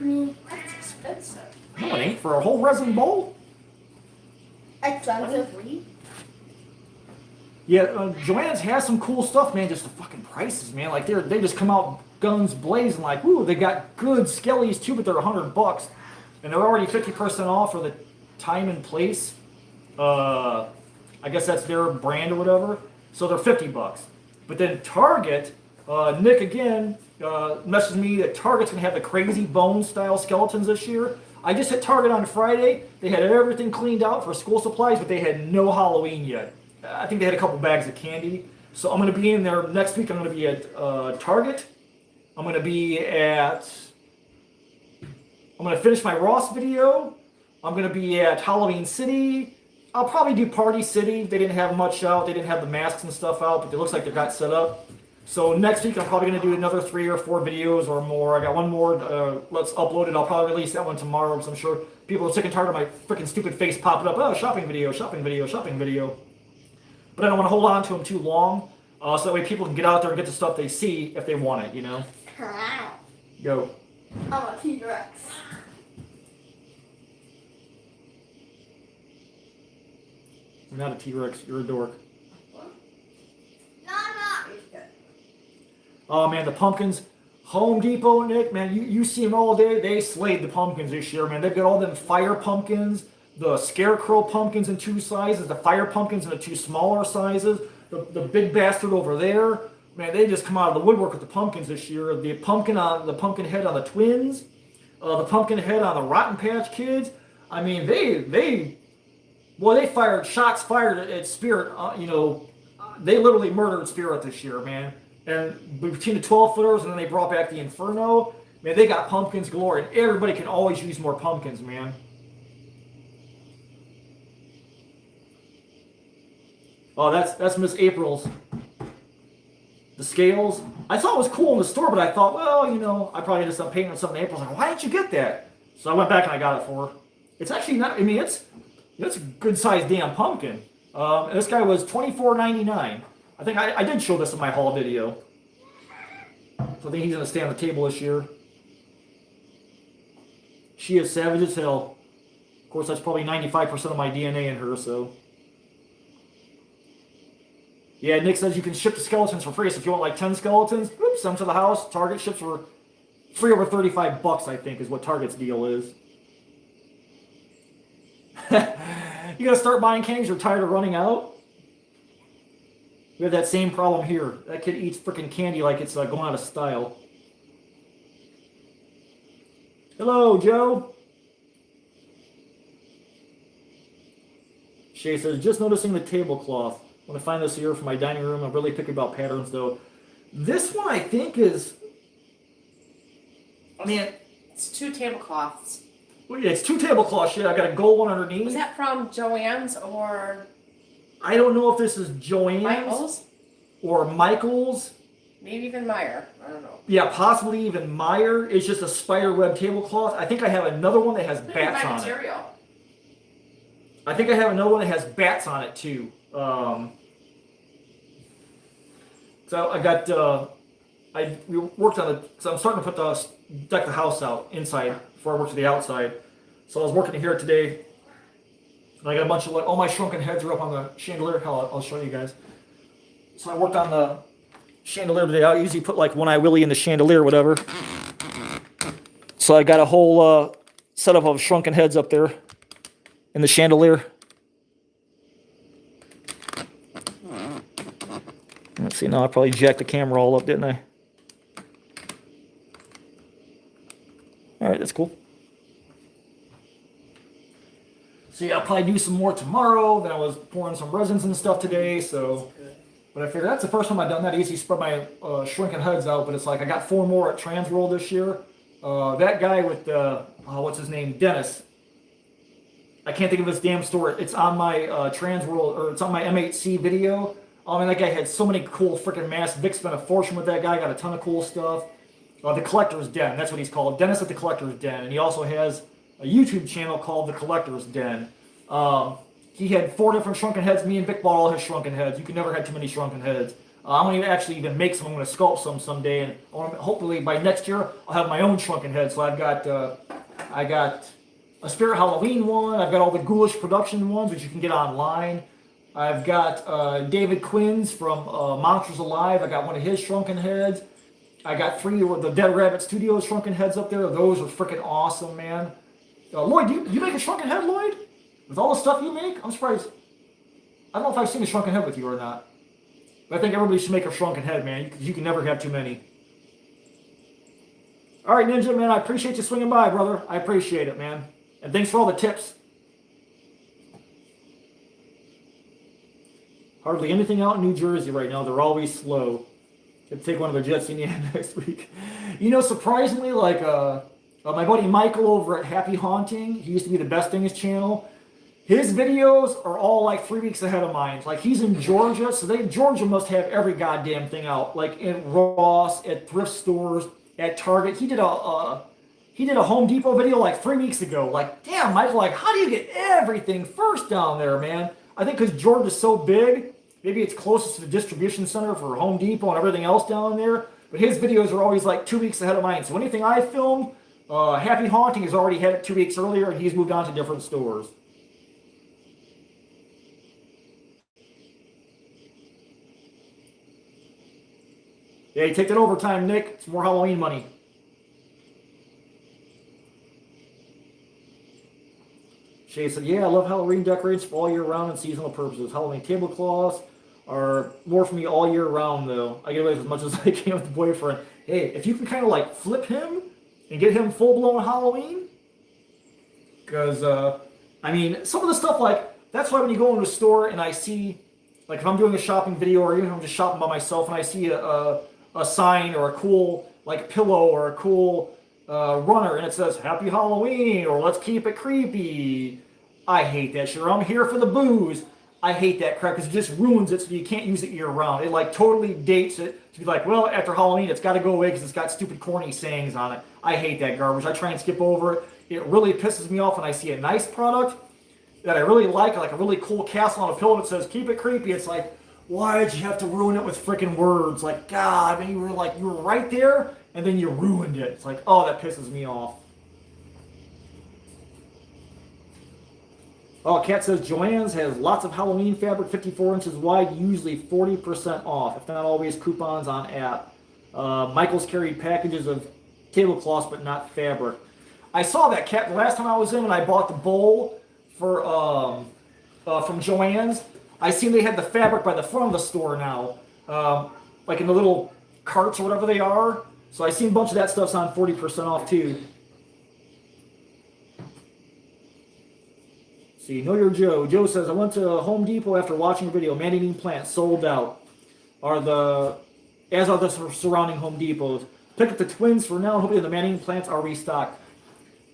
That's expensive. No, it ain't for a whole resin bowl. Expensive. 23? Yeah, Joann's has some cool stuff, man. Just the fucking prices, man. Like they just come out guns blazing. Like, ooh, they got good skellies too, but they're $100, and they're already 50% off for the time and place. I guess that's their brand or whatever. So they're $50. But then Target, Nick again messaged me that Target's gonna have the crazy bone style skeletons this year. I just hit Target on Friday. They had everything cleaned out for school supplies, but they had no Halloween yet. I think they had a couple bags of candy. So I'm going to be in there next week. I'm going to be at Target. I'm going to finish my Ross video. I'm going to be at Halloween City. I'll probably do Party City. They didn't have much out. They didn't have the masks and stuff out, but it looks like they got set up. So next week I'm probably going to do another 3 or 4 videos or more. I got one more. Let's upload it. I'll probably release that one tomorrow because I'm sure people are sick and tired of my freaking stupid face popping up. Oh, shopping video, shopping video, shopping video. But I don't want to hold on to them too long, so that way people can get out there and get the stuff they see if they want it, you know? Go. I'm a T-Rex. You're not a T-Rex, you're a dork. No, I'm not. Oh man, the pumpkins. Home Depot, Nick, man, you see them all day. They slayed the pumpkins this year, man. They've got all them fire pumpkins, the scarecrow pumpkins in 2 sizes, the fire pumpkins in the 2 smaller sizes, the big bastard over there. Man, they just come out of the woodwork with the pumpkins this year. The pumpkin head on the twins, the pumpkin head on the Rotten Patch Kids. I mean, they fired shots fired at Spirit. They literally murdered Spirit this year, man. And between the 12-footers and then they brought back the Inferno, man, they got pumpkins galore, and everybody can always use more pumpkins, man. Oh, that's Miss April's. The scales. I thought it was cool in the store, but I thought, well, I probably just painting on something. April's like, why didn't you get that? So I went back and I got it for her. It's actually not. I mean, it's a good sized damn pumpkin. And this guy was $24.99. I think I did show this in my haul video. So I think he's gonna stay on the table this year. She is savage as hell. Of course, that's probably 95% of my DNA in her. So. Yeah, Nick says you can ship the skeletons for free. So if you want like 10 skeletons, oops, send them to the house. Target ships for free over $35, I think, is what Target's deal is. You gotta start buying candies. You're tired of running out. We have that same problem here. That kid eats freaking candy like it's going out of style. Hello, Joe. Shay says, just noticing the tablecloth. When I find this here for my dining room, I'm really picky about patterns, though. This one, I think, is... I mean... It's 2 tablecloths. Well, yeah, it's 2 tablecloths. Shit, I got a gold one underneath. Was that from Joann's or... I don't know if this is Joann's. Michael's? Or Michael's. Maybe even Meyer. I don't know. Yeah, possibly even Meyer. It's just a spiderweb tablecloth. I think I have another one that has bats on it. I think I have another one that has bats on it, too. So I got, we worked on it, so I'm starting to deck the house out inside before I work to the outside. So I was working here today, and I got a bunch of, all my shrunken heads are up on the chandelier. I'll show you guys. So I worked on the chandelier today. I usually put like One Eye Willie in the chandelier or whatever. So I got a whole setup of shrunken heads up there in the chandelier. Let's see, now I probably jacked the camera all up, didn't I? Alright, that's cool. So yeah, I'll probably do some more tomorrow. Then I was pouring some resins and stuff today. So, but I figured that's the first time I've done that. I usually spread my shrinking heads out, but it's like I got 4 more at Transworld this year. That guy with what's his name, Dennis. I can't think of his damn store. It's on my Transworld, or it's on my M8C video. I mean, that guy had so many cool freaking masks. Vic spent a fortune with that guy. Got a ton of cool stuff. The Collector's Den. That's what he's called. Dennis at the Collector's Den. And he also has a YouTube channel called The Collector's Den. He had 4 different shrunken heads. Me and Vic bought all his shrunken heads. You can never have too many shrunken heads. I'm going to actually even make some. I'm going to sculpt some someday. And hopefully by next year, I'll have my own shrunken head. So I got a Spirit Halloween one. I've got all the Ghoulish production ones, which you can get online. I've got David Quinn's from Monsters Alive. I got one of his shrunken heads. I got 3 of the Dead Rabbit Studios shrunken heads up there. Those are freaking awesome, man. Lloyd, you make a shrunken head, Lloyd? With all the stuff you make? I'm surprised. I don't know if I've seen a shrunken head with you or not. But I think everybody should make a shrunken head, man. You can never have too many. All right, Ninja, man, I appreciate you swinging by, brother. I appreciate it, man. And thanks for all the tips. Hardly anything out in New Jersey right now. They're always slow. Could take one of the jets in the end next week. You know, surprisingly, like my buddy Michael over at Happy Haunting, he used to be the Best Things channel. His videos are all like 3 weeks ahead of mine. Like he's in Georgia, so Georgia must have every goddamn thing out. Like in Ross, at thrift stores, at Target. He did a Home Depot video like 3 weeks ago. Like, damn, Michael, like, how do you get everything first down there, man? I think because Georgia's so big, maybe it's closest to the distribution center for Home Depot and everything else down there. But his videos are always like 2 weeks ahead of mine. So anything I filmed, Happy Haunting has already had it 2 weeks earlier, and he's moved on to different stores. Yeah, you take that overtime, Nick. It's more Halloween money. Shay said, yeah, I love Halloween decorations for all year round and seasonal purposes. Halloween tablecloths are more for me all year round, though. I get away with as much as I can with the boyfriend. Hey, if you can kind of like flip him and get him full-blown Halloween, because, I mean, some of the stuff, like, that's why when you go into a store and I see, like, if I'm doing a shopping video or even if I'm just shopping by myself and I see a sign or a cool, like, pillow or a cool runner and it says, Happy Halloween, or let's keep it creepy. I hate that shit. Or I'm here for the booze. I hate that crap because it just ruins it so you can't use it year round. It, like, totally dates it to be like, well, after Halloween, it's got to go away because it's got stupid, corny sayings on it. I hate that garbage. I try and skip over it. It really pisses me off when I see a nice product that I really like a really cool castle on a pillow that says, keep it creepy. It's like, why did you have to ruin it with freaking words? Like, God, I mean, you were right there, and then you ruined it. It's like, oh, that pisses me off. Oh, Kat says, Joann's has lots of Halloween fabric, 54 inches wide, usually 40% off, if not always coupons on app. Michael's carried packages of tablecloths, but not fabric. I saw that, Kat, the last time I was in when I bought the bowl for from Joann's. I seen they had the fabric by the front of the store now, like in the little carts or whatever they are. So I seen a bunch of that stuff's on 40% off too. See, Know Your Joe. Joe says, I went to Home Depot after watching a video. Man-eating plants sold out. As are the surrounding Home Depots. Pick up the twins for now and hopefully the man-eating plants are restocked.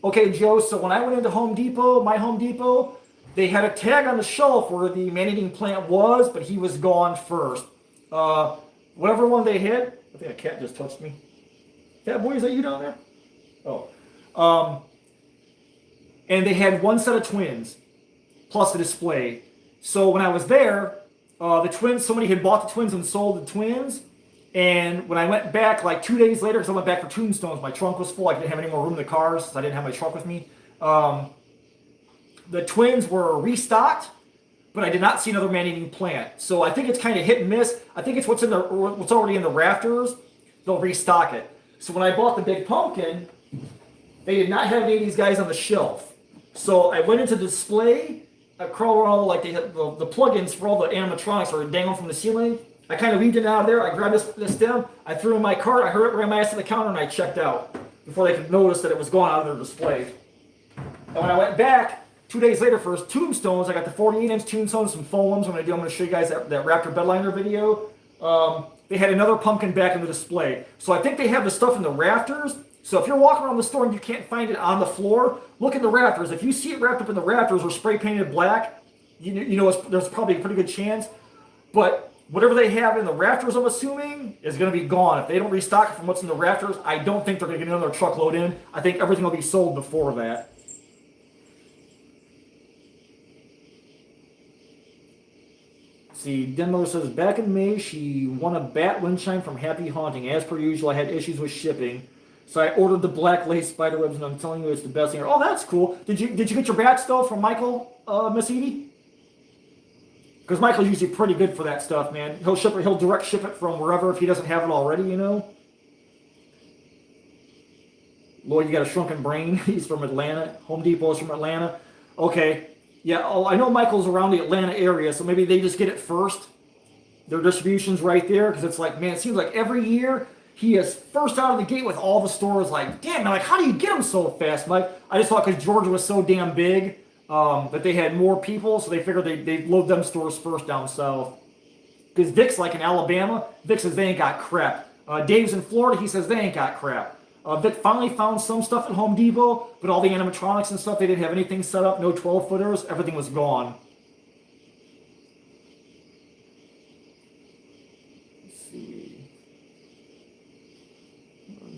Okay, Joe, so when I went into Home Depot, my Home Depot, they had a tag on the shelf where the man-eating plant was, but he was gone first. Whatever one they hit, I think a cat just touched me. Cat boy, is that you down there? Oh. And they had one set of twins, plus a display. So when I was there, the twins, somebody had bought the twins and sold the twins. And when I went back, like 2 days later, because I went back for tombstones, my trunk was full. I didn't have any more room in the car, so I didn't have my truck with me. The twins were restocked, but I did not see another man-eating plant. So I think it's kind of hit and miss. I think it's what's already in the rafters. They'll restock it. So when I bought the big pumpkin, they did not have any of these guys on the shelf. So I went into the display. I crawled around, like they had the plugins for all the animatronics are dangling from the ceiling. I kind of weaved it out of there. I grabbed this stem. I threw it in my cart. I heard it ran my ass to the counter, and I checked out before they could notice that it was gone out of their display. And when I went back, 2 days later for his tombstones, I got the 48-inch tombstones, some foams. I'm going to show you guys that Raptor bedliner video. They had another pumpkin back in the display. So I think they have the stuff in the rafters. So if you're walking around the store and you can't find it on the floor, look in the rafters. If you see it wrapped up in the rafters or spray painted black, you know there's probably a pretty good chance. But whatever they have in the rafters, I'm assuming, is going to be gone. If they don't restock it from what's in the rafters, I don't think they're going to get another truckload in. I think everything will be sold before that. See, Den Miller says, back in May, she won a bat wind chime from Happy Haunting. As per usual, I had issues with shipping. So I ordered the black lace spiderwebs, and I'm telling you, it's the best thing. Oh, that's cool. Did you get your bats, though, from Michael, Miss Edie? Because Michael's usually pretty good for that stuff, man. He'll direct ship it from wherever if he doesn't have it already, you know? Lloyd, you got a shrunken brain. He's from Atlanta. Home Depot's from Atlanta. Okay. Yeah, I know Michael's around the Atlanta area, so maybe they just get it first. Their distribution's right there, because it's like, man, it seems like every year he is first out of the gate with all the stores. Like, damn, man, like, how do you get them so fast, Mike? I just thought because Georgia was so damn big that they had more people, so they figured they'd load them stores first down south. Because Vic's like in Alabama, Vic says they ain't got crap. Dave's in Florida, he says they ain't got crap. Vic finally found some stuff at Home Depot, but all the animatronics and stuff, they didn't have anything set up, no 12-footers, everything was gone. Let's see.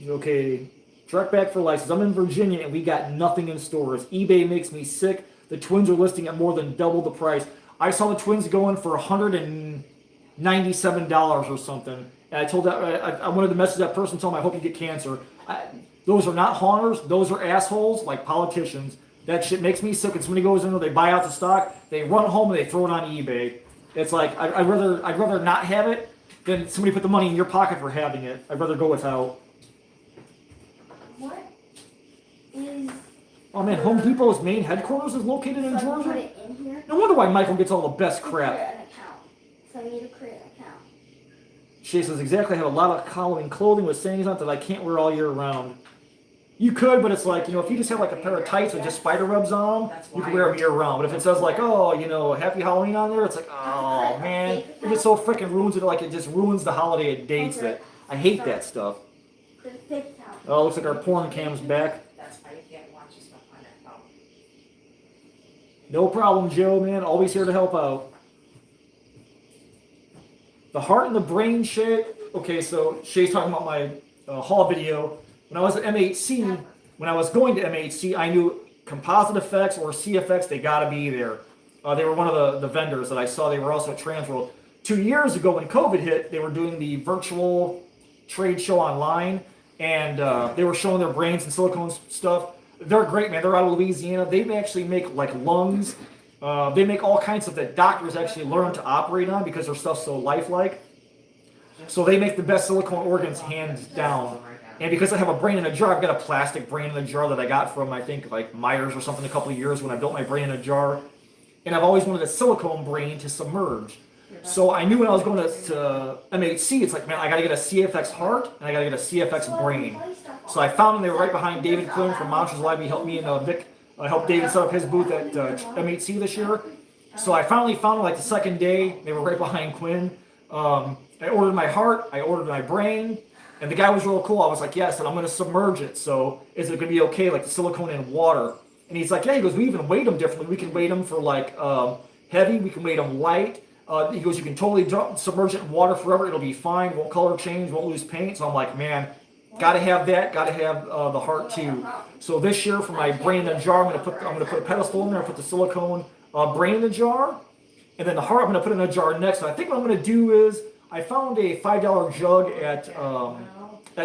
Okay, Truck Back for License. I'm in Virginia and we got nothing in stores. eBay makes me sick. The twins are listing at more than double the price. I saw the twins going for $197 or something. And I told that I wanted to message that person, tell them I hope you get cancer. Those are not haunters. Those are assholes like politicians. That shit makes me sick. And somebody goes in there, they buy out the stock, they run home and they throw it on eBay. It's like I'd rather not have it than somebody put the money in your pocket for having it. I'd rather go without. What is? Oh man, Home Depot's main headquarters is located in Put Georgia. it in here. No wonder why Michael gets all the best Create crap. an account. So I need to create an account. Shay says, exactly, I have a lot of Halloween clothing with sayings on it that I can't wear all year round. You could, but it's like, you know, if you just have like a pair of tights with just spider webs on them, you can wear them year round. But if it says like, oh, you know, Happy Halloween on there, it's like, oh man, it just so freaking ruins it. Like it just ruins the holiday dates. That I hate that stuff. The fifth account. Oh, looks like our porn cam's back. That's why you can't watch your stuff on that phone. No problem, Joe, man. Always here to help out. The heart and the brain, Shay. Okay, so Shay's talking about my haul video. When I was at MHC, when I was going to MHC, I knew Composite Effects or CFX, they got to be there. They were one of the vendors that I saw. They were also at Transworld. 2 years ago when COVID hit, they were doing the virtual trade show online, and they were showing their brains and silicone stuff. They're great, man. They're out of Louisiana. They actually make like lungs. They make all kinds of that doctors actually learn to operate on because their stuff's so lifelike. So they make the best silicone organs hands down. And because I have a brain in a jar, I've got a plastic brain in a jar that I got from, I think, like Myers or something a couple of years when I built my brain in a jar. And I've always wanted a silicone brain to submerge. So I knew when I was going to MHC, it's like, man, I got to get a CFX heart and I got to get a CFX brain. So I found them. They were right behind David Quinn from Monsters Live. He helped me and Vic helped David set up his booth at MHC this year. So I finally found them like the second day. They were right behind Quinn. I ordered my heart. I ordered my brain. And the guy was real cool. I was like, yes, and I'm going to submerge it. So is it going to be okay, like the silicone in water? And he's like, yeah, he goes, we even weight them differently. We can weight them for like heavy. We can weight them light. He goes, you can totally submerge it in water forever. It'll be fine. Won't color change. Won't lose paint. So I'm like, man, got to have that. Got to have the heart too. So this year for my brain in a jar, I'm going to put a pedestal in there. Put the silicone brain in the jar. And then the heart, I'm going to put in a jar next. So I think what I'm going to do is, I found a $5 jug at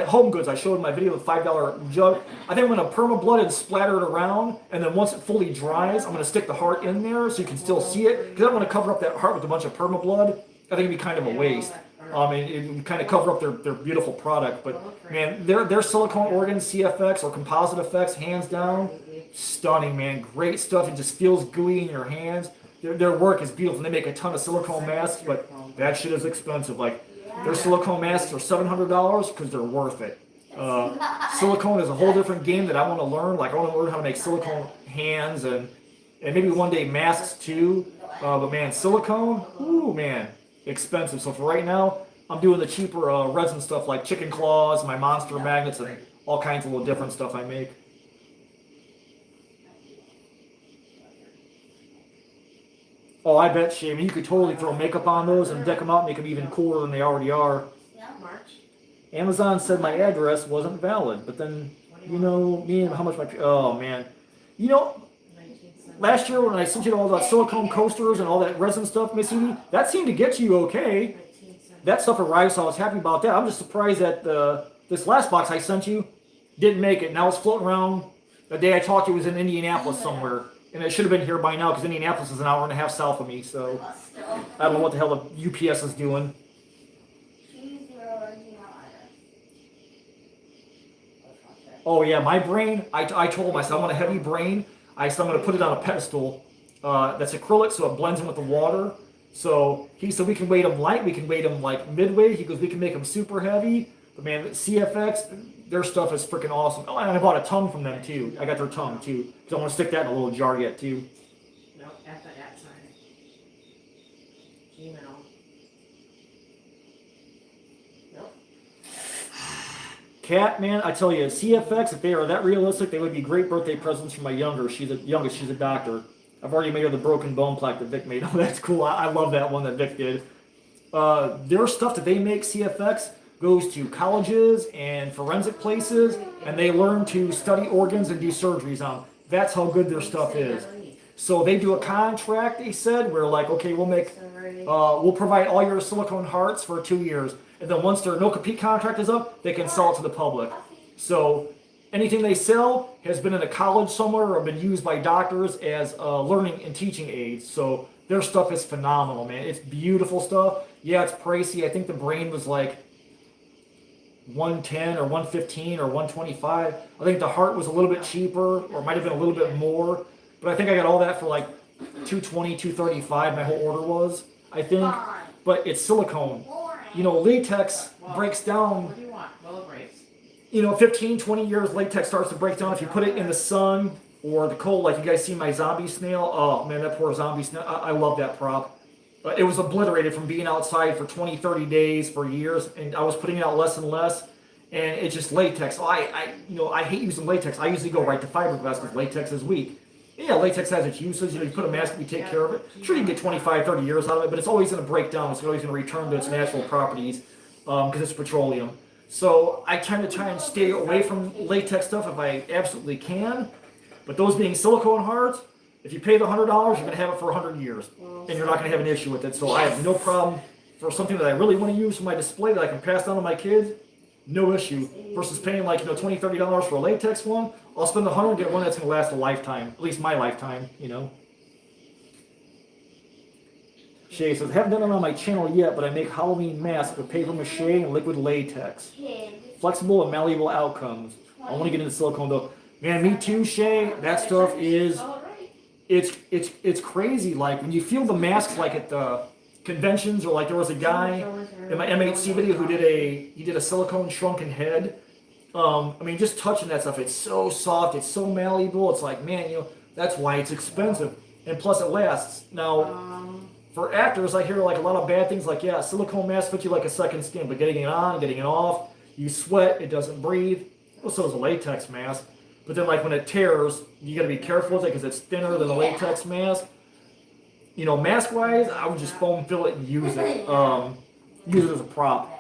Home Goods. I showed in my video the $5 jug. I think I'm going to perma-blood and splatter it around, and then once it fully dries, I'm going to stick the heart in there so you can still see it. Because I don't want to cover up that heart with a bunch of perma-blood. I think it'd be kind of a waste. It would kind of cover up their beautiful product. But man, their silicone organs, CFX or composite effects, hands down, stunning, man. Great stuff. It just feels gooey in your hands. Their work is beautiful. They make a ton of silicone masks, but that shit is expensive. Like, their silicone masks are $700 because they're worth it. Silicone is a whole different game that I want to learn. Like, I want to learn how to make silicone hands and and maybe one day masks too. But man, silicone, ooh man, expensive. So for right now, I'm doing the cheaper resin stuff like chicken claws, my monster magnets, and all kinds of little different stuff I make. Oh, I bet, Shay. I mean, you could totally throw makeup on those and deck them out, and make them even cooler than they already are. March. Amazon said my address wasn't valid, but then, you know, me and how much my, oh man. You know, 1970. last year when I sent you all that silicone coasters and all that resin stuff, Miss Edie, that seemed to get you okay. 1970. That stuff arrived, so I was happy about that. I'm just surprised that this last box I sent you didn't make it. Now it's floating around. The day I talked to you was in Indianapolis somewhere. And it should have been here by now because Indianapolis is an hour and a half south of me. So I don't know what the hell the UPS is doing. Oh yeah, my brain, I told myself I want a heavy brain. I said I'm going to put it on a pedestal that's acrylic so it blends in with the water. So he said we can weight them light, we can weight them like midweight. He goes, we can make them super heavy. But man, CFX, their stuff is freaking awesome. Oh, and I bought a tongue from them too. I got their tongue too. So I want to stick that in a little jar yet too. No, at the at sign. Gmail. Nope. Cat, man, I tell you, CFX, if they are that realistic, they would be great birthday presents for my youngest. She's a doctor. I've already made her the broken bone plaque that Vic made. Oh, that's cool. I love that one that Vic did. Their stuff that they make, CFX, goes to colleges and forensic places, and they learn to study organs and do surgeries on them. That's how good their stuff is. So they do a contract, they said, where like, okay, we'll provide all your silicone hearts for 2 years. And then once their no-compete contract is up, they can sell it to the public. So anything they sell has been in a college somewhere or been used by doctors as learning and teaching aids. So their stuff is phenomenal, man. It's beautiful stuff. Yeah, it's pricey. I think the brain was like 110 or 115 or 125. I think the heart was a little bit cheaper, or it might have been a little bit more. But I think I got all that for like 220, 235. My whole order was, I think. But it's silicone. You know, latex breaks down. What do you want? Willow grapes. You know, 15, 20 years, latex starts to break down. If you put it in the sun or the cold, like you guys see my zombie snail. Oh man, that poor zombie snail. I love that prop. It was obliterated from being outside for 20, 30 days for years, and I was putting it out less and less, and it's just latex. So I hate using latex. I usually go right to fiberglass because latex is weak. Yeah, latex has its uses. You know, you put a mask, you take care of it. Sure, you can get 25, 30 years out of it, but it's always going to break down. It's always going to return to its natural properties because it's petroleum. So I tend to try and stay away from latex stuff if I absolutely can. But those being silicone hearts, if you pay the $100, you're going to have it for 100 years, and you're not going to have an issue with it. So I have no problem for something that I really want to use for my display that I can pass down to my kids. No issue. Versus paying like $20, $30 for a latex one, I'll spend $100 and get one that's going to last a lifetime, at least my lifetime. You know. Shay says, haven't done it on my channel yet, but I make Halloween masks with paper mache and liquid latex. Flexible and malleable outcomes. I want to get into silicone though. Man, me too, Shay. That stuff is. It's crazy. Like when you feel the masks, like at the conventions, or like there was a guy in my M8C video who did a silicone shrunken head. I mean, just touching that stuff, it's so soft, it's so malleable. It's like, man, you know, that's why it's expensive, and plus it lasts. Now, for actors, I hear like a lot of bad things. Like, yeah, silicone mask fits you like a second skin, but getting it on, getting it off, you sweat, it doesn't breathe. Well, so does a latex mask. But then, like, when it tears, you got to be careful with it because it's thinner than a latex mask. You know, mask-wise, I would just foam fill it and use it. Use it as a prop.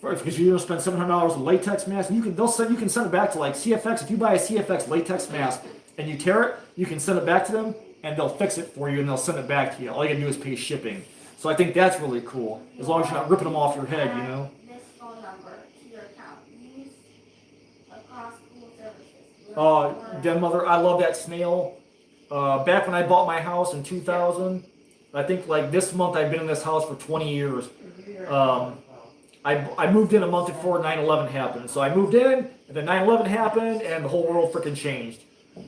Because you're going to spend $700 on latex mask, and you can send it back to, like, CFX. If you buy a CFX latex mask and you tear it, you can send it back to them, and they'll fix it for you, and they'll send it back to you. All you got to do is pay shipping. So I think that's really cool, as long as you're not ripping them off your head, you know? This phone number to your account. Use across school services. Den Mother, I love that snail. Back when I bought my house in 2000, I think like this month I've been in this house for 20 years. I moved in a month before 9/11 happened. So I moved in, and then 9/11 happened, and the whole world freaking changed.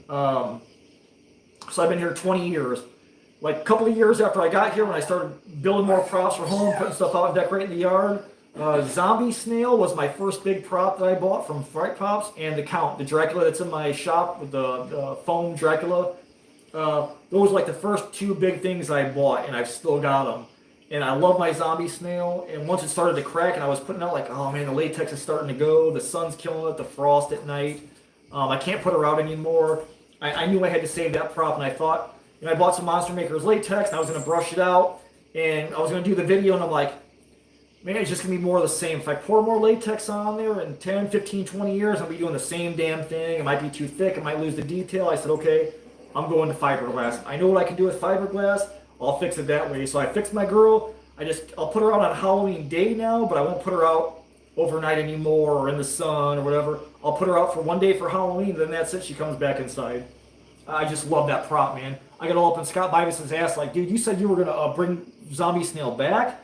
So I've been here 20 years. Like a couple of years after I got here, when I started building more props for home, putting stuff out and decorating the yard, Zombie Snail was my first big prop that I bought from Fright Pops, and the Count, the Dracula that's in my shop with the foam Dracula. those were like the first two big things I bought, and I've still got them. And I love my zombie snail. And once it started to crack, and I was putting out like, oh man, the latex is starting to go. The sun's killing it. The frost at night. I can't put her out anymore. I knew I had to save that prop, and I thought, I bought some Monster Maker's latex, and I was going to brush it out, and I was going to do the video, and I'm like, man, it's just going to be more of the same. If I pour more latex on there in 10, 15, 20 years, I'll be doing the same damn thing. It might be too thick. It might lose the detail. I said, okay, I'm going to fiberglass. I know what I can do with fiberglass. I'll fix it that way. So I fixed my girl. I'll put her out on Halloween day now, but I won't put her out overnight anymore or in the sun or whatever. I'll put her out for one day for Halloween, then that's it. She comes back inside. I just love that prop, man. I got all up in Scott Bibus's ass like, dude, you said you were going to bring Zombie Snail back?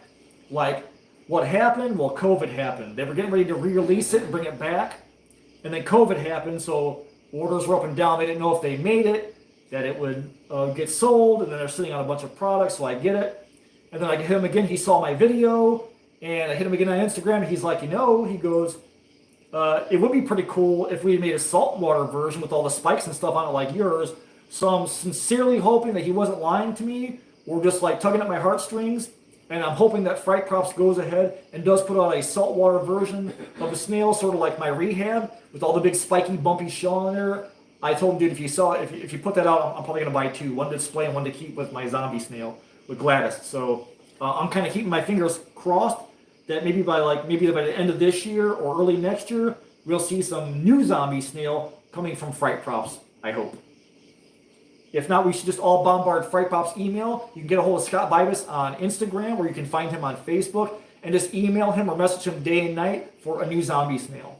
Like, what happened? Well, COVID happened. They were getting ready to re-release it and bring it back. And then COVID happened, so orders were up and down. They didn't know if they made it, that it would get sold, and then they're sitting on a bunch of products, so I get it. And then I hit him again. He saw my video, and I hit him again on Instagram, and he's like, he goes, it would be pretty cool if we made a saltwater version with all the spikes and stuff on it like yours. So I'm sincerely hoping that he wasn't lying to me or just like tugging at my heartstrings. And I'm hoping that Fright Props goes ahead and does put out a saltwater version of the snail, sort of like my rehab, with all the big spiky, bumpy shell in there. I told him, dude, if you put that out, I'm probably going to buy two. One to display and one to keep with my zombie snail with Gladys. So I'm kind of keeping my fingers crossed that maybe by the end of this year or early next year, we'll see some new zombie snail coming from Fright Props, I hope. If not, we should just all bombard Fright Props email. You can get a hold of Scott Bibus on Instagram, or you can find him on Facebook, and just email him or message him day and night for a new zombie snail.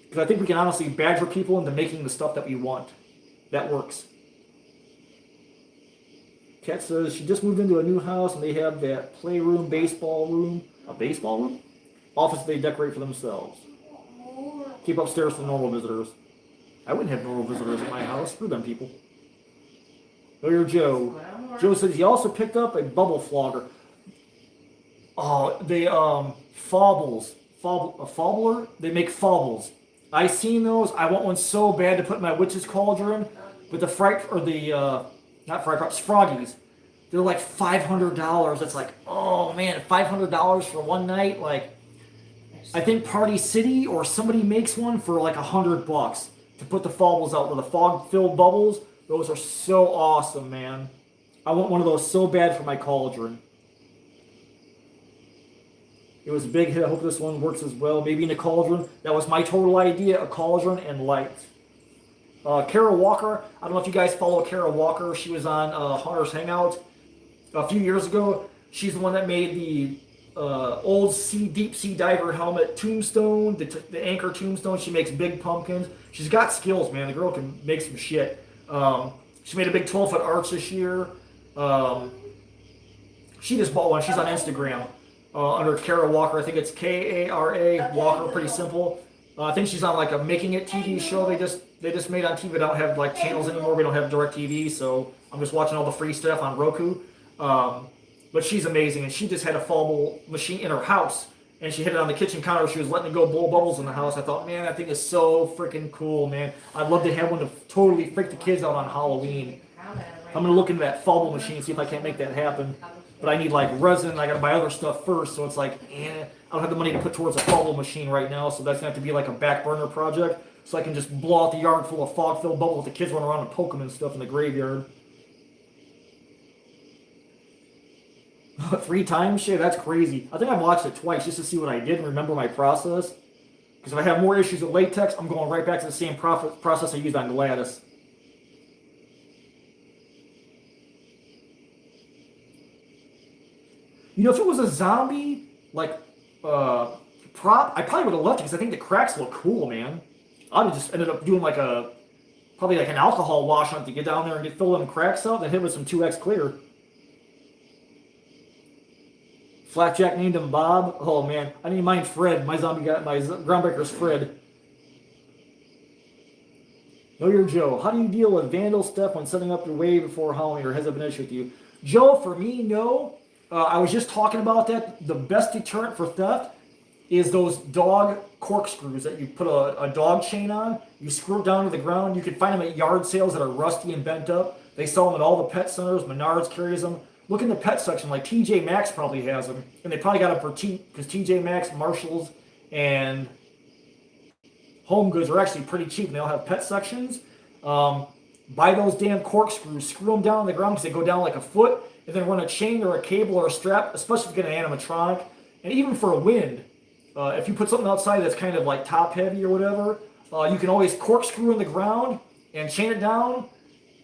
Because I think we can honestly badger people into making the stuff that we want. That works. Kat says she just moved into a new house and they have that playroom, baseball room, office they decorate for themselves. Keep upstairs for normal visitors. I wouldn't have normal visitors at my house. Screw them people. Oh, you're Joe. Joe says he also picked up a bubble flogger. Oh, they fobbler. They make fobbles. I seen those. I want one so bad to put in my witch's cauldron, but the not Fright Props, Froggies. They're like $500. It's like, oh man, $500 for one night. Like, I think Party City or somebody makes one for like $100 to put the fobbles out with the fog-filled bubbles. Those are so awesome, man. I want one of those so bad for my cauldron. It was a big hit. I hope this one works as well. Maybe in a cauldron. That was my total idea, a cauldron and lights. Kara Walker. I don't know if you guys follow Kara Walker. She was on Hunter's Hangout a few years ago. She's the one that made the old deep sea diver helmet tombstone, the anchor tombstone. She makes big pumpkins. She's got skills, man. The girl can make some shit. She made a big 12-foot arch this year. She just bought one. She's on Instagram under Kara Walker. I think it's Kara Walker. Pretty simple. I think she's on like a Making It TV show they just made on TV. They don't have like channels anymore. We don't have DirecTV, so I'm just watching all the free stuff on Roku. But she's amazing, and she just had a fobble machine in her house, and she hit it on the kitchen counter. She was letting it go blow bubbles in the house. I thought, man, that thing is so freaking cool, man. I'd love to have one to totally freak the kids out on Halloween. I'm gonna look into that fobble machine and see if I can't make that happen. But I need like resin. I gotta buy other stuff first, so it's like, I don't have the money to put towards a fobble machine right now, so that's gonna have to be like a back burner project. So I can just blow out the yard full of fog-filled bubbles with the kids run around and poke them and stuff in the graveyard. 3 times? Shit, that's crazy. I think I've watched it twice just to see what I did and remember my process. Because if I have more issues with latex, I'm going right back to the same process I used on Gladys. You know, if it was a zombie, like, prop, I probably would have left it because I think the cracks look cool, man. I would have just ended up doing like probably like an alcohol wash on it to get down there and fill them cracks out, then hit with some 2X clear. Flapjack named him Bob. Oh man, I didn't mind Fred. My groundbreaker's Fred. Know your Joe. How do you deal with vandal stuff when setting up your way before Halloween, or has that been an issue with you? Joe, for me, no. I was just talking about that. The best deterrent for theft is those dog corkscrews that you put a dog chain on. You screw it down to the ground. You can find them at yard sales that are rusty and bent up. They sell them at all the pet centers. Menards carries them. Look in the pet section. Like TJ Maxx probably has them. And they probably got them for cheap because TJ Maxx, Marshalls, and Home Goods are actually pretty cheap. And they all have pet sections. Buy those damn corkscrews. Screw them down on the ground because they go down like a foot. And then run a chain or a cable or a strap, especially if you get an animatronic. And even for a wind, if you put something outside that's kind of like top heavy or whatever, you can always corkscrew in the ground and chain it down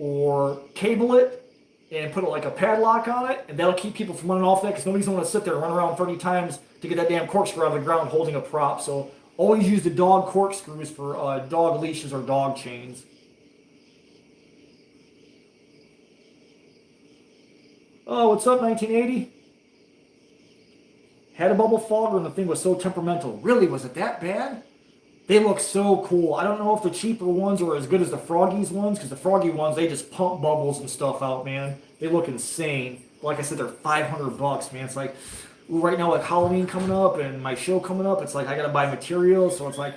or cable it and put like a padlock on it, and that'll keep people from running off that because nobody's going to sit there and run around 30 times to get that damn corkscrew out of the ground holding a prop. So always use the dog corkscrews for dog leashes or dog chains. Oh, what's up, 1980? Had a bubble fogger and the thing was so temperamental. Really, was it that bad? They look so cool. I don't know if the cheaper ones are as good as the Froggies ones, because the Froggy ones, they just pump bubbles and stuff out, man. They look insane. Like I said, they're $500, man. It's like, ooh, right now, like Halloween coming up and my show coming up, it's like I got to buy materials, so it's like,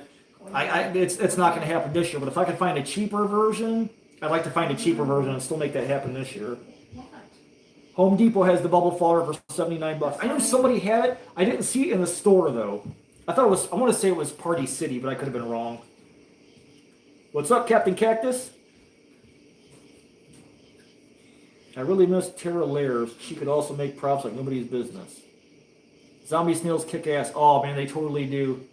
it's not going to happen this year. But if I can find a cheaper version, I'd like to find a cheaper version and still make that happen this year. Home Depot has the bubble fogger for $79. I knew somebody had it. I didn't see it in the store though. I thought it was. I want to say it was Party City, but I could have been wrong. What's up, Captain Cactus? I really miss Tara Lairs. She could also make props like nobody's business. Zombie snails kick ass. Oh man, they totally do.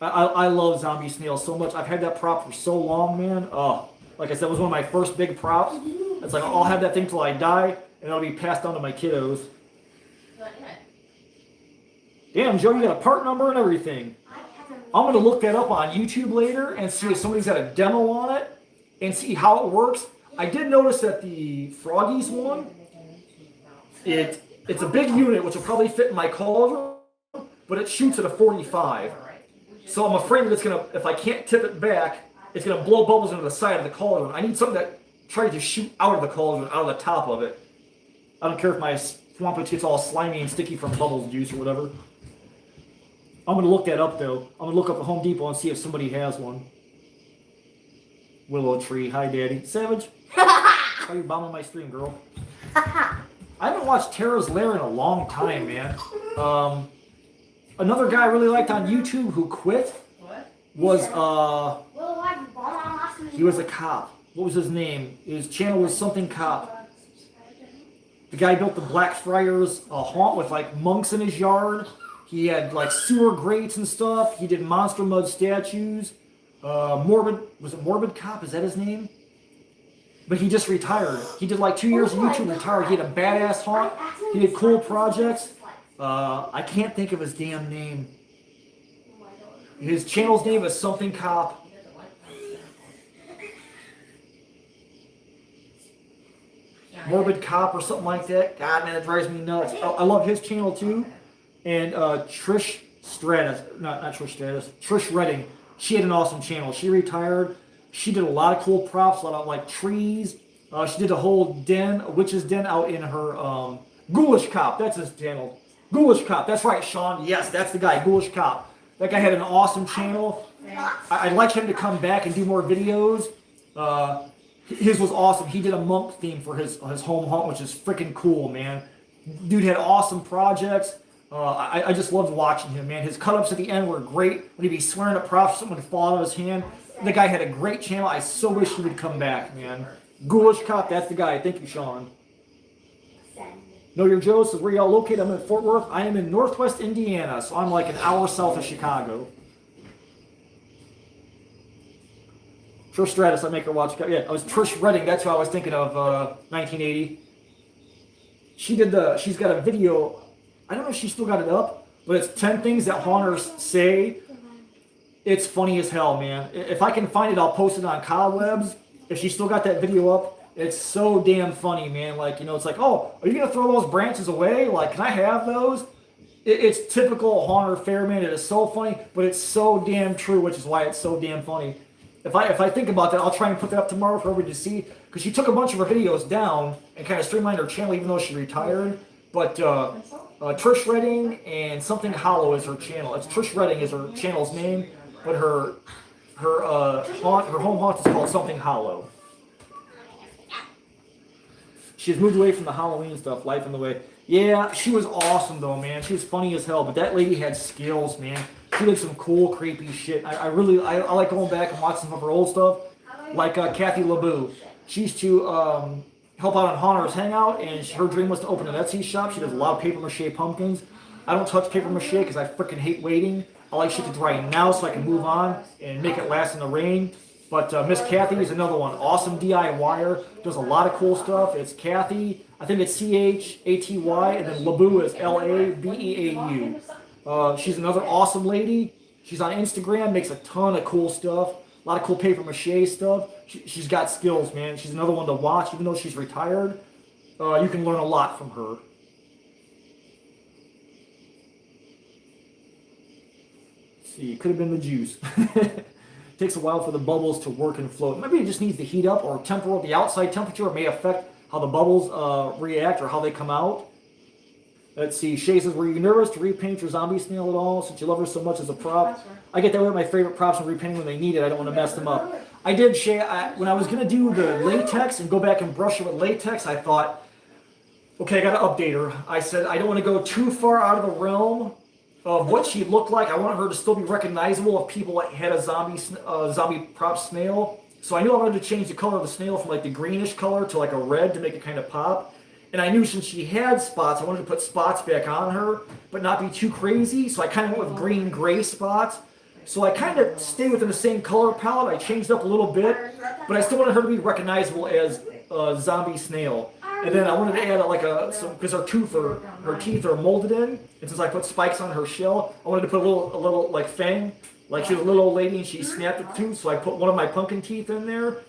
I love zombie snails so much. I've had that prop for so long, man. Oh, like I said, it was one of my first big props. It's like I'll have that thing till I die. And it'll be passed on to my kiddos. Damn, Joe, you got a part number and everything. I'm going to look that up on YouTube later and see if somebody's got a demo on it and see how it works. I did notice that the Froggies one, it's a big unit, which will probably fit in my cauldron, but it shoots at a 45. So I'm afraid that it's going to, if I can't tip it back, it's going to blow bubbles into the side of the cauldron. I need something that tries to shoot out of the cauldron, out of the top of it. I don't care if my swamp gets all slimy and sticky from bubbles juice or whatever. I'm going to look that up, though. I'm going to look up at Home Depot and see if somebody has one. Willow Tree. Hi, Daddy. Savage. Why are you bombing my stream, girl? I haven't watched Tara's Lair in a long time, man. Another guy I really liked on YouTube who quit was, he was a cop. What was his name? His channel was something cop. The guy built the Blackfriars haunt with like monks in his yard. He had like sewer grates and stuff. He did monster mud statues. Was it Morbid Cop? Is that his name? But he just retired. He did like 2 years of YouTube, retired. He had a badass haunt. He did cool projects. I can't think of his damn name. His channel's name is something cop. Morbid Cop or something like that. God, man, it drives me nuts. I love his channel too. And Trish Stratus, not Trish Stratus, Trish Redding. She had an awesome channel. She retired. She did a lot of cool props, a lot of like trees. She did a whole den, a witch's den out in her Ghoulish Cop. That's his channel. Ghoulish Cop. That's right, Sean. Yes, that's the guy. Ghoulish Cop. That guy had an awesome channel. I'd like him to come back and do more videos. His was awesome. He did a monk theme for his home hunt, which is freaking cool, man. Dude had awesome projects. I just loved watching him, man. His cut-ups at the end were great. When he'd be swearing at props, something would fall out of his hand. The guy had a great channel. I so wish he would come back, man. Ghoulish Cop, that's the guy. Thank you, Sean. Know Your Joe says, where y'all located? I'm in Fort Worth. I am in Northwest Indiana, so I'm like an hour south of Chicago. Trish Stratus, I make her watch. Yeah, I was Trish Redding. That's who I was thinking of. 1980. She's got a video. I don't know if she still got it up, but it's 10 things that haunters say. It's funny as hell, man. If I can find it, I'll post it on Cobwebs. If she still got that video up, it's so damn funny, man. Like, it's like, oh, are you gonna throw those branches away? Like, can I have those? It's typical haunter fare, man. It is so funny, but it's so damn true, which is why it's so damn funny. If I think about that, I'll try and put that up tomorrow for everybody to see, because she took a bunch of her videos down and kind of streamlined her channel, even though she retired. But Trish Redding and something Hollow is her channel. It's Trish Redding is her channel's name, but her home haunt is called something Hollow. She's moved away from the Halloween stuff, Life in the Way. Yeah, she was awesome though, man. She was funny as hell, but that lady had skills, man. She did some cool, creepy shit. I like going back and watching some of her old stuff, like Kathy LeBou. She used to help out on Haunters Hangout, and her dream was to open an Etsy shop. She does a lot of paper mache pumpkins. I don't touch paper mache because I freaking hate waiting. I like shit to dry now so I can move on and make it last in the rain. But Miss Kathy is another one. Awesome DIYer. Does a lot of cool stuff. It's Kathy. I think it's CHATY, and then LeBeau is LABEAU. She's another awesome lady. She's on Instagram. Makes a ton of cool stuff. A lot of cool paper mache stuff. She's got skills, man. She's another one to watch. Even though she's retired, you can learn a lot from her. Let's see, could have been the juice. Takes a while for the bubbles to work and float. Maybe it just needs to heat up or temper. The outside temperature may affect how the bubbles react or how they come out. Let's see. Shay says, were you nervous to repaint your zombie snail at all since you love her so much as a prop? I get that with my favorite props and repainting when they need it. I don't want to mess them up. I did, Shay. When I was going to do the latex and go back and brush it with latex, I thought, okay, I got to update her. I said, I don't want to go too far out of the realm of what she looked like. I wanted her to still be recognizable if people had a zombie prop snail. So I knew I wanted to change the color of the snail from like the greenish color to like a red to make it kind of pop. And I knew since she had spots, I wanted to put spots back on her, but not be too crazy. So I kind of went with green-gray spots. So I kind of stayed within the same color palette. I changed up a little bit, but I still wanted her to be recognizable as a zombie snail. And then I wanted to add like because her teeth are molded in, and since I put spikes on her shell, I wanted to put a little like fang, like she was a little old lady and she snapped it too. So I put one of my pumpkin teeth in there,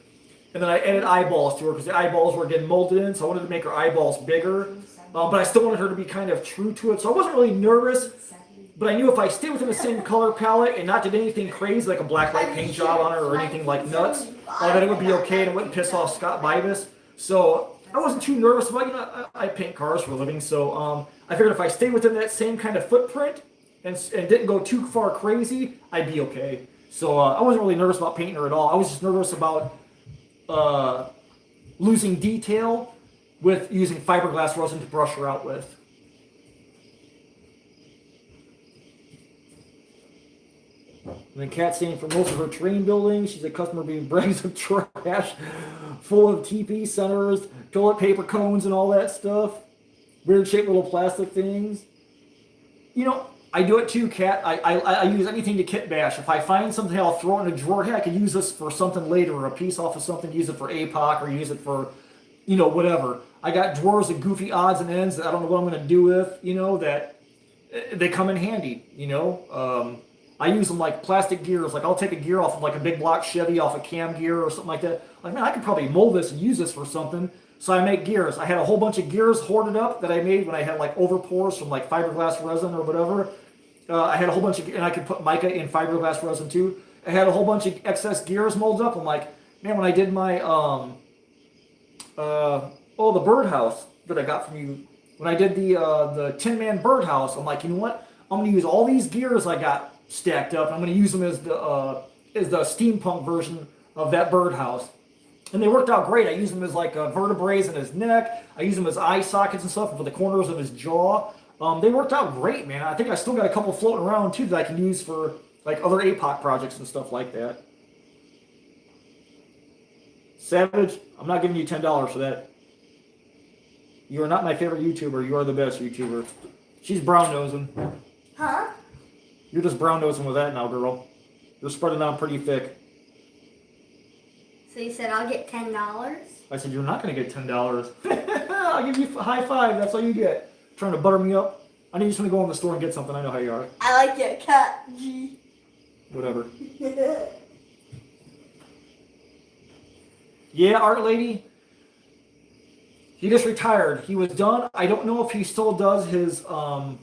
and then I added eyeballs to her because the eyeballs were getting molded in. So I wanted to make her eyeballs bigger, but I still wanted her to be kind of true to it. So I wasn't really nervous, but I knew if I stayed within the same color palette and not did anything crazy like a black light paint job on her or anything like nuts, then it would be okay and it wouldn't piss off Scott Bibas. So I wasn't too nervous about, I paint cars for a living, so I figured if I stayed within that same kind of footprint and didn't go too far crazy, I'd be okay. So I wasn't really nervous about painting her at all. I was just nervous about losing detail with using fiberglass resin to brush her out with. And then Kat saying for most of her terrain buildings, she's a customer being bags of trash full of TP centers, toilet paper cones, and all that stuff. Weird shaped little plastic things. You know, I do it too, Kat. I use anything to kit bash. If I find something, I'll throw it in a drawer. Hey, I could use this for something later, or a piece off of something, use it for APOC, or use it for, you know, whatever. I got drawers of goofy odds and ends that I don't know what I'm going to do with, you know, that they come in handy, you know. I use them like plastic gears. Like I'll take a gear off of like a big block Chevy off a cam gear or something like that. Like, man, I could probably mold this and use this for something. So I make gears. I had a whole bunch of gears hoarded up that I made when I had like overpours from like fiberglass resin or whatever. I had a whole bunch of, and I could put mica in fiberglass resin too. I had a whole bunch of excess gears molded up. I'm like, man, when I did my, the birdhouse that I got from you, when I did the Tin Man birdhouse, I'm like, you know what? I'm going to use all these gears I got stacked up. I'm going to use them as the steampunk version of that birdhouse. And they worked out great. I used them as like vertebrae in his neck. I used them as eye sockets and stuff for the corners of his jaw. They worked out great, man. I think I still got a couple floating around too that I can use for like other APOC projects and stuff like that. Savage, I'm not giving you $10 for that. You are not my favorite YouTuber. You are the best YouTuber. She's brown nosing. Huh? You're just brown nosing with that now, girl. You're spreading out pretty thick. So you said I'll get $10? I said, you're not going to get $10. I'll give you a high five. That's all you get. Trying to butter me up. I need you just want to go in the store and get something. I know how you are. I like it, cat G. Whatever. Yeah, Art Lady. He just retired. He was done. I don't know if he still does his home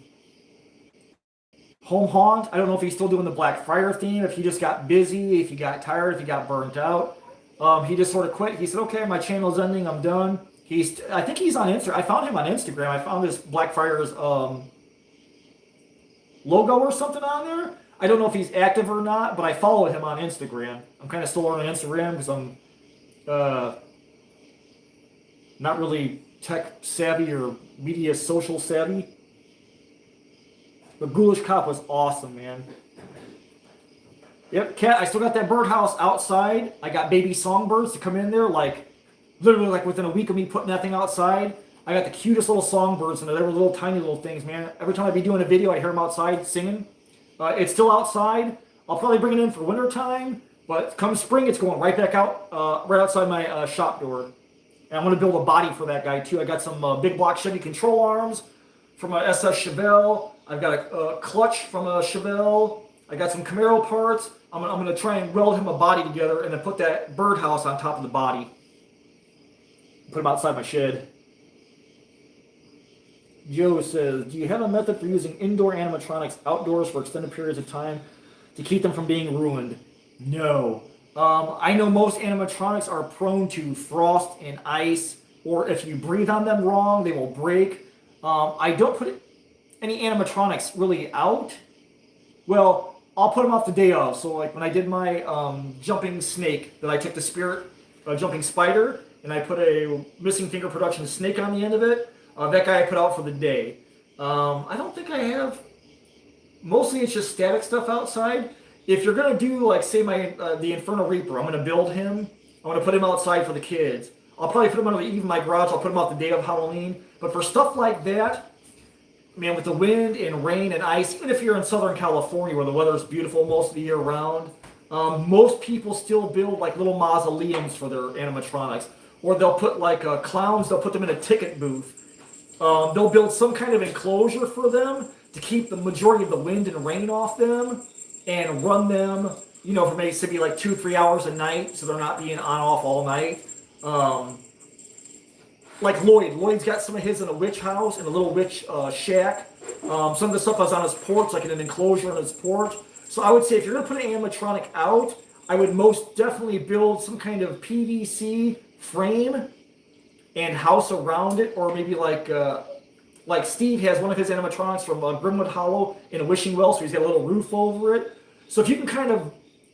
haunt. I don't know if he's still doing the Black Friar theme, if he just got busy, if he got tired, if he got burnt out. He just sort of quit. He said, okay, my channel's ending. I'm done. I think he's on Instagram. I found him on Instagram. I found his Black Friars logo or something on there. I don't know if he's active or not, but I follow him on Instagram. I'm kind of still on Instagram because I'm not really tech savvy or media social savvy. But Ghoulish Cop was awesome, man. Yep, cat. I still got that birdhouse outside. I got baby songbirds to come in there, like literally like within a week of me putting that thing outside. I got the cutest little songbirds in there. They were little tiny little things, man. Every time I'd be doing a video, I'd hear them outside singing. It's still outside. I'll probably bring it in for winter time, but come spring, it's going right back out, right outside my shop door. And I'm going to build a body for that guy too. I got some big block Chevy control arms from a SS Chevelle. I've got a clutch from a Chevelle. I got some Camaro parts. I'm going to try and weld him a body together and then put that birdhouse on top of the body. Put him outside my shed. Joe says, do you have a method for using indoor animatronics outdoors for extended periods of time to keep them from being ruined? No. I know most animatronics are prone to frost and ice, or if you breathe on them wrong, they will break. I don't put any animatronics really out. Well, I'll put them off the day of. So like when I did my jumping snake, that I took the spirit jumping spider, and I put a Missing Finger Production snake on the end of it. That guy I put out for the day. I don't think I have. Mostly it's just static stuff outside. If you're gonna do like say my the Infernal Reaper, I'm gonna build him. I'm gonna put him outside for the kids. I'll probably put him under the eave of my garage. I'll put him out the day of Halloween. But for stuff like that, man, with the wind and rain and ice, even if you're in Southern California where the weather's beautiful most of the year round, most people still build like little mausoleums for their animatronics, or they'll put like clowns. They'll put them in a ticket booth. They'll build some kind of enclosure for them to keep the majority of the wind and rain off them and run them, you know, for maybe like 2-3 hours a night so they're not being on off all night. Like Lloyd. Lloyd's got some of his in a witch house, in a little witch shack. Some of the stuff was on his porch, like in an enclosure on his porch. So I would say if you're going to put an animatronic out, I would most definitely build some kind of PVC frame and house around it, or maybe like Steve has one of his animatronics from Grimwood Hollow in a wishing well, so he's got a little roof over it. So if you can kind of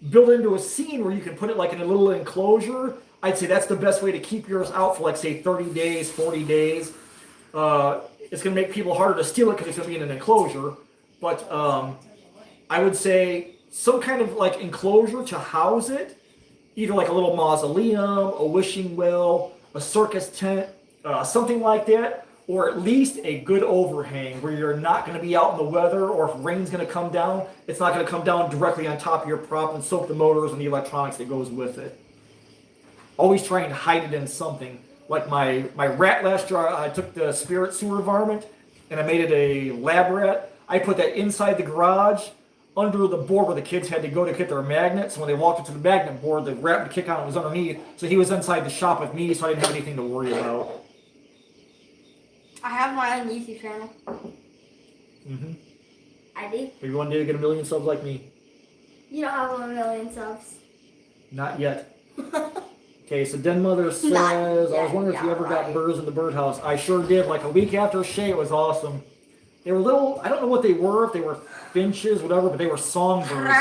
build it into a scene where you can put it like in a little enclosure, I'd say that's the best way to keep yours out for like say 30 days, 40 days. It's going to make people harder to steal it because it's going to be in an enclosure. But I would say some kind of like enclosure to house it, either like a little mausoleum, a wishing well, a circus tent, something like that, or at least a good overhang where you're not going to be out in the weather, or if rain's going to come down, it's not going to come down directly on top of your prop and soak the motors and the electronics that goes with it. Always trying to hide it in something. Like my rat last year, I took the spirit sewer varmint and I made it a lab rat. I put that inside the garage under the board where the kids had to go to get their magnets. When they walked up to the magnet board, the rat would kick on, it was underneath. So he was inside the shop with me, so I didn't have anything to worry about. I have my own YouTube channel. Mm-hmm. I do. Maybe one day you get 1 million subs like me. You don't have 1 million subs. Not yet. Okay, so Den Mother says, I was wondering if you ever got birds in the birdhouse. I sure did. Like a week after Shay, it was awesome. They were little, I don't know what they were, if they were finches, whatever, but they were songbirds.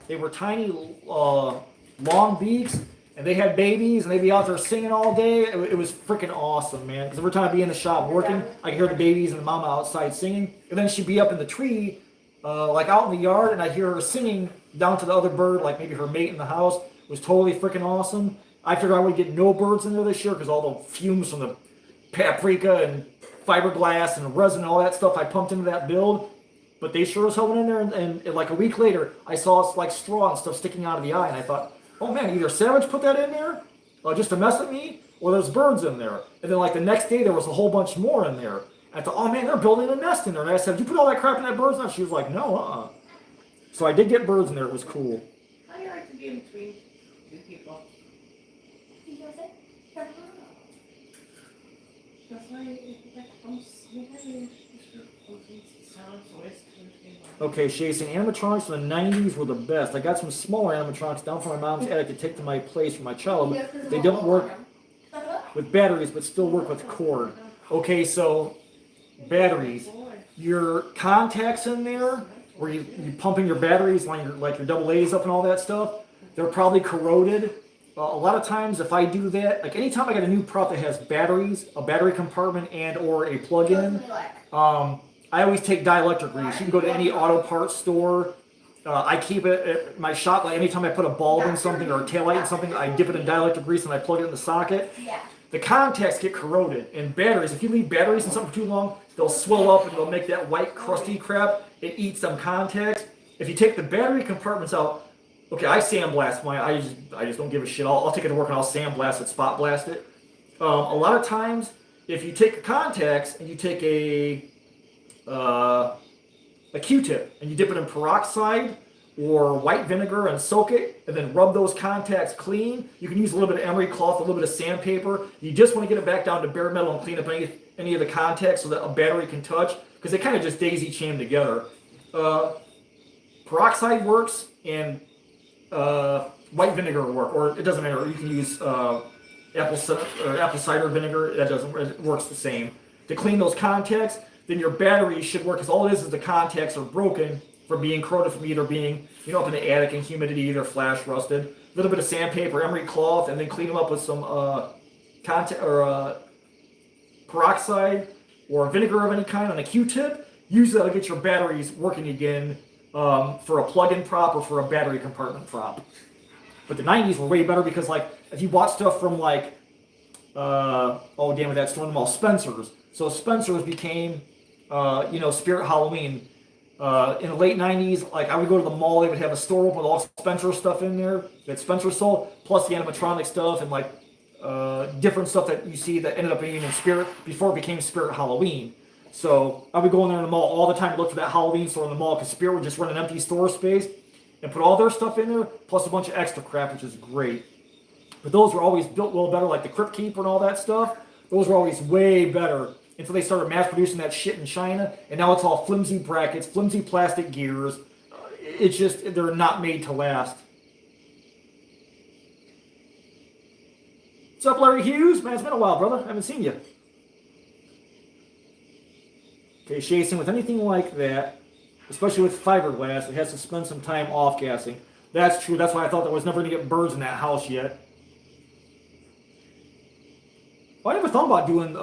They were tiny, long beaks, and they had babies, and they'd be out there singing all day. It was freaking awesome, man. Because every time I'd be in the shop working, I could hear the babies and the mama outside singing. And then she'd be up in the tree, like out in the yard, and I'd hear her singing down to the other bird, like maybe her mate in the house. It was totally freaking awesome. I figured I would get no birds in there this year because all the fumes from the paprika and fiberglass and resin and all that stuff I pumped into that build. But they sure as hell went in there, and like a week later, I saw like straw and stuff sticking out of the eye, and I thought, oh man, either Savage put that in there just to mess with me, or there's birds in there. And then like the next day, there was a whole bunch more in there. And I thought, oh man, they're building a nest in there. And I said, did you put all that crap in that bird's nest? She was like, no, So I did get birds in there. It was cool. How do you like to be in between two people? Okay, Jason, animatronics from the 90s were the best. I got some smaller animatronics down from my mom's attic to take to my place for my child. They don't work with batteries, but still work with cord. Okay, so batteries. Your contacts in there, where you pumping your batteries, like your double A's up and all that stuff, they're probably corroded. A lot of times, if I do that, like anytime I get a new prop that has batteries, a battery compartment, and or a plug-in, I always take dielectric grease. You can go to any auto parts store. I keep it at my shop. Like anytime I put a bulb in something or a taillight in something, I dip it in dielectric grease and I plug it in the socket. Yeah. The contacts get corroded, and batteries, if you leave batteries in something for too long, they'll swell up and they'll make that white crusty crap. It eats them contacts. If you take the battery compartments out, okay, I sandblast mine. I just don't give a shit. I'll take it to work and I'll sandblast it, spot blast it. A lot of times, if you take the contacts and you take a Q-tip and you dip it in peroxide or white vinegar and soak it and then rub those contacts clean. You can use a little bit of emery cloth, a little bit of sandpaper. You just want to get it back down to bare metal and clean up any of the contacts so that a battery can touch, because they kind of just daisy chain together. Peroxide works and white vinegar will work, or it doesn't matter. You can use apple cider vinegar. It works the same. To clean those contacts, then your battery should work, because all it is the contacts are broken from being corroded from either being, up in the attic in humidity, either flash rusted. A little bit of sandpaper, emery cloth, and then clean them up with some peroxide or vinegar of any kind on a Q-tip. Usually that'll get your batteries working again for a plug-in prop or for a battery compartment prop. But the 90s were way better, because like if you bought stuff from like that store in the mall, Spencer's. So Spencer's became Spirit Halloween. In the late 90s, like I would go to the mall, they would have a store open with all Spencer stuff in there that Spencer sold, plus the animatronic stuff and like different stuff that you see that ended up being in Spirit before it became Spirit Halloween. So I would go in there in the mall all the time to look for that Halloween store in the mall, because Spirit would just run an empty store space and put all their stuff in there, plus a bunch of extra crap, which is great. But those were always built a little better, like the Crypt Keeper and all that stuff. Those were always way better until they started mass producing that shit in China, and now it's all flimsy brackets, flimsy plastic gears. It's just, they're not made to last. What's up, Larry Hughes? Man, it's been a while, brother. I haven't seen you. Okay, Jason, with anything like that, especially with fiberglass, it has to spend some time off-gassing. That's true. That's why I thought there was never going to get birds in that house yet. Well, I never thought about doing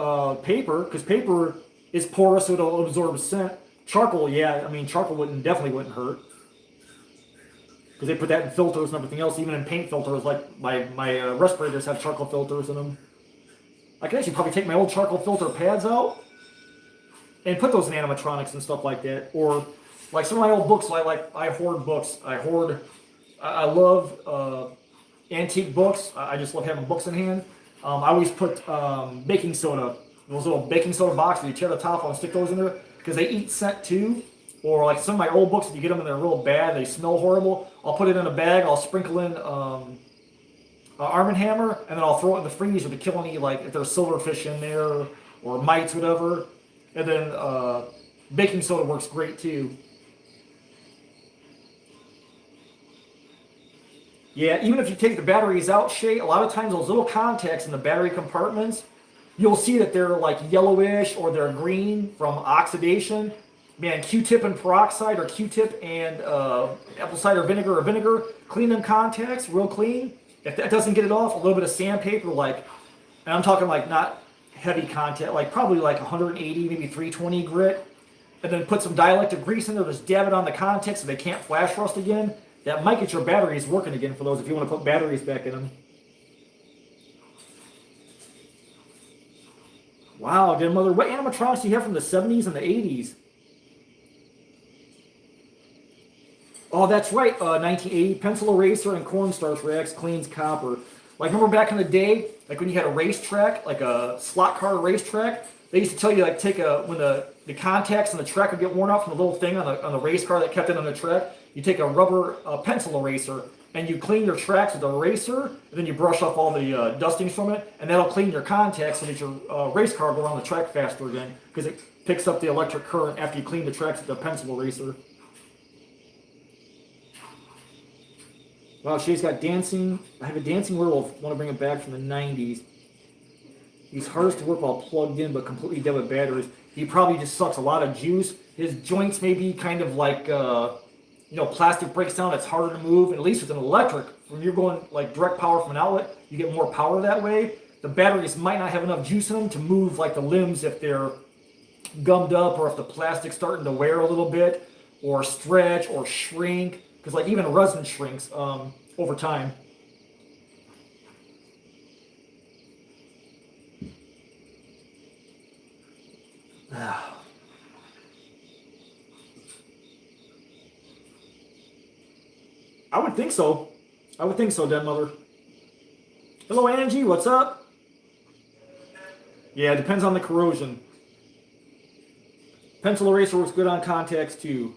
paper, because paper is porous, so it'll absorb scent. Charcoal, yeah, I mean, charcoal definitely wouldn't hurt, because they put that in filters and everything else, even in paint filters. Like my respirators have charcoal filters in them. I could actually probably take my old charcoal filter pads out and put those in animatronics and stuff like that. Or like some of my old books, I hoard books. I love antique books. I just love having books in hand. I always put baking soda, those little baking soda boxes, you tear the top off and stick those in there, because they eat scent too. Or like some of my old books, if you get them and they're real bad, they smell horrible, I'll put it in a bag, I'll sprinkle in Arm & Hammer, and then I'll throw it in the freezer to kill any, like if there's silverfish in there or mites, whatever. And then baking soda works great too. Yeah, even if you take the batteries out, Shay, a lot of times those little contacts in the battery compartments, you'll see that they're like yellowish or they're green from oxidation. Man, Q-tip and peroxide, or Q-tip and apple cider vinegar or vinegar, clean them contacts real clean. If that doesn't get it off, a little bit of sandpaper, and I'm talking like not heavy contact, like probably like 180, maybe 320 grit, and then put some dielectric grease in there, just dab it on the contacts so they can't flash rust again. That might get your batteries working again for those if you want to put batteries back in them. Wow, dear mother, what animatronics do you have from the 70s and the 80s? Oh, that's right, 1980, pencil eraser and cornstarch racks cleans copper. Like, remember back in the day, like when you had a racetrack, like a slot car racetrack, they used to tell you, like, when the contacts in the track would get worn out from the little thing on the race car that kept it on the track, you take a rubber pencil eraser and you clean your tracks with the eraser, and then you brush off all the dustings from it, and that'll clean your contacts so that your race car will go around the track faster again, because it picks up the electric current after you clean the tracks with the pencil eraser. Wow, she's got dancing. I have a dancing werewolf. I want to bring it back from the 90s. He's hardest to work while plugged in, but completely dead with batteries. He probably just sucks a lot of juice. His joints may be kind of like, plastic breaks down. It's harder to move. At least with an electric, when you're going like direct power from an outlet, you get more power that way. The batteries might not have enough juice in them to move like the limbs if they're gummed up, or if the plastic's starting to wear a little bit, or stretch or shrink. Because like even resin shrinks over time. I would think so. I would think so, Dead Mother. Hello, Angie. What's up? Yeah, it depends on the corrosion. Pencil eraser works good on contacts, too.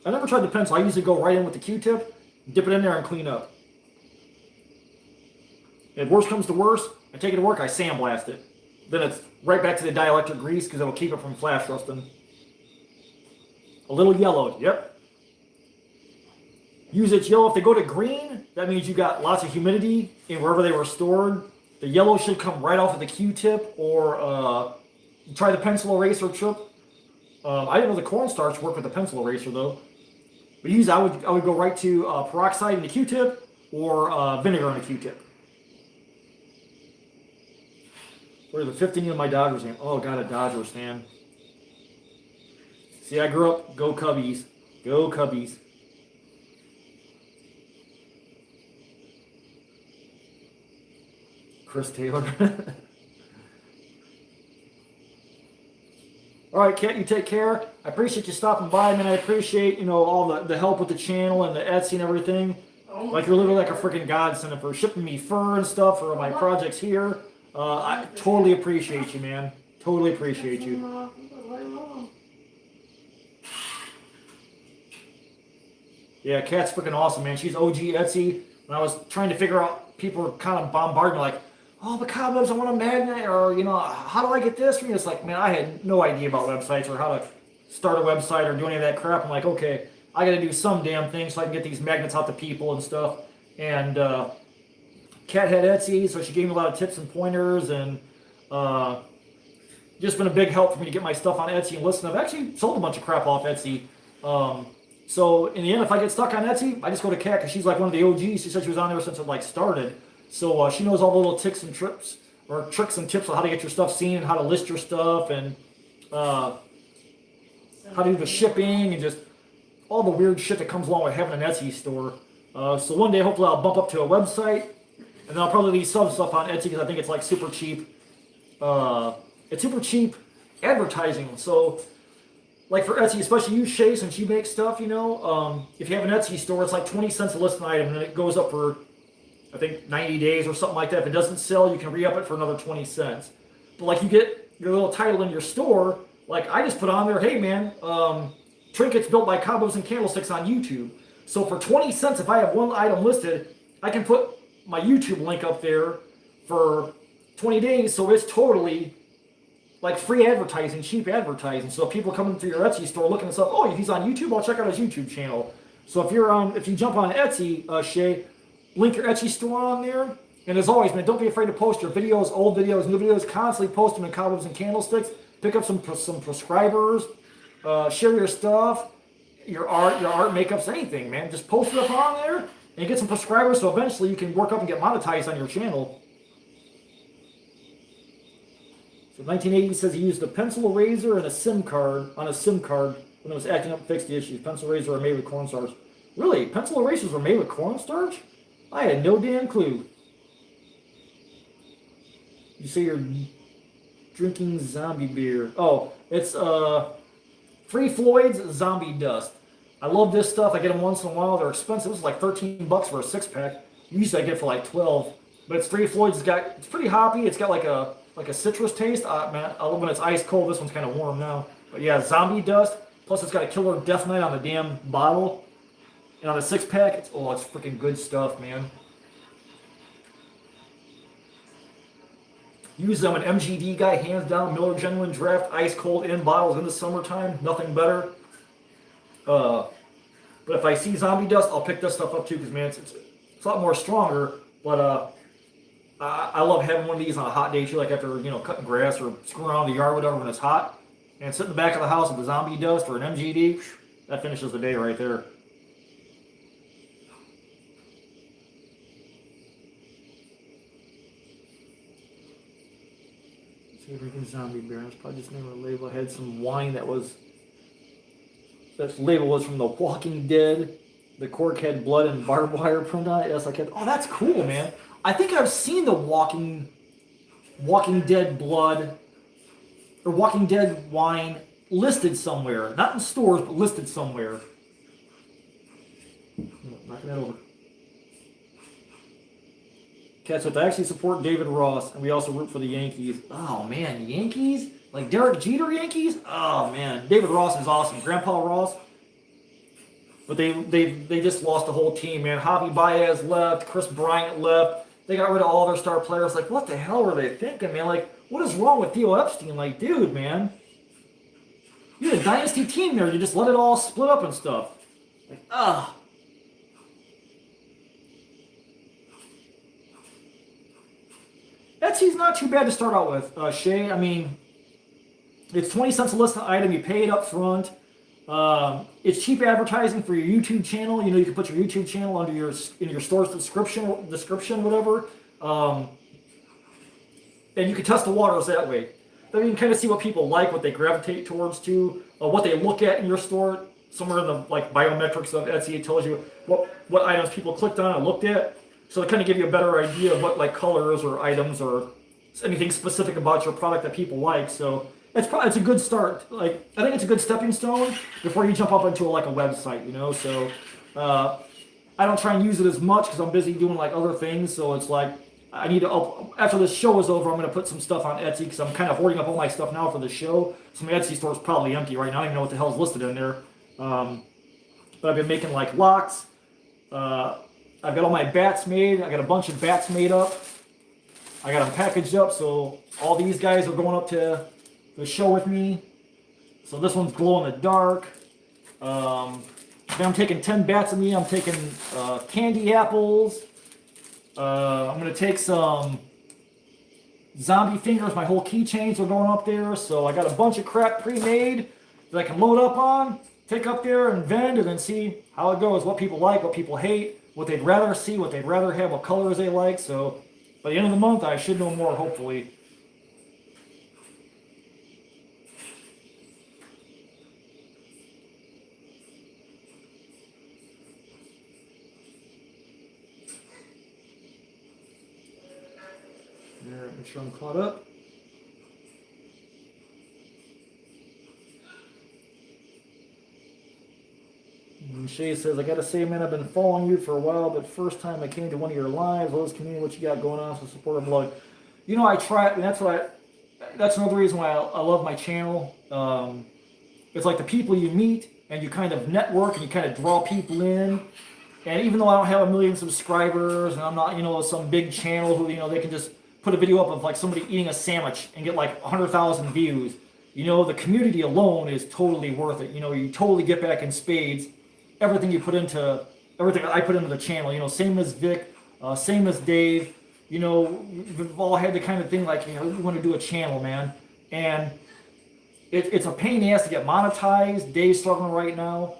I never tried the pencil. I usually go right in with the Q-tip, dip it in there, and clean up. If worst comes to worst, I take it to work, I sandblast it. Then it's right back to the dielectric grease because it'll keep it from flash rusting. A little yellowed, yep. Use its yellow. If they go to green, that means you got lots of humidity in wherever they were stored. The yellow should come right off of the Q-tip, or try the pencil eraser trip. I didn't know the cornstarch worked with the pencil eraser though. But I would go right to peroxide in the Q-tip, or vinegar in the Q-tip. What are the 15 of my Dodgers fan? Oh, God, a Dodgers fan. See, I grew up, go Cubbies. Go Cubbies. Chris Taylor. All right, Kat, you take care. I appreciate you stopping by, man. I appreciate, all the help with the channel and the Etsy and everything. Like, you're literally like a freaking godsend for shipping me fur and stuff for my projects here. I totally appreciate you, man. Totally appreciate you. Yeah, Kat's freaking awesome, man. She's OG Etsy. When I was trying to figure out, people were kind of bombarding me like, oh, the Cobwebs, I want a magnet, or, how do I get this? And it's like, man, I had no idea about websites or how to start a website or do any of that crap. I'm like, okay, I got to do some damn thing so I can get these magnets out to people and stuff. And Kat had Etsy, so she gave me a lot of tips and pointers, and just been a big help for me to get my stuff on Etsy and listen. I've actually sold a bunch of crap off Etsy. So in the end, if I get stuck on Etsy, I just go to Kat, because she's like one of the OGs. She said she was on there since it started. So she knows all the little tricks and tips on how to get your stuff seen and how to list your stuff, and how to do the shipping and just all the weird shit that comes along with having an Etsy store. So one day, hopefully, I'll bump up to a website, and then I'll probably leave some stuff on Etsy because I think it's like super cheap. It's super cheap advertising. So, like for Etsy, especially you, Shay, since you make stuff, if you have an Etsy store, it's like 20 cents a listed item, and then it goes up for, I think, 90 days or something like that. If it doesn't sell, you can re-up it for another 20 cents. But like you get your little title in your store, like I just put on there, hey man, trinkets built by Cobwebs and Candlesticks on YouTube. So for 20 cents, if I have one item listed, I can put my YouTube link up there for 20 days. So it's totally like free advertising, cheap advertising. So if people come into your Etsy store looking this up, oh, if he's on YouTube, I'll check out his YouTube channel. So if you jump on Etsy, Shay, link your Etsy store on there. And as always, man, don't be afraid to post your videos, old videos, new videos. Constantly post them in Cobwebs and Candlesticks. Pick up some subscribers. Share your stuff, your art, makeups, anything, man. Just post it up on there and get some subscribers, so eventually you can work up and get monetized on your channel. So 1980 says he used a pencil eraser and a SIM card when it was acting up and fixed the issues. Pencil erasers are made with cornstarch. Really? Pencil erasers were made with cornstarch? I had no damn clue. You say you're drinking zombie beer. Oh, it's Free Floyd's Zombie Dust. I love this stuff. I get them once in a while. They're expensive. This is like $13 for a 6-pack. Usually I get for like 12. But it's Free Floyd's. It's pretty hoppy. It's got like a citrus taste. Man, I love when it's ice cold. This one's kind of warm now. But yeah, Zombie Dust. Plus it's got a killer Death Knight on the damn bottle. And on the 6-pack, it's freaking good stuff, man. Use them, an MGD guy, hands down, Miller Genuine Draft, ice cold in bottles in the summertime, nothing better. But if I see Zombie Dust, I'll pick this stuff up too, because man, it's a lot more stronger. But I love having one of these on a hot day too, like after cutting grass or screwing around the yard, whatever, when it's hot, and sit in the back of the house with the zombie dust or an MGD. That finishes the day right there. See, freaking zombie bears. Probably just never label. I had some wine that label was from The Walking Dead. The cork had blood and barbed wire printed on it. Yes, I kept. Oh, that's cool, man. I think I've seen the Walking Dead blood or Walking Dead wine listed somewhere. Not in stores, but listed somewhere. Knocking that over. Cats with actually support David Ross, and we also root for the Yankees. Oh man, Yankees? Like Derek Jeter Yankees? Oh man, David Ross is awesome. Grandpa Ross. But they just lost the whole team, man. Javi Baez left, Chris Bryant left. They got rid of all their star players. Like, what the hell were they thinking, man? Like, what is wrong with Theo Epstein? Like, dude, man. You had a dynasty team there. You just let it all split up and stuff. Like, ugh. Etsy's not too bad to start out with, Shay. I mean, it's 20 cents a listed item. You pay it up front. It's cheap advertising for your YouTube channel. You can put your YouTube channel under in your store's description, whatever. And you can test the waters that way. Then you can kind of see what people like, what they gravitate towards what they look at in your store. Somewhere in the biometrics of Etsy, it tells you what items people clicked on and looked at. So it kind of give you a better idea of what colors or items or anything specific about your product that people like. So it's a good start. I think it's a good stepping stone before you jump up into a website. So I don't try and use it as much because I'm busy doing other things. So it's I need to after this show is over, I'm going to put some stuff on Etsy because I'm kind of hoarding up all my stuff now for the show. So my Etsy store is probably empty right now. I don't even know what the hell is listed in there. But I've been making locks. I've got all my bats made. I got a bunch of bats made up. I got them packaged up, so all these guys are going up to the show with me. So this one's glow in the dark. Then I'm taking 10 bats with me. I'm taking candy apples. I'm going to take some zombie fingers. My whole keychains are going up there. So I got a bunch of crap pre-made that I can load up on, take up there and vend, and then see how it goes, what people like, what people hate, what they'd rather see, what they'd rather have, what colors they like. So by the end of the month, I should know more, hopefully. There, make sure I'm caught up. And Shay says, I gotta say, man, I've been following you for a while, but first time I came to one of your lives, Lowe's community, what you got going on, so support of Lloyd. I try, and that's another reason why I love my channel. It's like the people you meet, and you kind of network, and you kind of draw people in. And even though I don't have 1 million subscribers, and I'm not, some big channel who, they can just put a video up of somebody eating a sandwich and get 100,000 views. The community alone is totally worth it. You totally get back in spades everything I put into the channel. Same as Vic, same as Dave. We've all had the kind of thing we want to do a channel, man. And it's a pain in the ass to get monetized. Dave's struggling right now.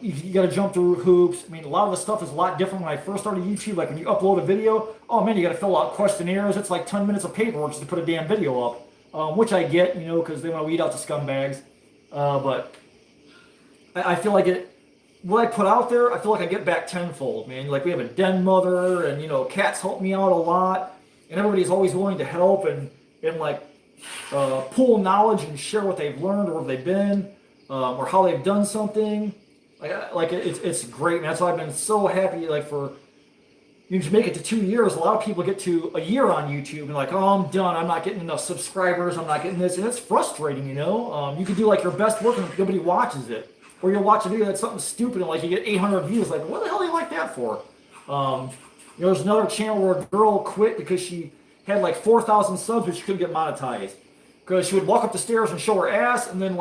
You got to jump through hoops. I mean, a lot of the stuff is a lot different when I first started YouTube. When you upload a video, oh man, you got to fill out questionnaires. It's 10 minutes of paperwork just to put a damn video up, which I get, because they want to weed out the scumbags. But I feel what I put out there, I feel I get back tenfold, man. We have a den mother, and cats help me out a lot, and everybody's always willing to help and pool knowledge and share what they've learned or where they've been, or how they've done something. It's great, man. That's why I've been so happy. For you to make it to 2 years, a lot of people get to a year on YouTube and oh, I'm done. I'm not getting enough subscribers. I'm not getting this, and it's frustrating. You can do your best work and nobody watches it. Or you'll watch a video that's something stupid and you get 800 views. What the hell do you like that for? There's another channel where a girl quit because she had 4,000 subs, but she couldn't get monetized. Because she would walk up the stairs and show her ass, and then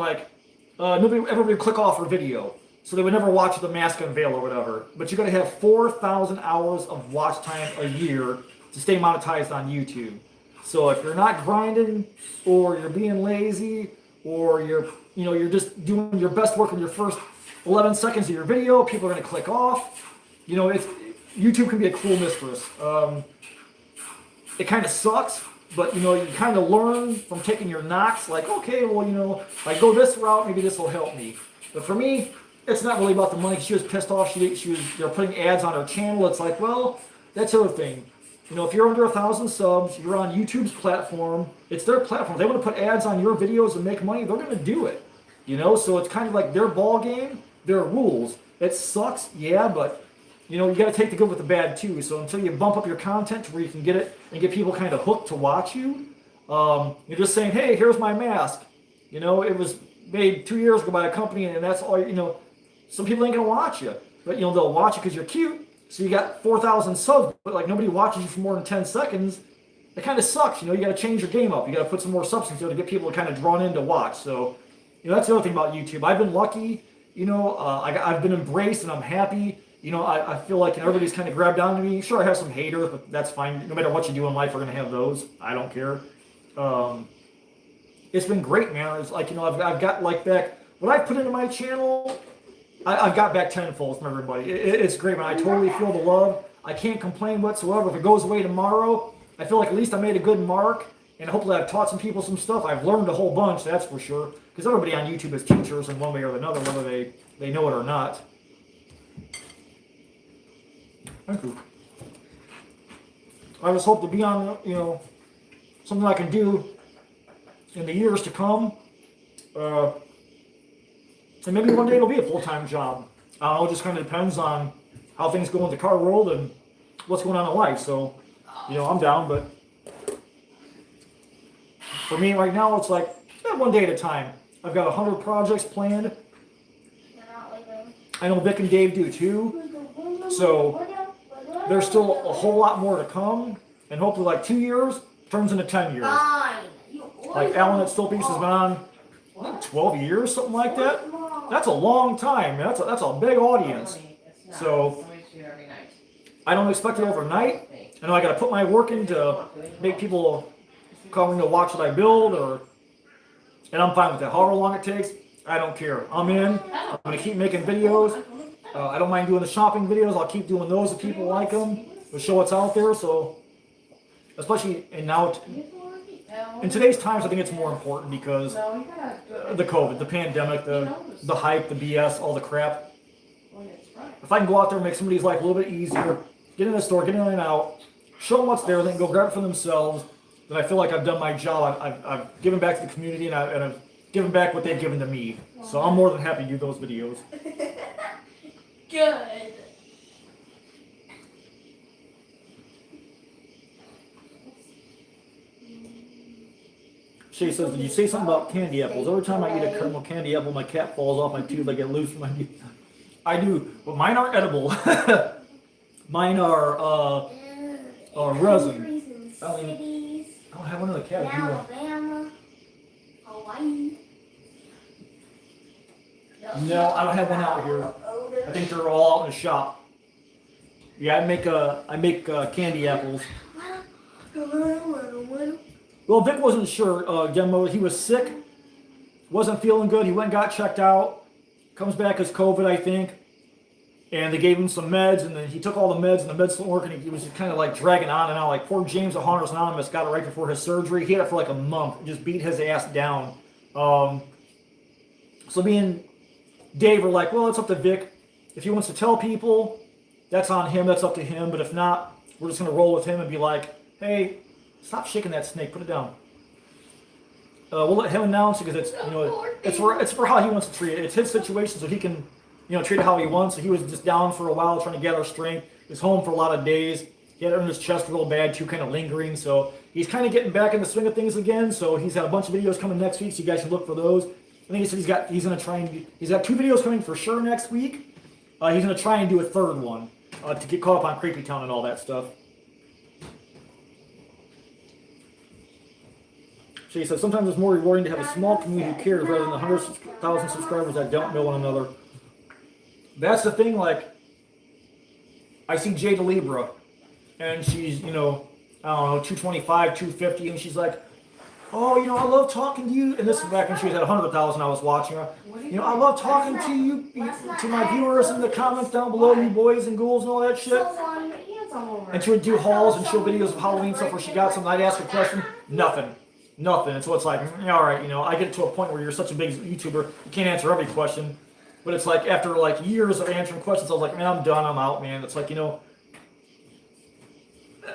everybody would click off her video. So they would never watch the mask unveil or whatever. But you got to have 4,000 hours of watch time a year to stay monetized on YouTube. So if you're not grinding, or you're being lazy, or you're just doing your best work in your first 11 seconds of your video, people are going to click off. YouTube can be a cruel mistress. It kind of sucks, but you kind of learn from taking your knocks. Like, okay, well, if I go this route, maybe this will help me. But for me, it's not really about the money. She was pissed off. They're putting ads on her channel. It's like, well, that's the other thing. If you're under 1,000 subs, you're on YouTube's platform. It's their platform. They want to put ads on your videos and make money. They're going to do it. So it's kind of like their ball game, their rules. It sucks, yeah, but you got to take the good with the bad too. So until you bump up your content to where you can get it and get people kind of hooked to watch you, you're just saying, hey, here's my mask. It was made 2 years ago by a company, and that's all. Some people ain't gonna watch you, but they'll watch you because you're cute. So you got 4,000 subs, but like nobody watches you for more than 10 seconds. It kind of sucks. You got to change your game up. You got to put some more substance there to get people kind of drawn in to watch. So that's the other thing about YouTube. I've been lucky. I've been embraced, and I'm happy. I feel like everybody's kind of grabbed onto me. Sure, I have some haters, but that's fine. No matter what you do in life, we're gonna have those. I don't care. It's been great, man. It's like I've got like back what I put into my channel. I've got back tenfold from everybody. It's great, man. I totally feel the love. I can't complain whatsoever. If it goes away tomorrow, I feel like at least I made a good mark, and hopefully I've taught some people some stuff. I've learned a whole bunch, that's for sure. Because everybody on YouTube is teachers in one way or another, whether they know it or not. Thank you. I just hope to be on, something I can do in the years to come. And maybe one day it'll be a full-time job. I don't know, it just kind of depends on how things go in the car world and what's going on in life. So, I'm down, but for me right now, it's like one day at a time. I've got 100 projects planned. I know Vic and Dave do too. So there's still a whole lot more to come, and hopefully like 2 years turns into 10 years. Like Alan at Still Peace has been on 12 years, something like that. That's a long time. That's a big audience. So I don't expect it overnight. I know I got to put my work in to make people come to watch what I build, and I'm fine with that. However long it takes, I don't care. I'm in. I'm going to keep making videos. I don't mind doing the shopping videos. I'll keep doing those if people like them. We'll show what's out there. So, especially in today's times, I think it's more important because the COVID, the pandemic, the hype, the BS, all the crap. If I can go out there and make somebody's life a little bit easier, get in the store, get in and out, show them what's there, they can go grab it for themselves, then I feel like I've done my job. I've given back to the community, and I've given back what they've given to me. So I'm more than happy to do those videos. Good. Shay says, did you say something about candy apples? Every time I eat a caramel candy apple, my cap falls off my tooth. I get loose from my teeth. I do, but mine aren't edible. Mine are resin. I don't have one in the cabinet. Alabama, Hawaii. No, I don't have one out here. I think they're all out in the shop. Yeah, I make candy apples. Well, Vic wasn't sure. Gemmo, he was sick, wasn't feeling good. He went and got checked out. Comes back as COVID, I think. And they gave him some meds, and then he took all the meds, and the meds didn't work, and he was kind of like dragging on and on. Like poor James at Hunters Anonymous got it right before his surgery. He had it for like a month. It just beat his ass down. So me and Dave were like, well, it's up to Vic. If he wants to tell people, that's on him. That's up to him. But if not, we're just going to roll with him and be like, hey, stop shaking that snake. Put it down. We'll let him announce it because it's for how he wants to treat it. It's his situation, so he can treat it how he wants. So he was just down for a while trying to gather strength. He was home for a lot of days. He had it in his chest real bad too, kind of lingering. So he's kind of getting back in the swing of things again. So he's got a bunch of videos coming next week, so you guys should look for those. I think he said he's got 2 videos coming for sure next week. He's going to try and do a third one to get caught up on Creepy Town and all that stuff. She says, sometimes it's more rewarding to have a small community who cares rather than the 100,000 subscribers that don't know one another. That's the thing, like, I see Jada Libra, and she's, I don't know, 225, 250, and she's like, oh, you know, I love talking to you. And this is back when she was at 100,000. I was watching her. You know, I love talking to you, to my viewers in the comments down below, you boys and ghouls and all that shit. And she would do hauls and show videos of Halloween stuff where she got something. I'd ask a question, nothing. And so it's like, all right, you know, I get to a point where you're such a big YouTuber, you can't answer every question. But it's like after like years of answering questions, I was like, man, I'm done, I'm out, man. It's like, you know,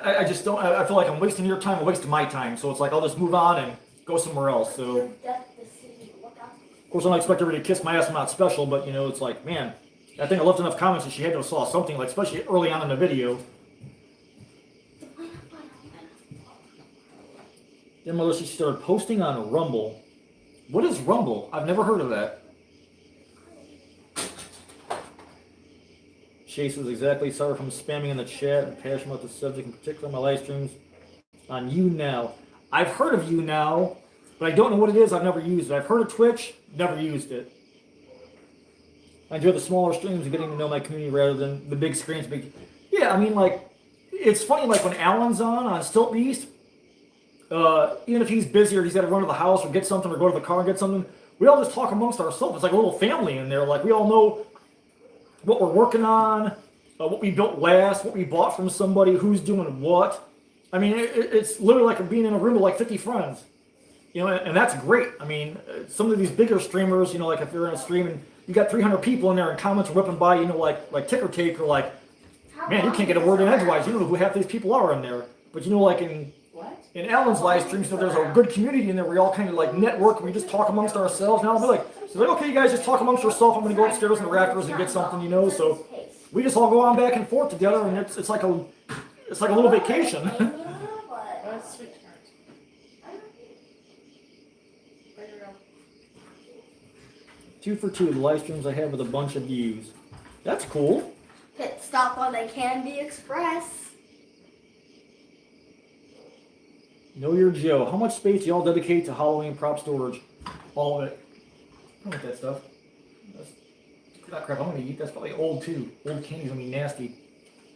I just don't, I feel like I'm wasting your time, I'm wasting my time. So it's like, I'll just move on and go somewhere else. So, of course, I don't expect everybody to kiss my ass, I'm not special, but, you know, it's like, man, I think I left enough comments that she had to have saw something, like, especially early on in the video. Then Melissa, she started posting on Rumble. What is Rumble? I've never heard of that. Chase is exactly sorry from spamming in the chat and passionate about the subject, in particular my live streams on YouNow. I've heard of YouNow, but I don't know what it is. I've never used it. I've heard of Twitch, never used it. I enjoy the smaller streams and getting to know my community rather than the big screens. Yeah, I mean, like, it's funny, like when Alan's on Stilt Beast, even if he's busy or he's got to run to the house or get something or go to the car and get something, we all just talk amongst ourselves. It's like a little family in there. Like, we all know what we're working on, what we built last, what we bought from somebody, who's doing what. I mean, it's literally like being in a room with like 50 friends, you know, and that's great. I mean, some of these bigger streamers, you know, like if you're in a stream and you got 300 people in there and comments are whipping by, you know, like ticker tape, or like, man, you can't get a word in edgewise. You don't know who half these people are in there. But you know, like in Alan's live streams, you know, there's a good community in there where we all kind of like network and we just talk amongst ourselves. Now I'll be like, so like, okay, you guys just talk amongst yourself. I'm going to go upstairs in the rafters and get something, you know. So we just all go on back and forth together, and it's like a little vacation. That's sweet heart. 2 for 2, the live streams I have with a bunch of views. That's cool. Hit stop on the Candy Express. Know your Joe. How much space do y'all dedicate to Halloween prop storage? All of it. I don't like that stuff. That crap I'm gonna eat. That's probably old too. Old candy's gonna be nasty.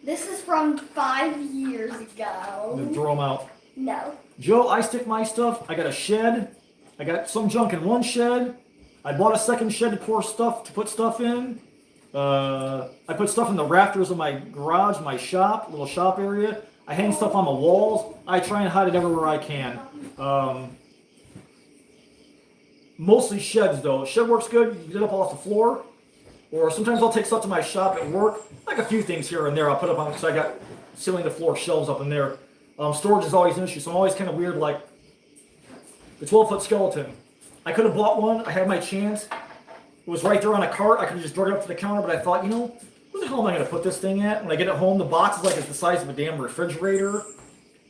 This is from 5 years I'm ago. gonna throw them out. No. Joe, I stick my stuff. I got a shed. I got some junk in one shed. I bought a second shed to put stuff in. I put stuff in the rafters of my garage, my shop, little shop area. I hang stuff on the walls. I try and hide it everywhere I can. Mostly sheds though. Shed works good. You get it up off the floor. Or sometimes I'll take stuff to my shop at work. Like a few things here and there I'll put up on, because I got ceiling to floor shelves up in there. Storage is always an issue, so I'm always kind of weird, like the 12-foot skeleton. I could have bought one. I had my chance. It was right there on a cart. I could have just drug it up to the counter, but I thought, you know, where the hell am I going to put this thing at? When I get it home, the box is like it's the size of a damn refrigerator.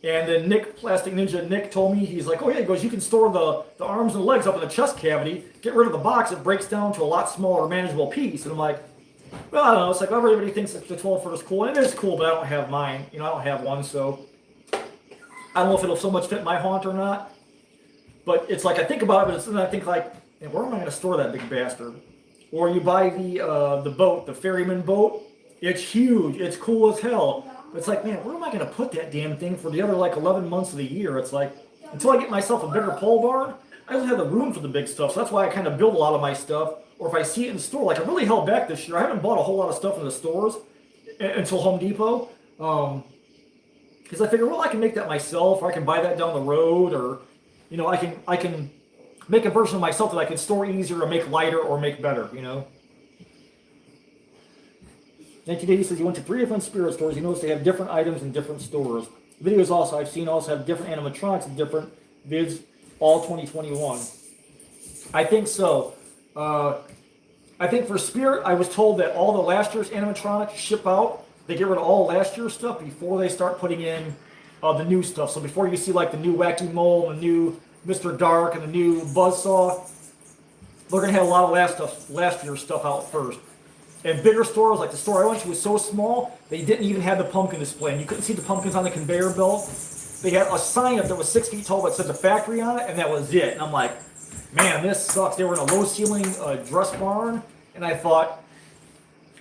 And then Nick, Plastic Ninja Nick, told me, he's like, oh yeah, he goes, you can store the arms and legs up in the chest cavity, get rid of the box, it breaks down to a lot smaller, manageable piece. And I'm like, well, I don't know, it's like everybody thinks that the 12-foot is cool, and it is cool, but I don't have mine. You know, I don't have one, so I don't know if it'll so much fit my haunt or not. But it's like, I think about it, but then I think like, man, where am I going to store that big bastard? Or you buy the boat, the ferryman boat, it's huge, it's cool as hell. But it's like, man, where am I going to put that damn thing for the other like 11 months of the year? It's like, until I get myself a bigger pole barn, I don't have the room for the big stuff. So that's why I kind of build a lot of my stuff. Or if I see it in the store, like I really held back this year. I haven't bought a whole lot of stuff in the stores until Home Depot. Because I figure, well, I can make that myself, or I can buy that down the road, or, you know, I can make a version of myself that I can store easier or make lighter or make better, you know. 1980 says he went to 3 different spirit stores. He noticed they have different items in different stores. Videos also I've seen also have different animatronics in different vids, all 2021. I think so. I think for Spirit, I was told that all the last year's animatronics ship out. They get rid of all last year's stuff before they start putting in the new stuff. So before you see like the new Wacky Mole, the new Mr. Dark, and the new Buzzsaw, they're going to have a lot of last year's stuff out first. And bigger stores, like the store I went to was so small, they didn't even have the pumpkin display. And you couldn't see the pumpkins on the conveyor belt. They had a sign up that was 6 feet tall that said the factory on it, and that was it. And I'm like, man, this sucks. They were in a low ceiling dress barn, and I thought,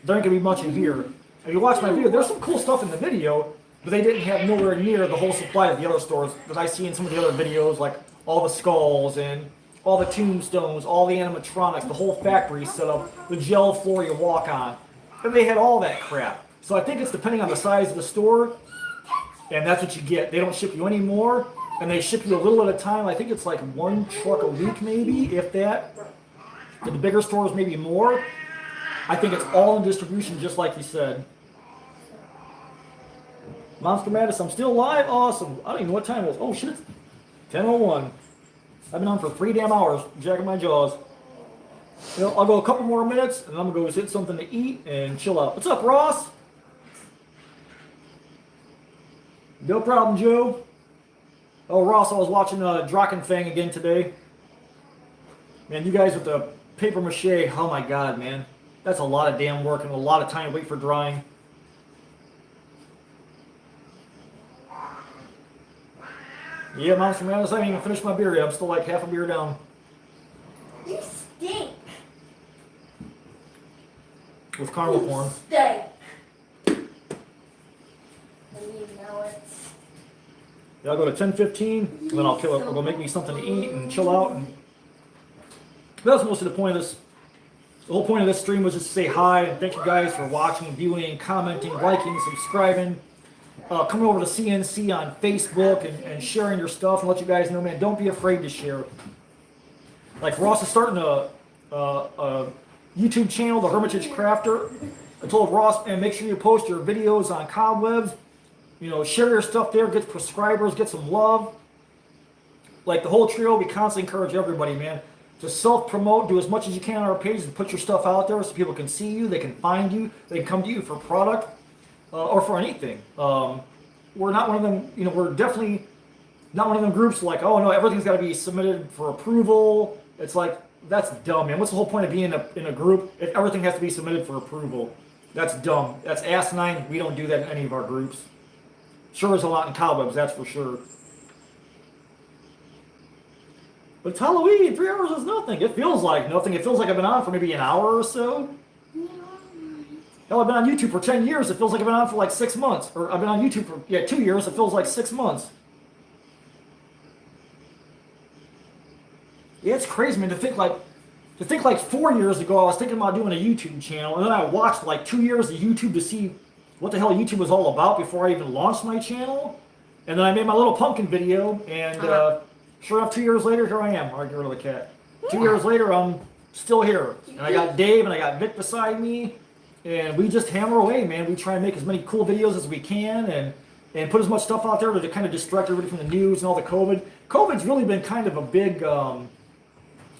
there ain't going to be much in here. If you watch my video, there's some cool stuff in the video, but they didn't have nowhere near the whole supply of the other stores that I see in some of the other videos, like all the skulls and all the tombstones, all the animatronics, the whole factory set up, the gel floor you walk on. And they had all that crap. So I think it's depending on the size of the store, and that's what you get. They don't ship you any more, and they ship you a little at a time. I think it's like 1 truck a week, maybe, if that. For the bigger stores, maybe more. I think it's all in distribution, just like you said. Monster Madness, I'm still live? Awesome. I don't even know what time it is. Oh, shit. 10:01. I've been on for 3 damn hours, jacking my jaws. You know, I'll go a couple more minutes, and I'm going to go get something to eat and chill out. What's up, Ross? No problem, Joe. Oh, Ross, I was watching Drachenfang again today. Man, you guys with the paper mache, oh my god, man. That's a lot of damn work and a lot of time to wait for drying. Yeah, Monster Madness, I haven't even finished my beer yet. I'm still like half a beer down. You stink. With carnival corn. You stink. And you know it. Yeah, I'll go to 10:15, and then I'll go make me something to eat and chill out. And that's most of the point of this. The whole point of this stream was just to say hi and thank you guys for watching, viewing, commenting, liking, subscribing. Coming over to CNC on Facebook and sharing your stuff and let you guys know, man, don't be afraid to share. Like Ross is starting a YouTube channel, the Hermitage Crafter. I told Ross, man, make sure you post your videos on Cobwebs. You know, share your stuff there, get subscribers, get some love. Like the whole trio, we constantly encourage everybody, man, to self-promote, do as much as you can on our page and put your stuff out there so people can see you, they can find you, they can come to you for product. Or for anything. We're not one of them, you know, we're definitely not one of them groups like, oh no, everything's got to be submitted for approval. It's like, that's dumb, man. What's the whole point of being in a group if everything has to be submitted for approval? That's dumb. That's asinine. We don't do that in any of our groups. Sure is a lot in Cobwebs, that's for sure. But it's Halloween, 3 hours is nothing. It feels like nothing. It feels like I've been on for maybe an hour or so. Hell, I've been on YouTube for 10 years. It feels like I've been on for like 6 months. Or I've been on YouTube for 2 years. It feels like 6 months. Yeah, it's crazy, man. To think like 4 years ago, I was thinking about doing a YouTube channel, and then I watched like 2 years of YouTube to see what the hell YouTube was all about before I even launched my channel. And then I made my little pumpkin video, and sure enough, 2 years later, here I am. Arguing with a cat. 2 years later, I'm still here, and I got Dave and I got Vic beside me. And we just hammer away, man. We try and make as many cool videos as we can and put as much stuff out there to kind of distract everybody from the news and all the COVID. COVID's really been kind of a big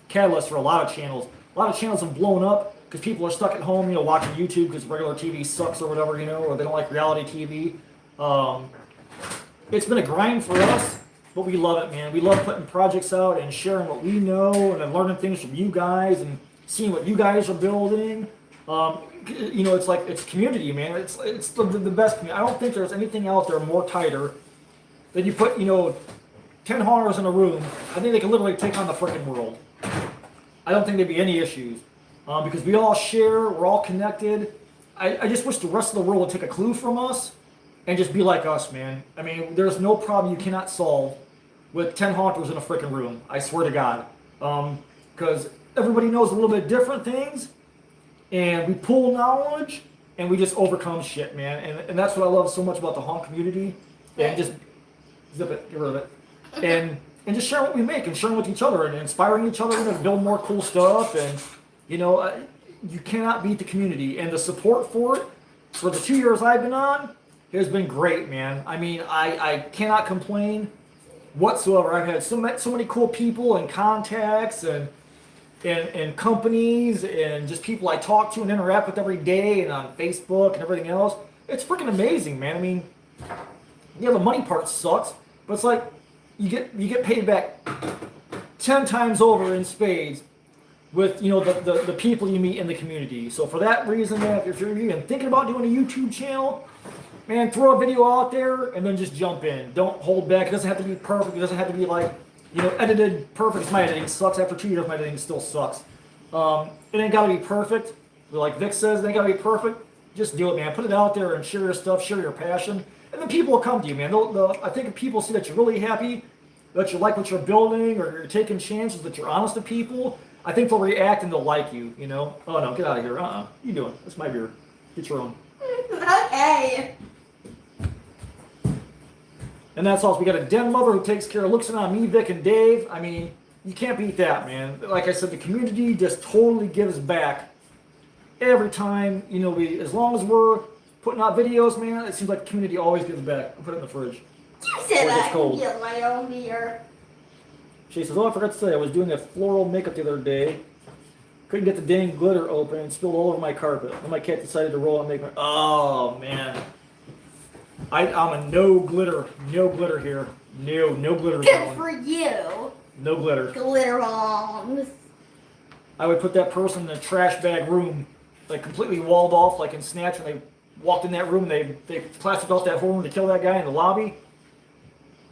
catalyst for a lot of channels. A lot of channels have blown up because people are stuck at home, you know, watching YouTube because regular TV sucks or whatever, you know, or they don't like reality TV. It's been a grind for us, but we love it, man. We love putting projects out and sharing what we know and then learning things from you guys and seeing what you guys are building. You know, it's like, it's community, man. It's the best community. I don't think there's anything out there more tighter than you put, you know, 10 haunters in a room. I think they can literally take on the freaking world. I don't think there'd be any issues because we all share, we're all connected. I just wish the rest of the world would take a clue from us and just be like us, man. I mean, there's no problem you cannot solve with 10 haunters in a freaking room. I swear to God. Because everybody knows a little bit different things. And we pull knowledge, and we just overcome shit, man. And that's what I love so much about the haunt community. And just zip it, get rid of it. And just share what we make and sharing with each other and inspiring each other to build more cool stuff. And, you know, you cannot beat the community. And the support for it, for the 2 years I've been on, has been great, man. I mean, I cannot complain whatsoever. I've had so many cool people and contacts and companies and just people I talk to and interact with every day and on Facebook and everything else. It's freaking amazing, man. I mean, yeah, the money part sucks, but it's like you get paid back 10 times over in spades with, you know, the people you meet in the community. So for that reason, man, if you're even thinking about doing a YouTube channel, man, throw a video out there and then just jump in. Don't hold back. It doesn't have to be perfect. It doesn't have to be like, you know, edited perfect. My editing sucks. After 2 years, my editing still sucks. It ain't got to be perfect. Like Vic says, it ain't got to be perfect. Just do it, man. Put it out there and share your stuff, share your passion. And then people will come to you, man. I think if people see that you're really happy, that you like what you're building, or you're taking chances, that you're honest to people, I think they'll react and they'll like you, you know? Oh, no, get out of here. You doing? That's my beer. Get your own. Okay. And that's all. We got a den mother who takes care of, looks in on me, Vic, and Dave. I mean, you can't beat that, man. Like I said, the community just totally gives back every time. You know, as long as we're putting out videos, man, it seems like the community always gives back. I'll put it in the fridge. You said Or it gets I can cold. get my own beer. She says, oh, I forgot to say, I was doing that floral makeup the other day. Couldn't get the dang glitter open and spilled all over my carpet. Then my cat decided to roll out and make my... Oh, man. I'm a no glitter here. No glitter Good going. for you. No glitter. Glitter bombs. I would put that person in a trash bag room, like completely walled off, like in Snatch, when they walked in that room, they plastered off that whole room to kill that guy in the lobby.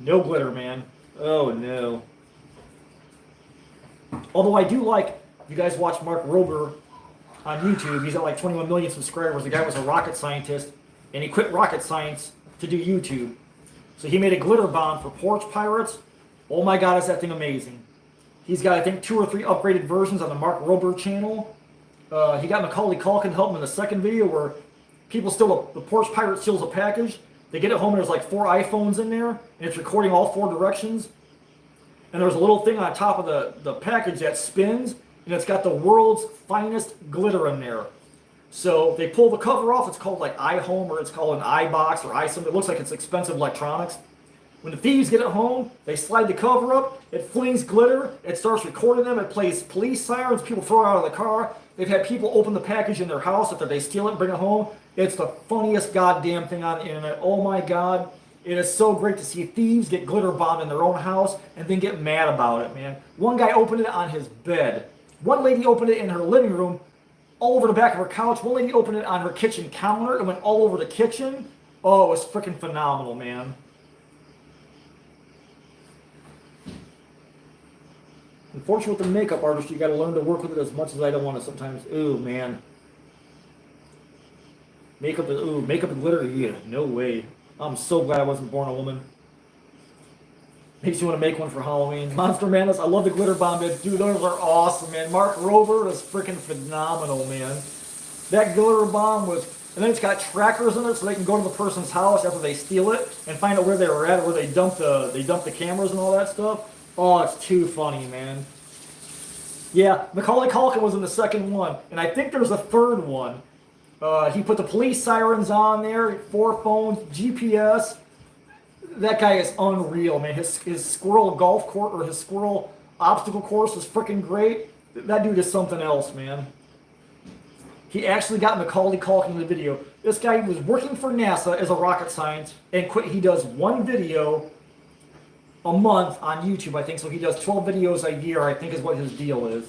No glitter, man. Oh, no. Although I do like, you guys watch Mark Rober on YouTube. He's got like 21 million subscribers. The guy was a rocket scientist, and he quit rocket science to do YouTube. So he made a glitter bomb for Porch Pirates. Oh my God, is that thing amazing. He's got, I think, 2 or 3 upgraded versions on the Mark Rober channel. He got Macaulay Culkin help him in the second video where people the Porch Pirate steals a package. They get it home and there's like 4 iPhones in there, and it's recording all 4 directions. And there's a little thing on top of the package that spins, and it's got the world's finest glitter in there. So they pull the cover off. It's called like iHome, or it's called an iBox, or iSomething. It looks like it's expensive electronics. When the thieves get it home, they slide the cover up. It flings glitter. It starts recording them. It plays police sirens. People throw it out of the car. They've had people open the package in their house after they steal it and bring it home. It's the funniest goddamn thing on the internet. Oh my God. It is so great to see thieves get glitter bombed in their own house and then get mad about it, man. One guy opened it on his bed. One lady opened it in her living room, all over the back of her couch. One lady opened it on her kitchen counter and went all over the kitchen. Oh, it was freaking phenomenal, man. Unfortunately, with the makeup artist, you got to learn to work with it as much as I don't want to sometimes. Ooh, man. Makeup and glitter? Yeah, no way. I'm so glad I wasn't born a woman. Makes you want to make one for Halloween. Monster Madness, I love the glitter bomb bits. Dude, those are awesome, man. Mark Rober is freaking phenomenal, man. That glitter bomb was... And then it's got trackers in it so they can go to the person's house after they steal it and find out where they were at, where they dumped the cameras and all that stuff. Oh, it's too funny, man. Yeah, Macaulay Culkin was in the second one. And I think there's a third one. He put the police sirens on there, 4 phones, GPS. That guy is unreal, man. His squirrel golf course, or his squirrel obstacle course is freaking great. That dude is something else, man. He actually got Macaulay Culkin in the video. This guy was working for NASA as a rocket scientist and quit. He does 1 video a month on YouTube, I think. So he does 12 videos a year, I think is what his deal is.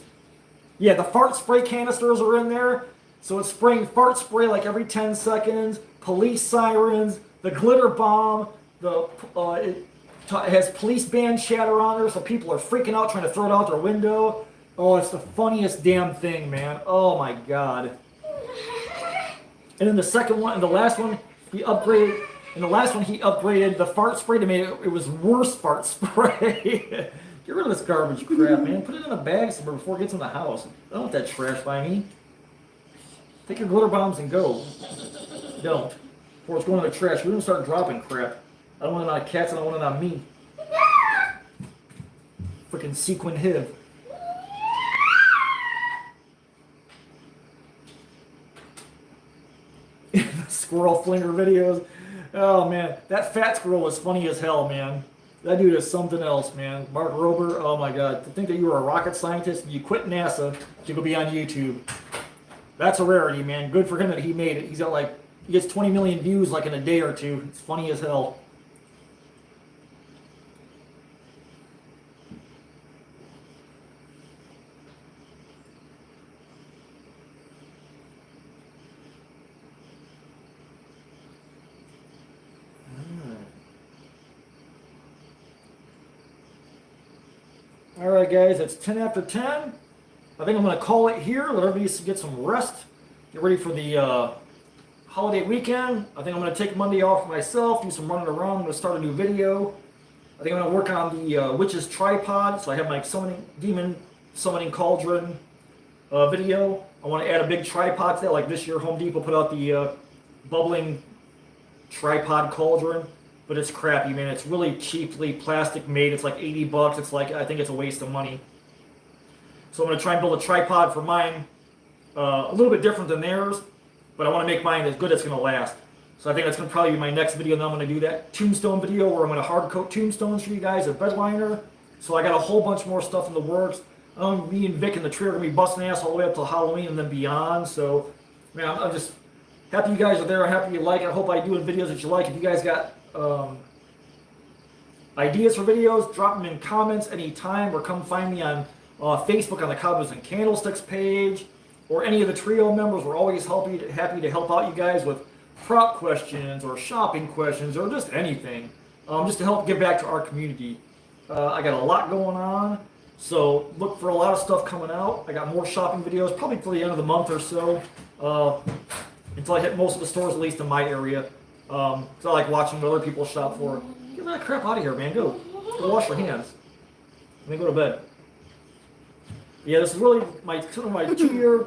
Yeah, the fart spray canisters are in there. So it's spraying fart spray like every 10 seconds, police sirens, the glitter bomb, it has police band chatter on there, so people are freaking out trying to throw it out their window. Oh, it's the funniest damn thing, man. Oh my God. And then the second one, and the last one, he upgraded the fart spray to make it was worse fart spray. Get rid of this garbage crap, man. Put it in a bag somewhere before it gets in the house. I don't want that trash by me. Take your glitter bombs and go. Don't. Before it's going in the trash. We're going to start dropping crap. I don't want it on cats, I don't want it on me. Freaking sequin hiv. Squirrel flinger videos. Oh man, that fat squirrel was funny as hell, man. That dude is something else, man. Mark Rober, oh my God. To think that you were a rocket scientist and you quit NASA to go be on YouTube. That's a rarity, man. Good for him that he made it. He gets 20 million views like in a day or 2. It's funny as hell. All right, guys, it's 10 after 10. I think I'm going to call it here. Let everybody get some rest. Get ready for the holiday weekend. I think I'm going to take Monday off for myself, do some running around. I'm going to start a new video. I think I'm going to work on the witch's tripod. So I have my demon summoning cauldron video. I want to add a big tripod to that. Like this year, Home Depot put out the bubbling tripod cauldron. But it's crappy, man. It's really cheaply plastic made. It's like $80. It's like, I think it's a waste of money. So I'm going to try and build a tripod for mine. A little bit different than theirs. But I want to make mine as good as it's going to last. So I think that's going to probably be my next video. Then I'm going to do that tombstone video where I'm going to hard coat tombstones for you guys, a bed liner. So I got a whole bunch more stuff in the works. Me and Vic and the trio are going to be busting ass all the way up till Halloween and then beyond. So, man, I'm just happy you guys are there. I'm happy you like it. I hope I do videos that you like. If you guys got ideas for videos, drop them in comments anytime, or come find me on Facebook on the Cobwebs and Candlesticks page, or any of the trio members. We're always happy to help out you guys with prop questions or shopping questions or just anything, just to help give back to our community. I got a lot going on, so look for a lot of stuff coming out. I got more shopping videos probably till the end of the month or so, until I hit most of the stores, at least in my area. So I like watching what other people shop for. Get that crap out of here, man. Go wash your hands. And then go to bed. Yeah, this is really my 2-year.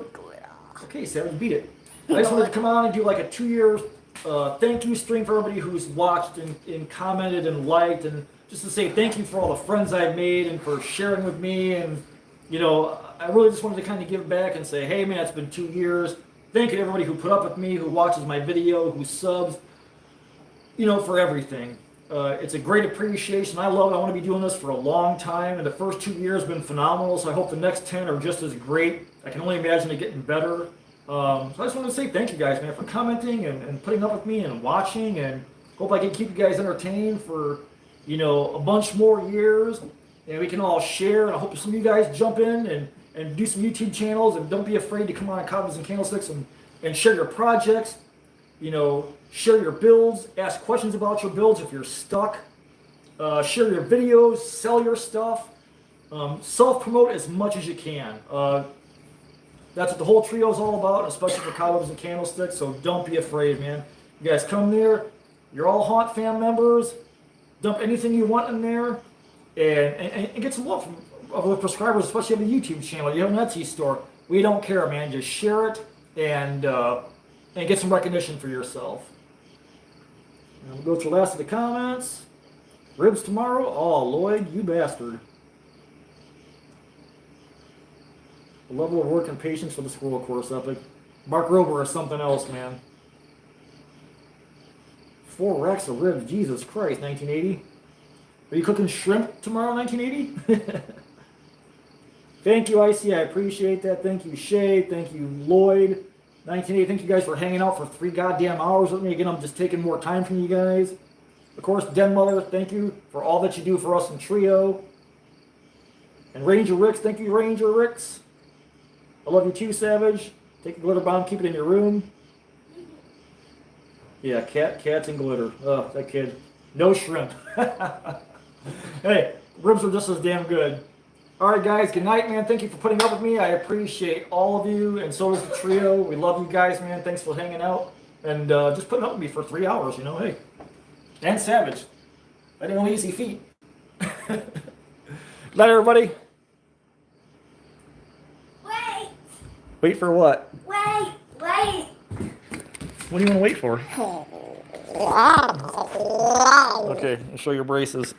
Okay, Savage, beat it. I just wanted to come on and do like a 2-year thank you stream for everybody who's watched and commented and liked, and just to say thank you for all the friends I've made and for sharing with me. And you know, I really just wanted to kind of give back and say, hey man, it's been 2 years. Thank you to everybody who put up with me, who watches my video, who subs, you know, for everything. It's a great appreciation. I love it. I want to be doing this for a long time, and the first 2 years have been phenomenal, so I hope the next 10 are just as great. I can only imagine it getting better. So I just wanted to say thank you guys, man, for commenting and putting up with me and watching, and hope I can keep you guys entertained for, you know, a bunch more years, and we can all share. And I hope some of you guys jump in and do some YouTube channels, and don't be afraid to come on Cobwebs and Candlesticks and share your projects, you know, share your builds, ask questions about your builds if you're stuck, share your videos, sell your stuff, self-promote as much as you can. That's what the whole trio is all about, especially for Cobwebs and Candlesticks, so don't be afraid, man. You guys come there, you're all Haunt fam members, dump anything you want in there, and get some love from other prescribers, especially on the YouTube channel. You have an Etsy store. We don't care, man. Just share it and get some recognition for yourself. And we'll go through the last of the comments. Ribs tomorrow? Oh, Lloyd, you bastard. The level of work and patience for the squirrel course epic. Mark Rober is something else, man. 4 racks of ribs. Jesus Christ, 1980. Are you cooking shrimp tomorrow, 1980? Thank you, Icy. I appreciate that. Thank you, Shay. Thank you, Lloyd. 1980. Thank you guys for hanging out for 3 goddamn hours with me. Again, I'm just taking more time from you guys. Of course, Den Mother, thank you for all that you do for us in Trio. And Ranger Ricks, thank you, Ranger Ricks. I love you too, Savage. Take the glitter bomb, keep it in your room. Yeah, cats and glitter. Oh, that kid. No shrimp. Hey, ribs are just as damn good. Alright guys, good night, man. Thank you for putting up with me. I appreciate all of you, and so does the trio. We love you guys, man. Thanks for hanging out and just putting up with me for 3 hours, you know, hey. And Savage. I didn't know easy feat. Night, everybody. Wait! Wait for what? Wait! Wait! What do you want to wait for? Okay, I'll show your braces.